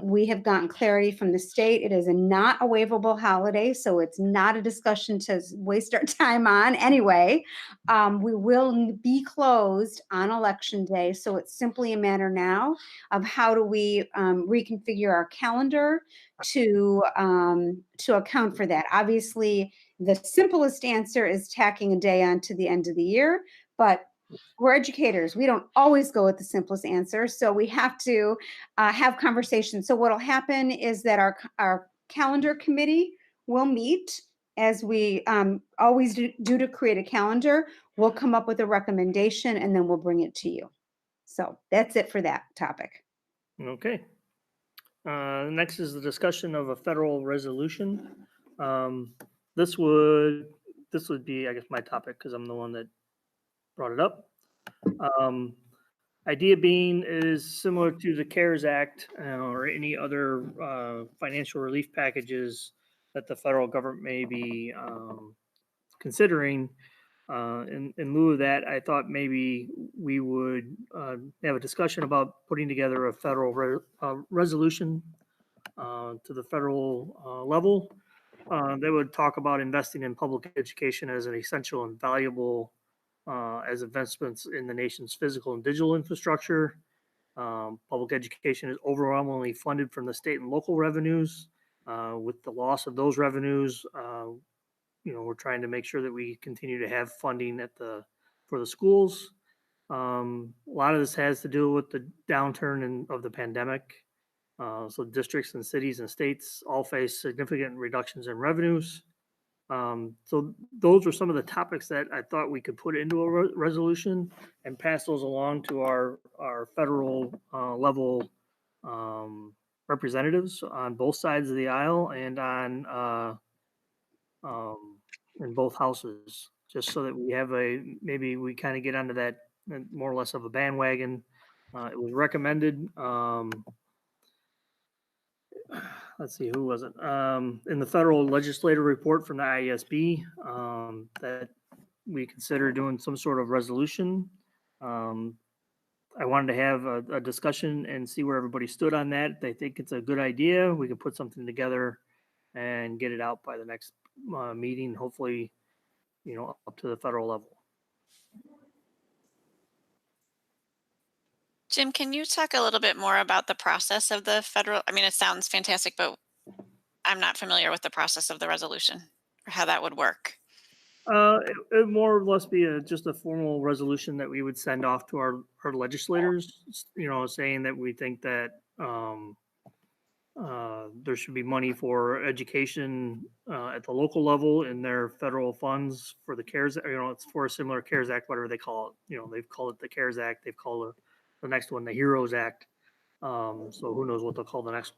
we have gotten clarity from the state. It is not a waivable holiday, so it's not a discussion to waste our time on anyway. We will be closed on election day, so it's simply a matter now of how do we reconfigure our calendar to account for that. Obviously, the simplest answer is tacking a day on to the end of the year, but we're educators. We don't always go with the simplest answer. So we have to have conversations. So what'll happen is that our calendar committee will meet as we always do to create a calendar. We'll come up with a recommendation and then we'll bring it to you. So that's it for that topic. Okay. Next is the discussion of a federal resolution. This would be, I guess, my topic because I'm the one that brought it up. Idea being is similar to the CARES Act or any other financial relief packages that the federal government may be considering. In lieu of that, I thought maybe we would have a discussion about putting together a federal resolution to the federal level. They would talk about investing in public education as an essential and valuable as investments in the nation's physical and digital infrastructure. Public education is overwhelmingly funded from the state and local revenues. With the loss of those revenues, we're trying to make sure that we continue to have funding for the schools. A lot of this has to do with the downturn of the pandemic. So districts and cities and states all face significant reductions in revenues. So those are some of the topics that I thought we could put into a resolution and pass those along to our federal level representatives on both sides of the aisle and on in both houses, just so that we have maybe we kind of get onto that more or less of a bandwagon. It was recommended. Let's see, who was it? In the federal legislative report from the IESB, that we consider doing some sort of resolution. I wanted to have a discussion and see where everybody stood on that. If they think it's a good idea, we can put something together and get it out by the next meeting, hopefully, up to the federal level. Jim, can you talk a little bit more about the process of the federal? I mean, it sounds fantastic, but I'm not familiar with the process of the resolution or how that would work. It would more or less be just a formal resolution that we would send off to our legislators, saying that we think that there should be money for education at the local level in their federal funds for the CARES. It's for a similar CARES Act, whatever they call it. They've called it the CARES Act. They've called the next one, the HEROES Act. So who knows what they'll call the next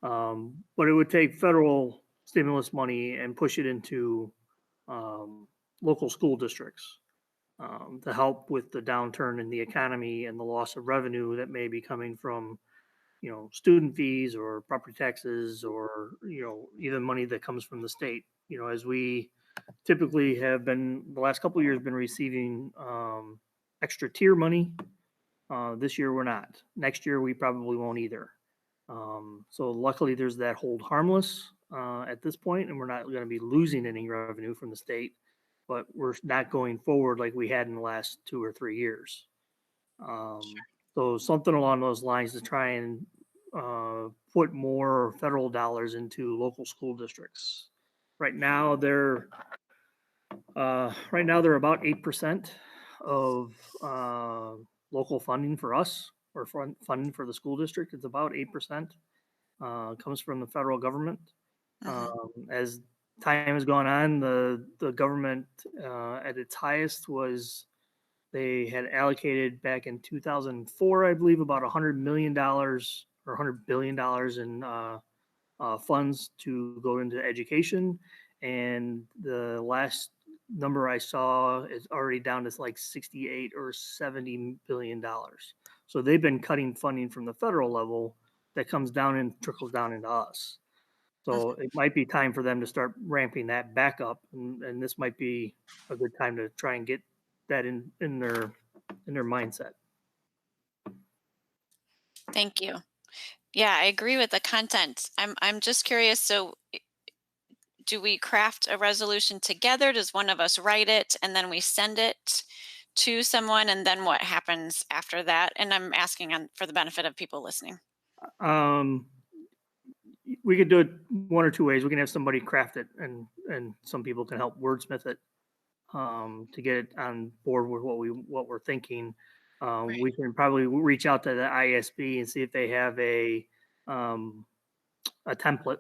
one. But it would take federal stimulus money and push it into local school districts to help with the downturn in the economy and the loss of revenue that may be coming from, student fees or property taxes or, even money that comes from the state. As we typically have been, the last couple of years, been receiving extra tier money. This year we're not. Next year we probably won't either. So luckily there's that hold harmless at this point, and we're not going to be losing any revenue from the state, but we're not going forward like we had in the last 2 or 3 years. So something along those lines to try and put more federal dollars into local school districts. Right now they're about 8% of local funding for us, or funding for the school district. It's about 8%. Comes from the federal government. As time has gone on, the government at its highest was, they had allocated back in 2004, I believe, about $100 million or $100 billion in funds to go into education. And the last number I saw is already down to like 68 or 70 billion dollars. So they've been cutting funding from the federal level that comes down and trickles down into us. So it might be time for them to start ramping that back up, and this might be a good time to try and get that in their mindset. Thank you. Yeah, I agree with the content. I'm just curious. So do we craft a resolution together? Does one of us write it and then we send it to someone, and then what happens after that? And I'm asking for the benefit of people listening. We could do it one or two ways. We can have somebody craft it, and some people can help wordsmith it to get it on board with what we're thinking. We can probably reach out to the ISB and see if they have a template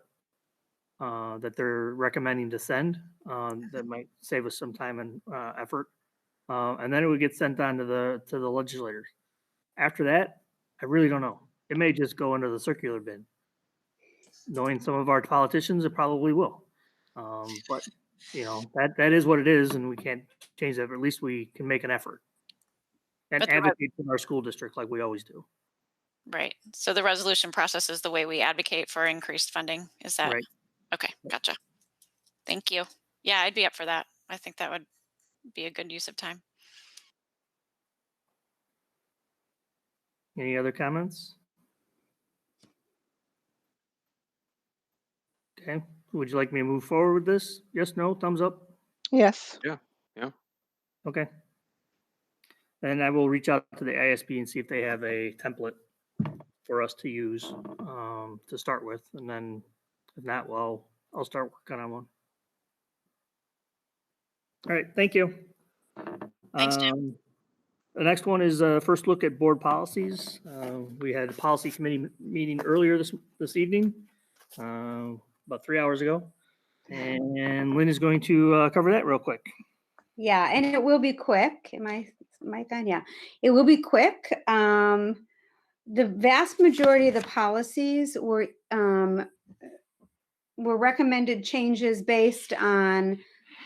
that they're recommending to send. That might save us some time and effort. And then it would get sent on to the legislators. After that, I really don't know. It may just go into the circular bin. Knowing some of our politicians, it probably will. But that is what it is, and we can't change that. But at least we can make an effort and advocate for our school district like we always do. Right. So the resolution process is the way we advocate for increased funding. Is that right? Okay, gotcha. Thank you. Yeah, I'd be up for that. I think that would be a good use of time. Any other comments? Okay. Would you like me to move forward with this? Yes, no, thumbs up? Yes. Yeah. Okay. And I will reach out to the ISB and see if they have a template for us to use to start with. And then if not, well, I'll start working on one. All right. Thank you. Thanks, Jim. The next one is first look at board policies. We had a policy committee meeting earlier this evening, about 3 hours ago. And Lynn is going to cover that real quick. Yeah, and it will be quick. Am I done? Yeah, it will be quick. The vast majority of the policies were recommended changes based on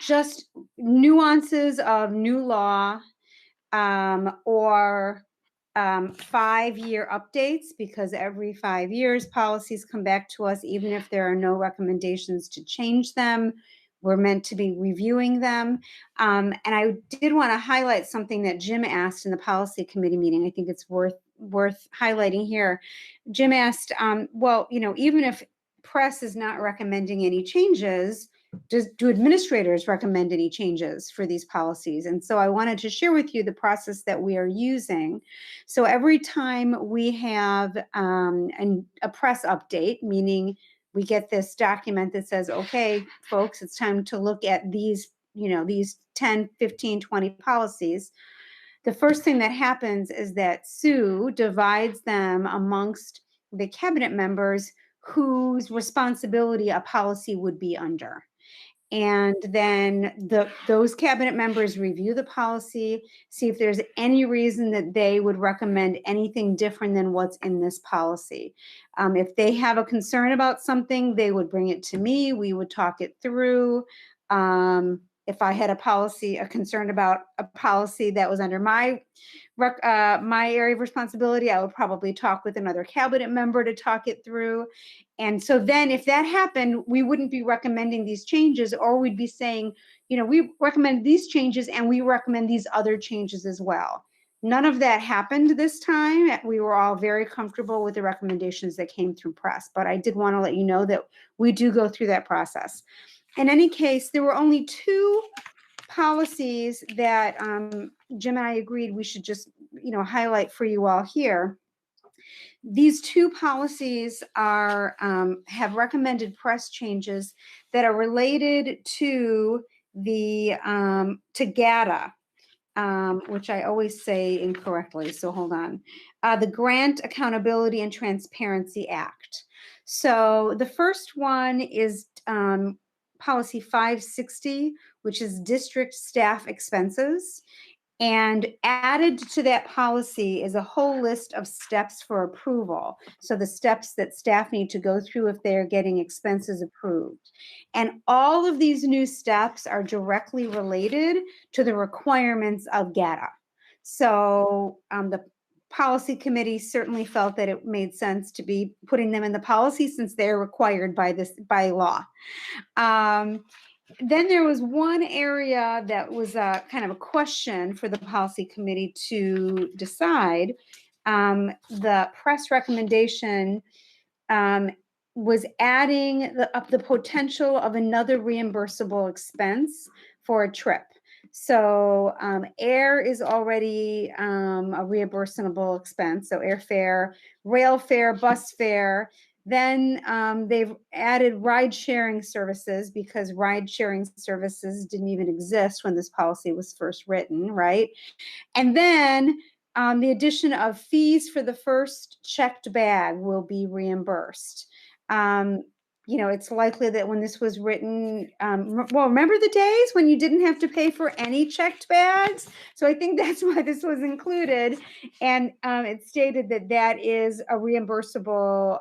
just nuances of new law or 5-year updates, because every 5 years policies come back to us, even if there are no recommendations to change them. We're meant to be reviewing them. And I did want to highlight something that Jim asked in the policy committee meeting. I think it's worth highlighting here. Jim asked, well, even if press is not recommending any changes, do administrators recommend any changes for these policies? And so I wanted to share with you the process that we are using. So every time we have a press update, meaning we get this document that says, okay, folks, it's time to look at these 10, 15, 20 policies. The first thing that happens is that Sue divides them amongst the cabinet members whose responsibility a policy would be under. And then those cabinet members review the policy, see if there's any reason that they would recommend anything different than what's in this policy. If they have a concern about something, they would bring it to me. We would talk it through. If I had a concern about a policy that was under my area of responsibility, I would probably talk with another cabinet member to talk it through. And so then if that happened, we wouldn't be recommending these changes, or we'd be saying, we recommend these changes and we recommend these other changes as well. None of that happened this time. We were all very comfortable with the recommendations that came through press, but I did want to let you know that we do go through that process. In any case, there were only 2 policies that Jim and I agreed we should just, highlight for you all here. These 2 policies are have recommended press changes that are related to the to GATA, which I always say incorrectly. So hold on. The Grant Accountability and Transparency Act. So the first one is policy 560, which is district staff expenses. And added to that policy is a whole list of steps for approval. So the steps that staff need to go through if they're getting expenses approved. And all of these new steps are directly related to the requirements of GATA. So the policy committee certainly felt that it made sense to be putting them in the policy since they're required by law. Then there was one area that was kind of a question for the policy committee to decide. The press recommendation was adding the potential of another reimbursable expense for a trip. So air is already a reimbursable expense, so airfare, rail fare, bus fare. Then they've added ride sharing services because ride sharing services didn't even exist when this policy was first written, right? And then the addition of fees for the first checked bag will be reimbursed. It's likely that when this was written, remember the days when you didn't have to pay for any checked bags? So I think that's why this was included. And it stated that that is a reimbursable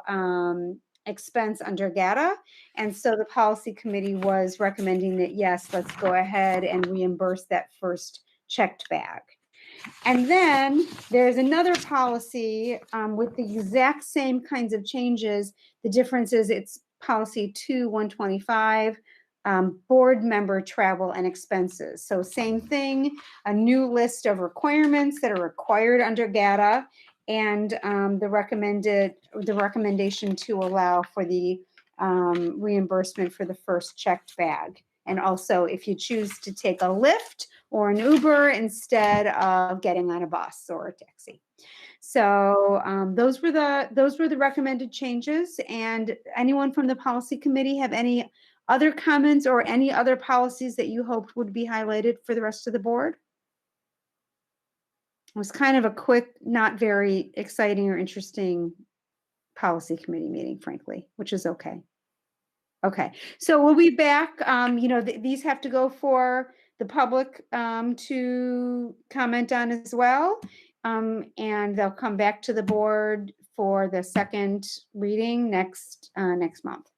expense under GATA. And so the policy committee was recommending that, yes, let's go ahead and reimburse that first checked bag. And then there's another policy with the exact same kinds of changes. The difference is it's policy 2125, board member travel and expenses. So same thing, a new list of requirements that are required under GATA, and the recommendation to allow for the reimbursement for the first checked bag. And also if you choose to take a Lyft or an Uber instead of getting on a bus or a taxi. So those were the recommended changes. And anyone from the policy committee have any other comments or any other policies that you hoped would be highlighted for the rest of the board? It was kind of a quick, not very exciting or interesting policy committee meeting, frankly, which is okay. Okay, so we'll be back. These have to go for the public to comment on as well. And they'll come back to the board for the second reading next month.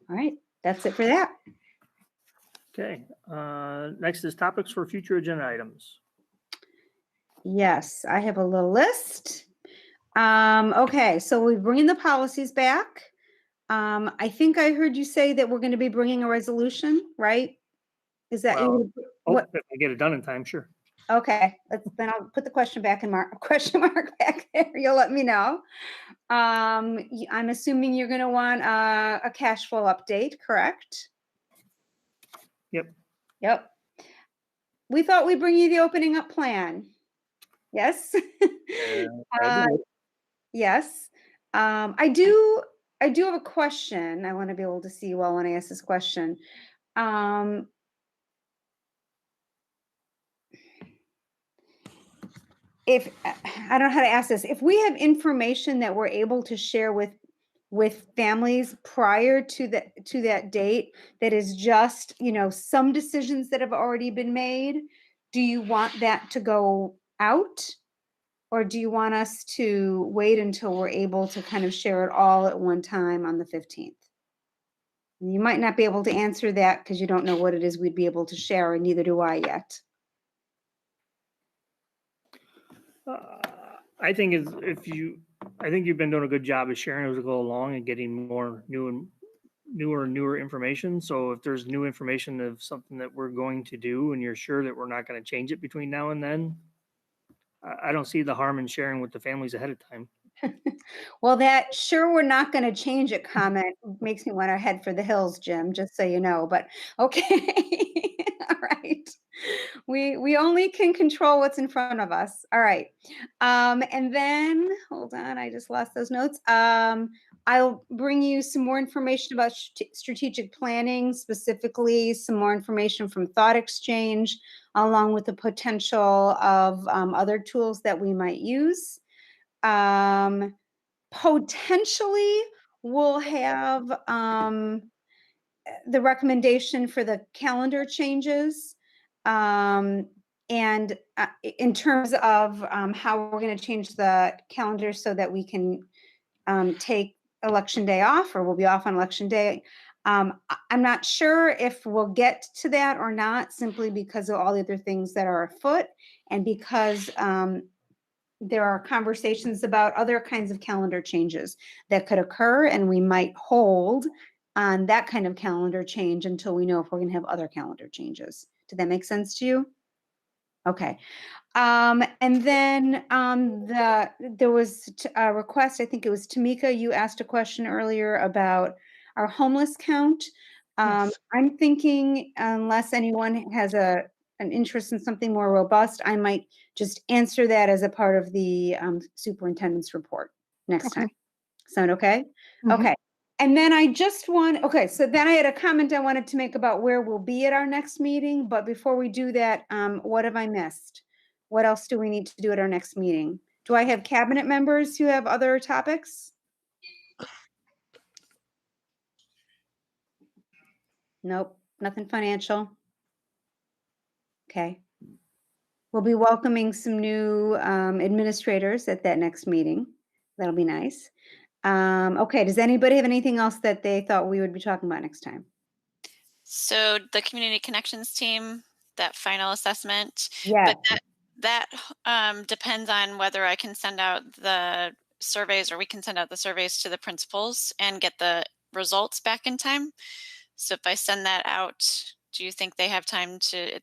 All right, that's it for that. Okay, next is topics for future agenda items. Yes, I have a little list. Okay, so we're bringing the policies back. I think I heard you say that we're going to be bringing a resolution, right? Is that what? If I get it done in time, sure. Okay, then I'll put the question mark back there. You'll let me know. I'm assuming you're going to want a cash flow update, correct? Yep. We thought we'd bring you the opening up plan. Yes. Yes. I do have a question. I want to be able to see you all when I ask this question. If I don't know how to ask this, if we have information that we're able to share with with families prior to that date that is just, some decisions that have already been made? Do you want that to go out? Or do you want us to wait until we're able to kind of share it all at one time on the 15th? You might not be able to answer that because you don't know what it is we'd be able to share, and neither do I yet. I think I think you've been doing a good job of sharing as we go along and getting more newer information. So if there's new information of something that we're going to do and you're sure that we're not going to change it between now and then, I don't see the harm in sharing with the families ahead of time. Well, that "sure we're not going to change it" comment makes me want to head for the hills, Jim, just so you know. But okay. All right. We only can control what's in front of us. All right. And then hold on, I just lost those notes. I'll bring you some more information about strategic planning, specifically some more information from Thought Exchange, along with the potential of other tools that we might use. Potentially, we'll have the recommendation for the calendar changes. And in terms of how we're going to change the calendar so that we can take election day off, or we'll be off on election day. I'm not sure if we'll get to that or not, simply because of all the other things that are afoot, and because there are conversations about other kinds of calendar changes that could occur, and we might hold on that kind of calendar change until we know if we're going to have other calendar changes. Did that make sense to you? Okay. And then there was a request, I think it was Tamika, you asked a question earlier about our homeless count. Yes. I'm thinking, unless anyone has an interest in something more robust, I might just answer that as a part of the superintendent's report next time. Sound okay? Okay. And then so then I had a comment I wanted to make about where we'll be at our next meeting. But before we do that, what have I missed? What else do we need to do at our next meeting? Do I have cabinet members who have other topics? Nope, nothing financial. Okay. We'll be welcoming some new administrators at that next meeting. That'll be nice. Okay, does anybody have anything else that they thought we would be talking about next time? So the community connections team, that final assessment, Yeah. but that depends on whether I can send out the surveys, or we can send out the surveys to the principals and get the results back in time. So if I send that out, do you think they have time to,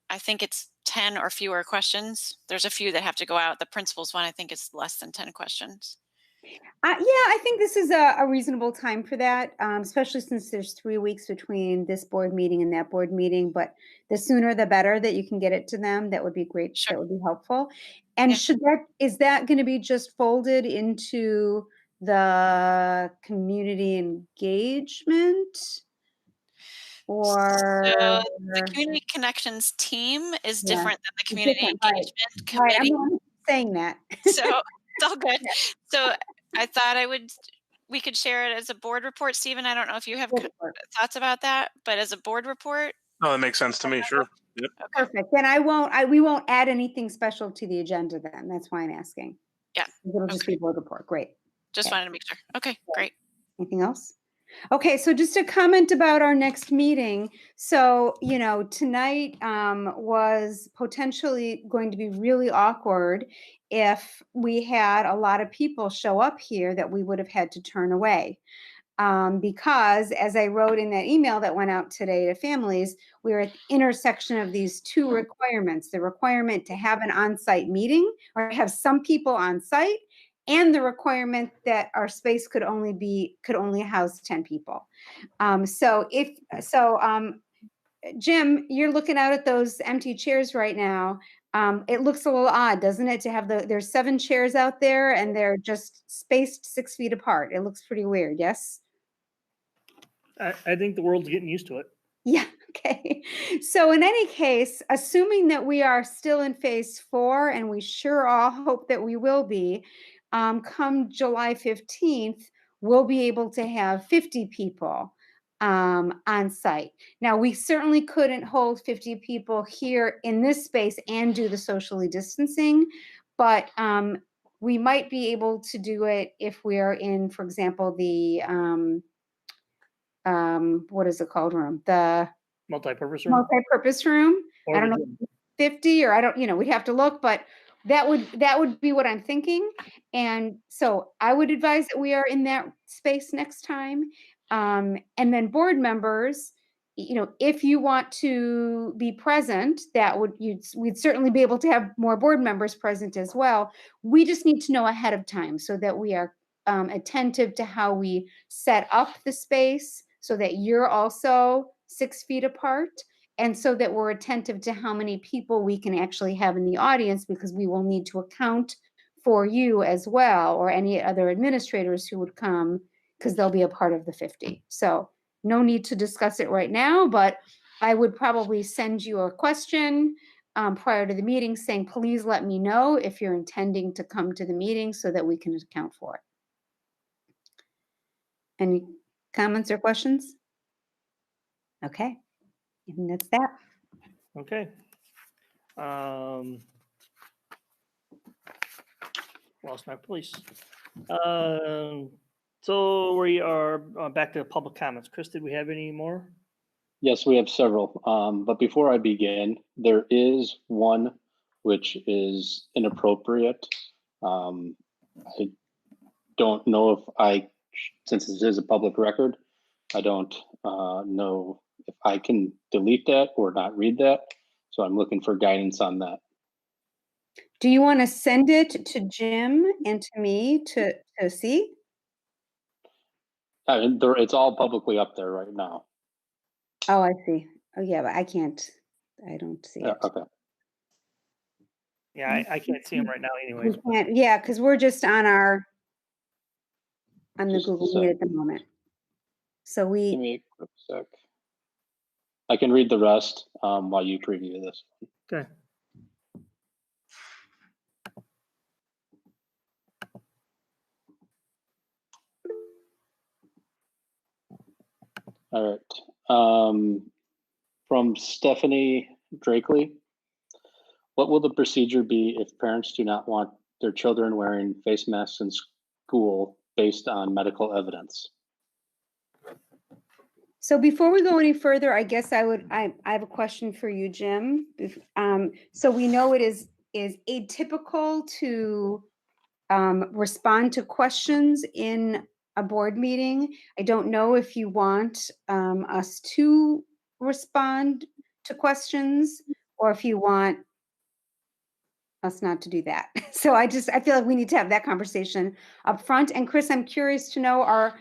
I think it's 10 or fewer questions. There's a few that have to go out. The principals one, I think, is less than 10 questions. Yeah, I think this is a reasonable time for that, especially since there's 3 weeks between this board meeting and that board meeting. But the sooner the better that you can get it to them, that would be great. Sure. That would be helpful. And Yeah. is that going to be just folded into the community engagement? Or So the community connections team is Yeah, different than the it's community different, right. engagement Right, I'm committee. not saying that. So it's all good. Yeah. So I thought we could share it as a board report. Stephen, I don't know if you have Board report. thoughts about that, but as a board report. No, that makes sense to me. Sure. Yep. Okay. Perfect. Then we won't add anything special to the agenda then. That's why I'm asking. Yeah. It'll just be board report. Great. Just Okay. wanted to make sure. Okay, great. Anything else? Okay, so just a comment about our next meeting. So, tonight was potentially going to be really awkward if we had a lot of people show up here that we would have had to turn away. Because, as I wrote in that email that went out today to families, we're at the intersection of these two requirements: the requirement to have an on-site meeting or have some people on site, and the requirement that our space could only house 10 people. Jim, you're looking out at those empty chairs right now. It looks a little odd, doesn't it, to have there's 7 chairs out there and they're just spaced 6 feet apart. It looks pretty weird, yes? I think the world's getting used to it. Yeah, okay. So in any case, assuming that we are still in phase 4, and we sure all hope that we will be, come July 15th, we'll be able to have 50 people on site. Now, we certainly couldn't hold 50 people here in this space and do the socially distancing, but we might be able to do it if we are in, for example, the, what is it called room? The Multi-purpose room? multi-purpose room. Or I don't the know, gym. 50 or I don't, we'd have to look, but that would be what I'm thinking. And so I would advise that we are in that space next time. And then board members, if you want to be present, we'd certainly be able to have more board members present as well. We just need to know ahead of time so that we are attentive to how we set up the space so that you're also 6 feet apart. And so that we're attentive to how many people we can actually have in the audience, because we will need to account for you as well, or any other administrators who would come, because they'll be a part of the 50. So no need to discuss it right now, but I would probably send you a question prior to the meeting saying, please let me know if you're intending to come to the meeting so that we can account for it. Any comments or questions? Okay. And that's that. Okay. Lost my place. So we are back to public comments. Chris, did we have any more? Yes, we have several. But before I begin, there is one which is inappropriate. I don't know if since this is a public record, I don't know if I can delete that or not read that. So I'm looking for guidance on that. Do you want to send it to Jim and to me to see? It's all publicly up there right now. Oh, I see. Oh, yeah, but I don't see it. Okay. Yeah, I can't see them right now anyways. We can't, yeah, because we're just on the Just a Google sec. Meet at the moment. So Give we, me a quick sec. I can read the rest while you preview this. Okay. All right. From Stephanie Drakely. What will the procedure be if parents do not want their children wearing face masks in school based on medical evidence? so before we go any further, I guess I have a question for you, Jim. So we know it is atypical to respond to questions in a board meeting. I don't know if you want us to respond to questions or if you want us not to do that. So I feel like we need to have that conversation up front. And Chris, I'm curious to know, are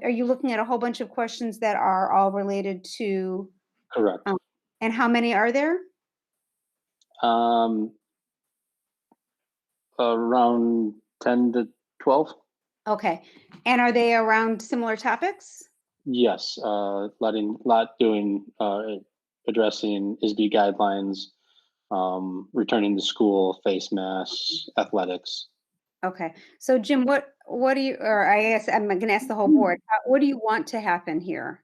you looking at a whole bunch of questions that are all related to? Correct. And how many are there? Around 10 to 12. Okay. And are they around similar topics? Yes, addressing ISB guidelines, returning to school, face masks, athletics. Okay. So Jim, what do you, or I guess I'm going to ask the whole board, what do you want to happen here?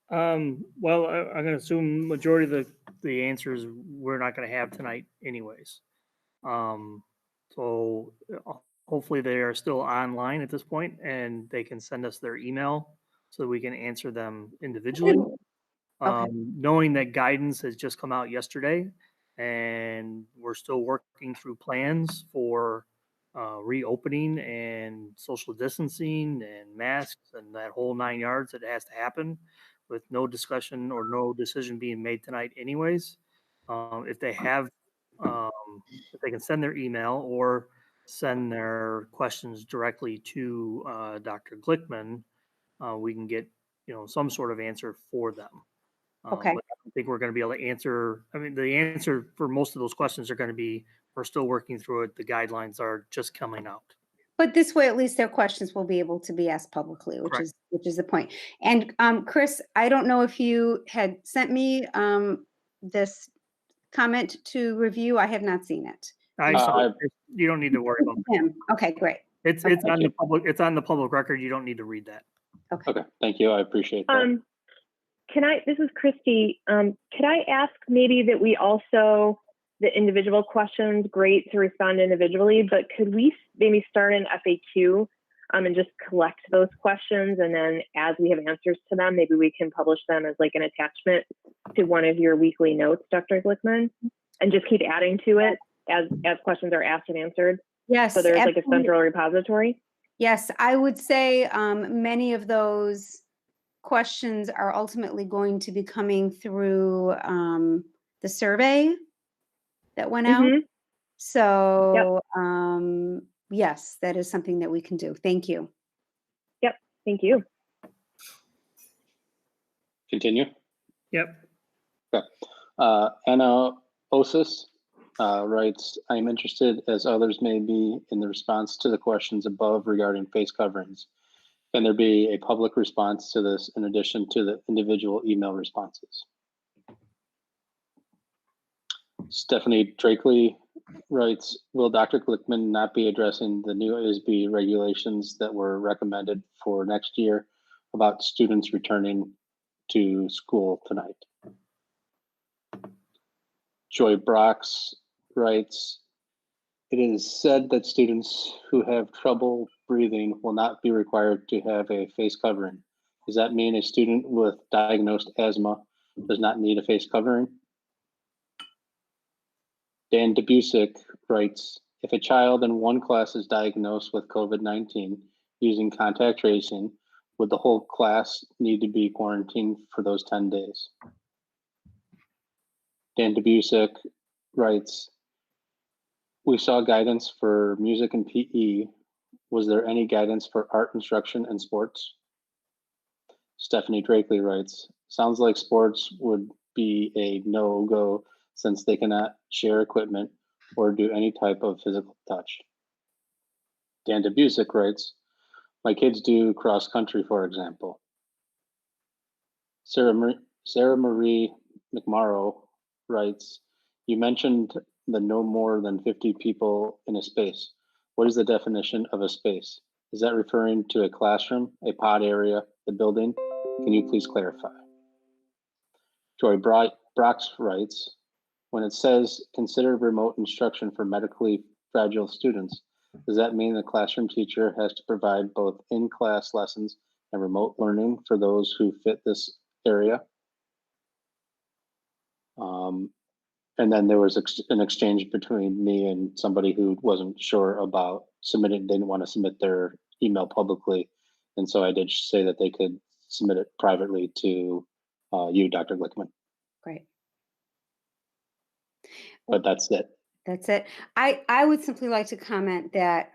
Well, I'm going to assume majority of the answers we're not going to have tonight anyways. So hopefully they are still online at this point and they can send us their email so that we can answer them individually. Okay. Knowing that guidance has just come out yesterday and we're still working through plans for reopening and social distancing and masks and that whole 9 yards that has to happen with no discussion or no decision being made tonight anyways. If they have, if they can send their email or send their questions directly to Dr. Glickman, we can get, some sort of answer for them. Okay. But I don't think we're going to be able to answer. I mean, the answer for most of those questions are going to be, we're still working through it. The guidelines are just coming out. But this way, at least their questions will be able to be asked publicly, which is the point. And Chris, I don't know if you had sent me this comment to review. I have not seen it. I saw it. You don't need to worry about him. Okay, great. It's Okay. on the public. It's on the public record. You don't need to read that. Okay, thank you. I appreciate that. This is Christy. Could I ask maybe that we also, the individual questions, great to respond individually, but could we maybe start an FAQ and just collect those questions, and then as we have answers to them, maybe we can publish them as like an attachment to one of your weekly notes, Dr. Glickman, and just keep adding to it as questions are asked and answered? Yes. So there's like a absolutely. central repository? Yes, I would say many of those questions are ultimately going to be coming through the survey that went out. Mhm. So yes, that is something that we can do. Thank you. Yep, thank you. Continue. Yep. Okay. Anna Osis writes, I'm interested, as others may be, in the response to the questions above regarding face coverings. Can there be a public response to this in addition to the individual email responses? Stephanie Drakely writes, will Dr. Glickman not be addressing the new ASB regulations that were recommended for next year about students returning to school tonight? Joy Brox writes, it is said that students who have trouble breathing will not be required to have a face covering. Does that mean a student with diagnosed asthma does not need a face covering? Dan Debusick writes, if a child in one class is diagnosed with COVID-19 using contact tracing, would the whole class need to be quarantined for those 10 days? Dan Debusick writes, we saw guidance for music and PE. Was there any guidance for art instruction and sports? Stephanie Drakely writes, sounds like sports would be a no-go since they cannot share equipment or do any type of physical touch. Dan Debusick writes, my kids do cross country, for example. Sarah Marie McMorrow writes, you mentioned the no more than 50 people in a space. What is the definition of a space? Is that referring to a classroom, a pod area, the building? Can you please clarify? Joy Brox writes, when it says consider remote instruction for medically fragile students, does that mean the classroom teacher has to provide both in-class lessons and remote learning for those who fit this area? And then there was an exchange between me and somebody who wasn't sure about didn't want to submit their email publicly. And so I did say that they could submit it privately to you, Dr. Glickman. Great. But that's it. That's it. I would simply like to comment that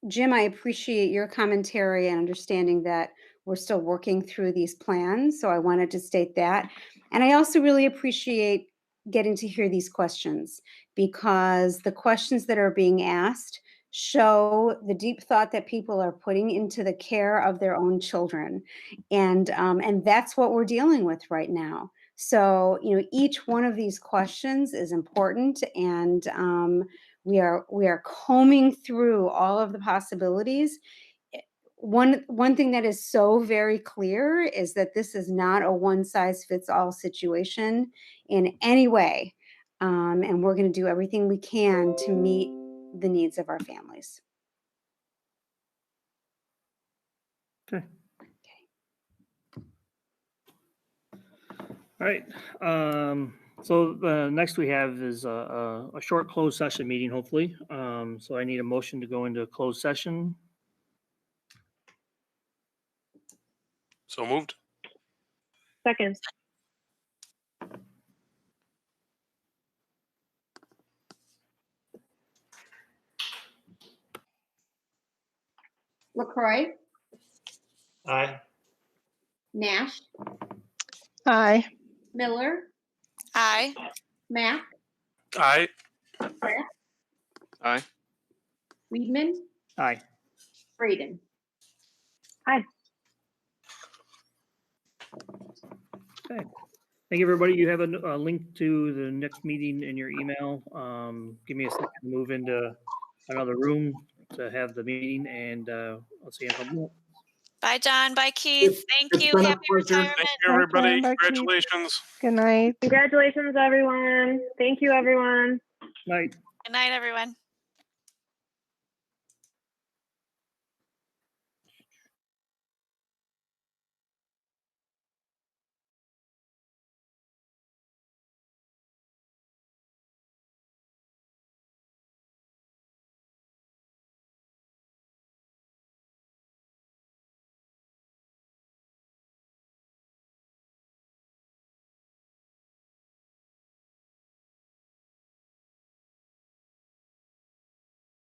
Jim, I appreciate your commentary and understanding that we're still working through these plans. So I wanted to state that. And I also really appreciate getting to hear these questions, because the questions that are being asked show the deep thought that people are putting into the care of their own children. And that's what we're dealing with right now. So, each one of these questions is important, and we are combing through all of the possibilities. One thing that is so very clear is that this is not a one-size-fits-all situation in any way, and we're going to do everything we can to meet the needs of our families. Okay. All right. So next we have is a short closed session meeting, hopefully. So I need a motion to go into closed session. So moved. Second. LaCroix, Aye. Nash, Aye. Miller, Aye. Mack, Aye. Kraft, Aye. Weedman, Aye. Braden. Hi. Okay. Thank you, everybody. You have a link to the next meeting in your email. Give me a second to move into another room to have the meeting, and I'll see you in a couple minutes. Bye, John. Bye, Keith. Thank It's you. been a Happy pleasure. retirement. Thank you, everybody. Bye, Keith. Congratulations. Good night. Congratulations, everyone. Thank you, everyone. Night. Good night, everyone.